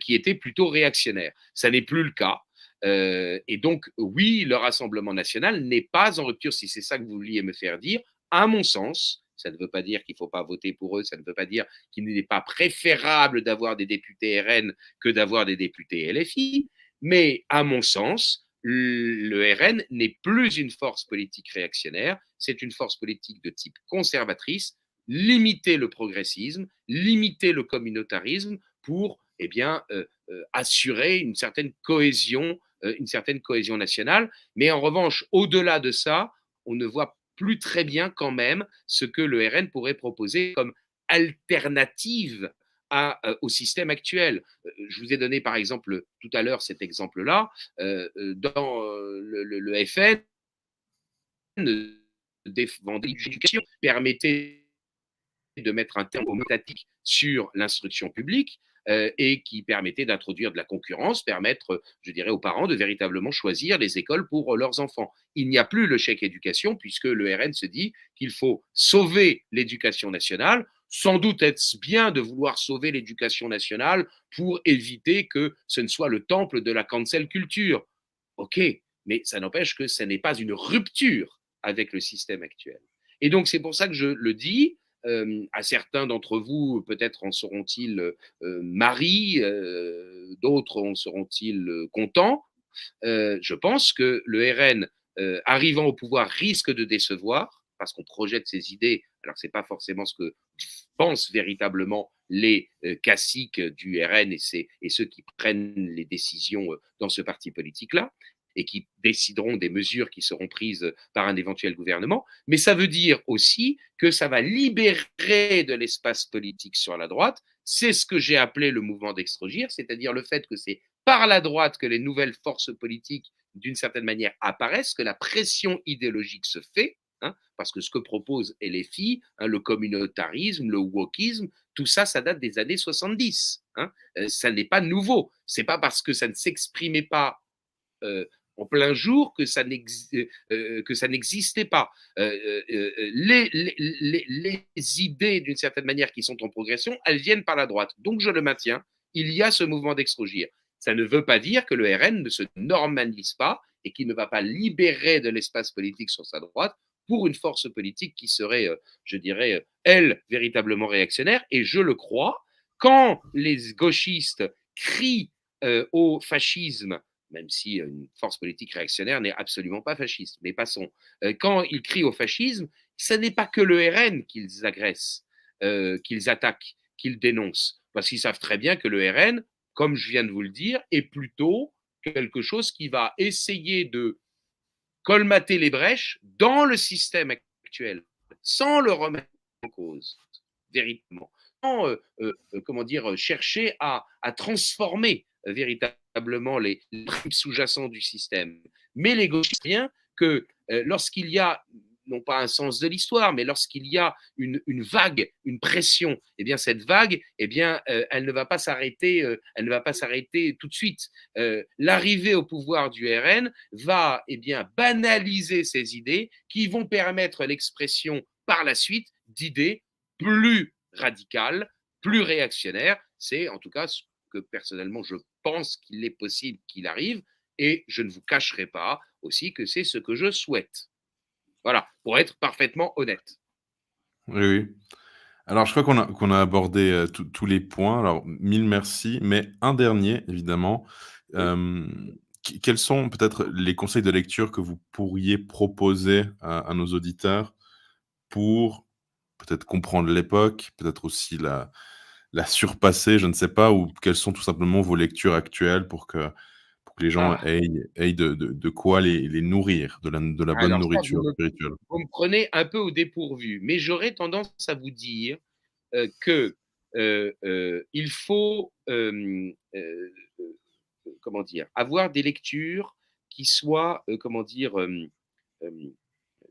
qui était plutôt réactionnaire. Ça n'est plus le cas. Et donc, oui, le Rassemblement national n'est pas en rupture, si c'est ça que vous vouliez me faire dire, à mon sens. Ça ne veut pas dire qu'il ne faut pas voter pour eux, ça ne veut pas dire qu'il n'est pas préférable d'avoir des députés RN que d'avoir des députés LFI, mais à mon sens, le RN n'est plus une force politique réactionnaire, c'est une force politique de type conservatrice, limiter le progressisme, limiter le communautarisme pour eh bien, assurer une certaine cohésion nationale. Mais en revanche, au-delà de ça, on ne voit plus très bien quand même ce que le RN pourrait proposer comme alternative au système actuel. Je vous ai donné par exemple tout à l'heure cet exemple-là. Dans le FN, défendait l'éducation, permettait de mettre un terme homéostatique sur l'instruction publique et qui permettait d'introduire de la concurrence, permettre, je dirais, aux parents de véritablement choisir les écoles pour leurs enfants. Il n'y a plus le chèque éducation puisque le RN se dit qu'il faut sauver l'éducation nationale. Sans doute est-ce bien de vouloir sauver l'éducation nationale pour éviter que ce ne soit le temple de la cancel culture. OK, mais ça n'empêche que ce n'est pas une rupture avec le système actuel. Et donc, c'est pour ça que je le dis, à certains d'entre vous, peut-être en seront-ils maris, d'autres en seront-ils contents. Je pense que le RN, arrivant au pouvoir, risque de décevoir parce qu'on projette ses idées. Alors, ce n'est pas forcément ce que pensent véritablement les caciques du RN et ceux qui prennent les décisions dans ce parti politique-là et qui décideront des mesures qui seront prises par un éventuel gouvernement, mais ça veut dire aussi que ça va libérer de l'espace politique sur la droite. C'est ce que j'ai appelé le mouvement d'extrogir, c'est-à-dire le fait que c'est par la droite que les nouvelles forces politiques, d'une certaine manière, apparaissent, que la pression idéologique se fait, hein, parce que ce que propose LFI, hein, le communautarisme, le wokisme, tout ça, ça date des années 70. Hein, ça n'est pas nouveau. C'est pas parce que ça ne s'exprimait pas en plein jour que ça n'existait pas. Les idées, d'une certaine manière, qui sont en progression, elles viennent par la droite. Donc, je le maintiens, il y a ce mouvement d'extrogir. Ça ne veut pas dire que le RN ne se normalise pas et qu'il ne va pas libérer de l'espace politique sur sa droite pour une force politique qui serait, je dirais, elle, véritablement réactionnaire. Et je le crois, quand les gauchistes crient au fascisme, même si une force politique réactionnaire n'est absolument pas fasciste, mais passons. Quand ils crient au fascisme, ce n'est pas que le RN qu'ils agressent, qu'ils attaquent, qu'ils dénoncent, parce qu'ils savent très bien que le RN, comme je viens de vous le dire, est plutôt quelque chose qui va essayer de colmater les brèches dans le système actuel, sans le remettre en cause, véritablement. Sans, comment dire, chercher à transformer véritablement les principes sous-jacents du système. Mais les gauchistes, bien que lorsqu'il y a non pas un sens de l'histoire, mais lorsqu'il y a une vague, une pression, eh bien cette vague, eh bien, elle ne va pas s'arrêter, elle ne va pas s'arrêter tout de suite. L'arrivée au pouvoir du RN va, eh bien, banaliser ces idées qui vont permettre l'expression par la suite d'idées plus radicales, plus réactionnaires. C'est en tout cas ce que personnellement je pense qu'il est possible qu'il arrive, et je ne vous cacherai pas aussi que c'est ce que je souhaite. Voilà, pour être parfaitement honnête.
Oui, oui. Alors, je crois qu'on a abordé, tous les points. Alors, mille merci, mais un dernier, évidemment.
Oui.
Quels sont peut-être les conseils de lecture que vous pourriez proposer à nos auditeurs pour peut-être comprendre l'époque, peut-être aussi la surpasser, je ne sais pas, ou quelles sont tout simplement vos lectures actuelles pour que les gens
Ah,
aient de quoi les nourrir, de la bonne
alors ça,
nourriture spirituelle?
vous me prenez un peu au dépourvu, mais j'aurais tendance à vous dire que il faut, comment dire, avoir des lectures qui soient, comment dire, euh,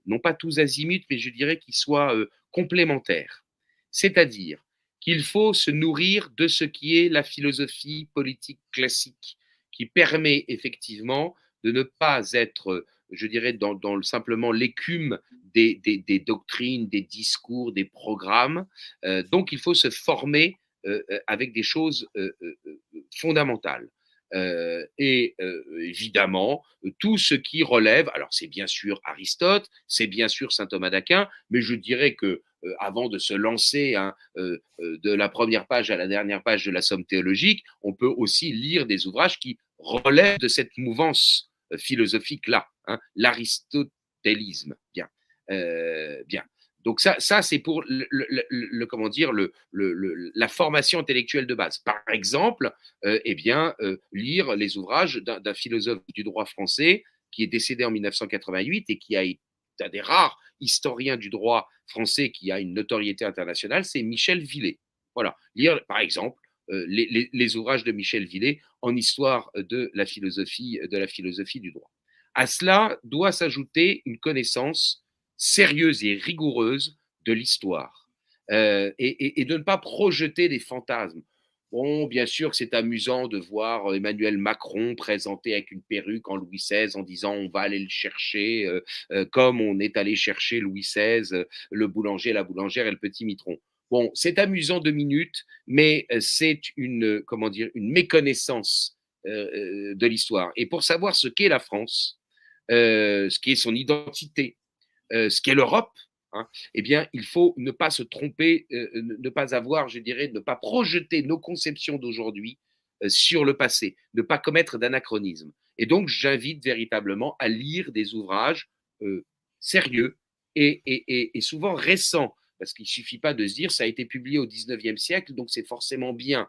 non pas tous azimuts, mais je dirais qu'ils soient complémentaires. C'est-à-dire qu'il faut se nourrir de ce qui est la philosophie politique classique, qui permet effectivement de ne pas être, je dirais, simplement l'écume des doctrines, des discours, des programmes. Donc il faut se former avec des choses fondamentales. Évidemment, tout ce qui relève, alors c'est bien sûr Aristote, c'est bien sûr saint Thomas d'Aquin, mais je dirais que avant de se lancer de la première page à la dernière page de la Somme théologique, on peut aussi lire des ouvrages qui relèvent de cette mouvance philosophique-là, hein, l'aristotélisme. Bien. Bien. Donc ça c'est pour comment dire, la formation intellectuelle de base. Par exemple, eh bien, lire les ouvrages d'un philosophe du droit français qui est décédé en 1988 et qui a été un des rares historiens du droit français qui a une notoriété internationale, c'est Michel Villet. Voilà, lire par exemple les ouvrages de Michel Villet en histoire de la philosophie du droit. À cela doit s'ajouter une connaissance sérieuse et rigoureuse de l'histoire et de ne pas projeter des fantasmes. Bon, bien sûr que c'est amusant de voir Emmanuel Macron présenté avec une perruque en Louis XVI en disant on va aller le chercher, comme on est allé chercher Louis XVI, le boulanger, la boulangère et le petit mitron. Bon, c'est amusant 2 minutes, mais c'est comment dire, une méconnaissance de l'histoire. Et pour savoir ce qu'est la France, ce qui est son identité, ce qu'est l'Europe, hein, eh bien, il faut ne pas se tromper, ne pas avoir, je dirais, ne pas projeter nos conceptions d'aujourd'hui sur le passé, ne pas commettre d'anachronisme. Et donc, j'invite véritablement à lire des ouvrages sérieux et souvent récents, parce qu'il ne suffit pas de se dire ça a été publié au 19e siècle, donc c'est forcément bien.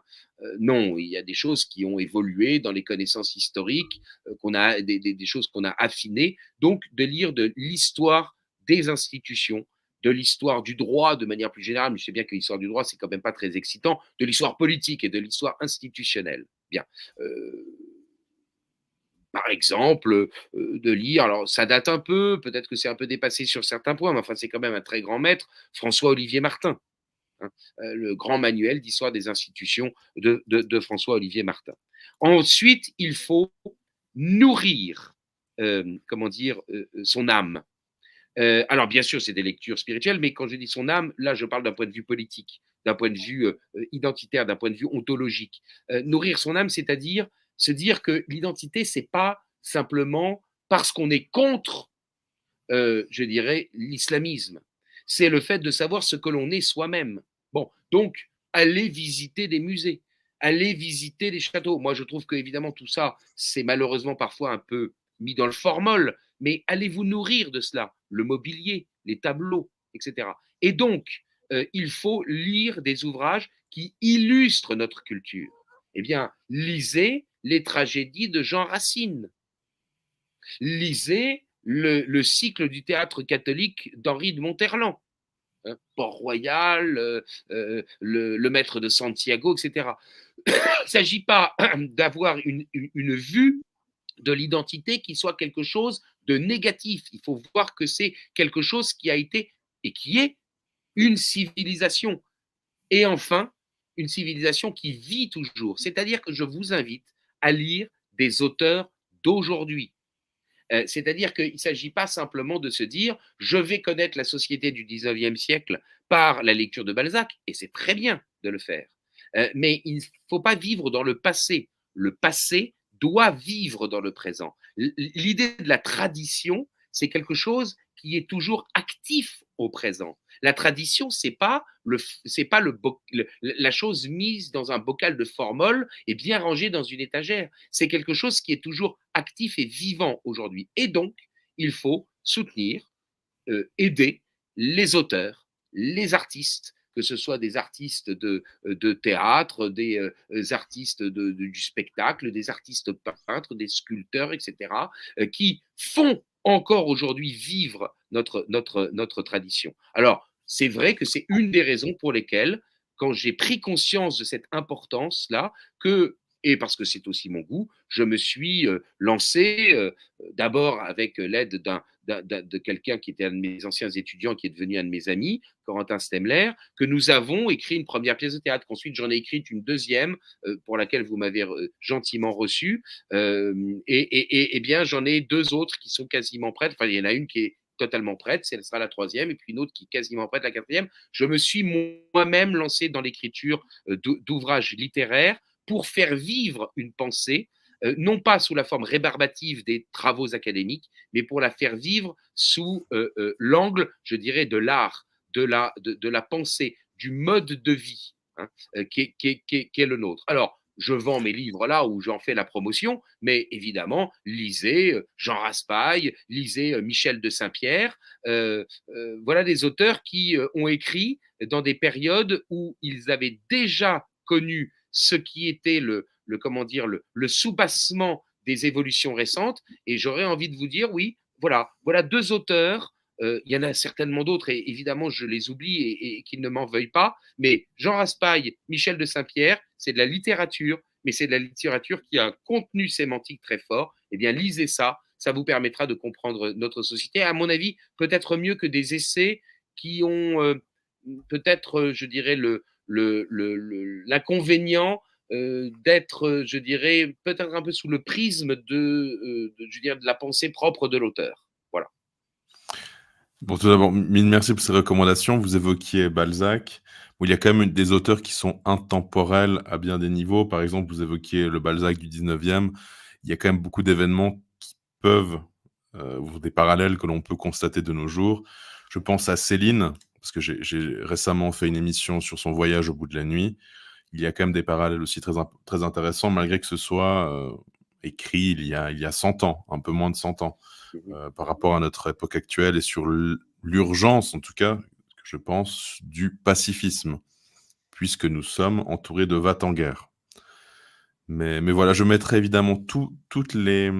Non, il y a des choses qui ont évolué dans les connaissances historiques, des choses qu'on a affinées. Donc, de lire de l'histoire des institutions, de l'histoire du droit de manière plus générale, mais je sais bien que l'histoire du droit, c'est quand même pas très excitant, de l'histoire politique et de l'histoire institutionnelle. Bien. Par exemple, de lire, alors ça date un peu, peut-être que c'est un peu dépassé sur certains points, mais enfin c'est quand même un très grand maître, François-Olivier Martin, hein, le grand manuel d'histoire des institutions de François-Olivier Martin. Ensuite, il faut nourrir comment dire, son âme. Alors bien sûr, c'est des lectures spirituelles, mais quand je dis son âme, là, je parle d'un point de vue politique, d'un point de vue identitaire, d'un point de vue ontologique. Nourrir son âme, c'est-à-dire se dire que l'identité, c'est pas simplement parce qu'on est contre, je dirais, l'islamisme. C'est le fait de savoir ce que l'on est soi-même. Bon, donc, aller visiter des musées, aller visiter des châteaux. Moi, je trouve que, évidemment, tout ça, c'est malheureusement parfois un peu mis dans le formol, mais allez vous nourrir de cela, le mobilier, les tableaux, etc. Et donc, il faut lire des ouvrages qui illustrent notre culture. Eh bien, lisez les tragédies de Jean Racine, lisez le cycle du théâtre catholique d'Henri de Monterland, hein, Port-Royal, le Maître de Santiago, etc. Il ne s'agit pas d'avoir une vue de l'identité qui soit quelque chose de négatif. Il faut voir que c'est quelque chose qui a été et qui est une civilisation. Et enfin, une civilisation qui vit toujours. C'est-à-dire que je vous invite à lire des auteurs d'aujourd'hui. C'est-à-dire qu'il ne s'agit pas simplement de se dire je vais connaître la société du 19e siècle par la lecture de Balzac, et c'est très bien de le faire. Mais il ne faut pas vivre dans le passé. Le passé doit vivre dans le présent. L'idée de la tradition, c'est quelque chose qui est toujours actif au présent. La tradition, c'est pas la chose mise dans un bocal de formol et bien rangée dans une étagère. C'est quelque chose qui est toujours actif et vivant aujourd'hui. Et donc, il faut soutenir, aider les auteurs, les artistes, que ce soit des artistes de théâtre, des artistes du spectacle, des artistes peintres, des sculpteurs, etc., qui font encore aujourd'hui vivre notre tradition. Alors, c'est vrai que c'est une des raisons pour lesquelles, quand j'ai pris conscience de cette importance-là, et parce que c'est aussi mon goût, je me suis lancé d'abord avec l'aide de quelqu'un qui était un de mes anciens étudiants, qui est devenu un de mes amis, Corentin Stemler, que nous avons écrit une première pièce de théâtre, qu'ensuite j'en ai écrite une deuxième, pour laquelle vous m'avez gentiment reçu, et bien j'en ai deux autres qui sont quasiment prêtes, enfin il y en a une qui est totalement prête, ce sera la troisième, et puis une autre qui est quasiment prête, la quatrième. Je me suis moi-même lancé dans l'écriture d'ouvrages littéraires pour faire vivre une pensée, non pas sous la forme rébarbative des travaux académiques, mais pour la faire vivre sous l'angle, je dirais, de l'art, de la pensée, du mode de vie, hein, qui est le nôtre. Alors, je vends mes livres là où j'en fais la promotion, mais évidemment, lisez Jean Raspail, lisez Michel de Saint-Pierre. Voilà des auteurs qui ont écrit dans des périodes où ils avaient déjà connu ce qui était comment dire, le soubassement des évolutions récentes. Et j'aurais envie de vous dire, oui, voilà deux auteurs. Il y en a certainement d'autres, et évidemment, je les oublie et qu'ils ne m'en veuillent pas. Mais Jean Raspail, Michel de Saint-Pierre, c'est de la littérature, mais c'est de la littérature qui a un contenu sémantique très fort. Eh bien, lisez ça, ça vous permettra de comprendre notre société. À mon avis, peut-être mieux que des essais qui ont peut-être, je dirais, l'inconvénient d'être, je dirais, peut-être un peu sous le prisme je dirais, de la pensée propre de l'auteur. Voilà.
Bon, tout d'abord, mille merci pour ces recommandations. Vous évoquiez Balzac. Bon, il y a quand même des auteurs qui sont intemporels à bien des niveaux. Par exemple, vous évoquiez le Balzac du 19e. Il y a quand même beaucoup d'événements qui peuvent, ou des parallèles que l'on peut constater de nos jours. Je pense à Céline, parce que j'ai récemment fait une émission sur son voyage au bout de la nuit. Il y a quand même des parallèles aussi très intéressants, malgré que ce soit écrit il y a 100 ans, un peu moins de 100 ans. Par rapport à notre époque actuelle et sur l'urgence, en tout cas, je pense, du pacifisme, puisque nous sommes entourés de va-t-en-guerre. Mais voilà, je mettrai évidemment toutes les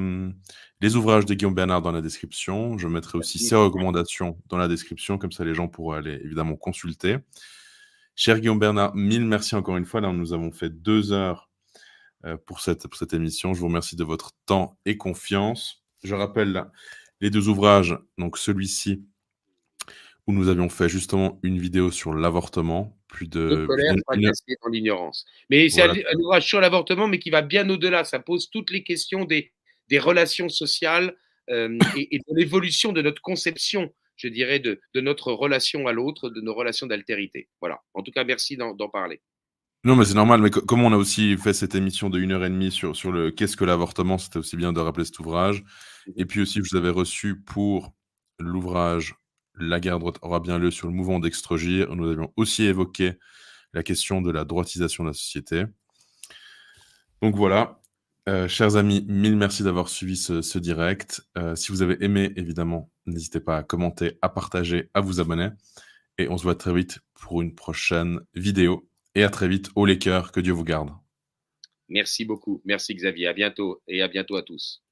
ouvrages de Guillaume Bernard dans la description. Je mettrai aussi ses recommandations dans la description, comme ça les gens pourront aller évidemment consulter. Cher Guillaume Bernard, mille merci encore une fois. Là, nous avons fait 2 heures pour cette émission. Je vous remercie de votre temps et confiance. Je rappelle les 2 ouvrages, donc celui-ci, où nous avions fait justement une vidéo sur l'avortement, plus de
colère fracassée dans l'ignorance. Mais c'est
voilà.
un ouvrage sur l'avortement, mais qui va bien au-delà. Ça pose toutes les questions des relations sociales et de l'évolution de notre conception, je dirais, de notre relation à l'autre, de nos relations d'altérité. Voilà. En tout cas, merci d'en parler.
Non, mais c'est normal, mais comme on a aussi fait cette émission de 1 heure et demie sur le qu'est-ce que l'avortement, c'était aussi bien de rappeler cet ouvrage. Et puis aussi, je vous avais reçu pour l'ouvrage La guerre droite aura bien lieu sur le mouvement d'extrogir. Nous avions aussi évoqué la question de la droitisation de la société. Donc voilà, chers amis, mille merci d'avoir suivi ce direct. Si vous avez aimé, évidemment, n'hésitez pas à commenter, à partager, à vous abonner. Et on se voit très vite pour une prochaine vidéo. Et à très vite, haut les cœurs, que Dieu vous garde.
Merci beaucoup. Merci Xavier. À bientôt et à bientôt à tous.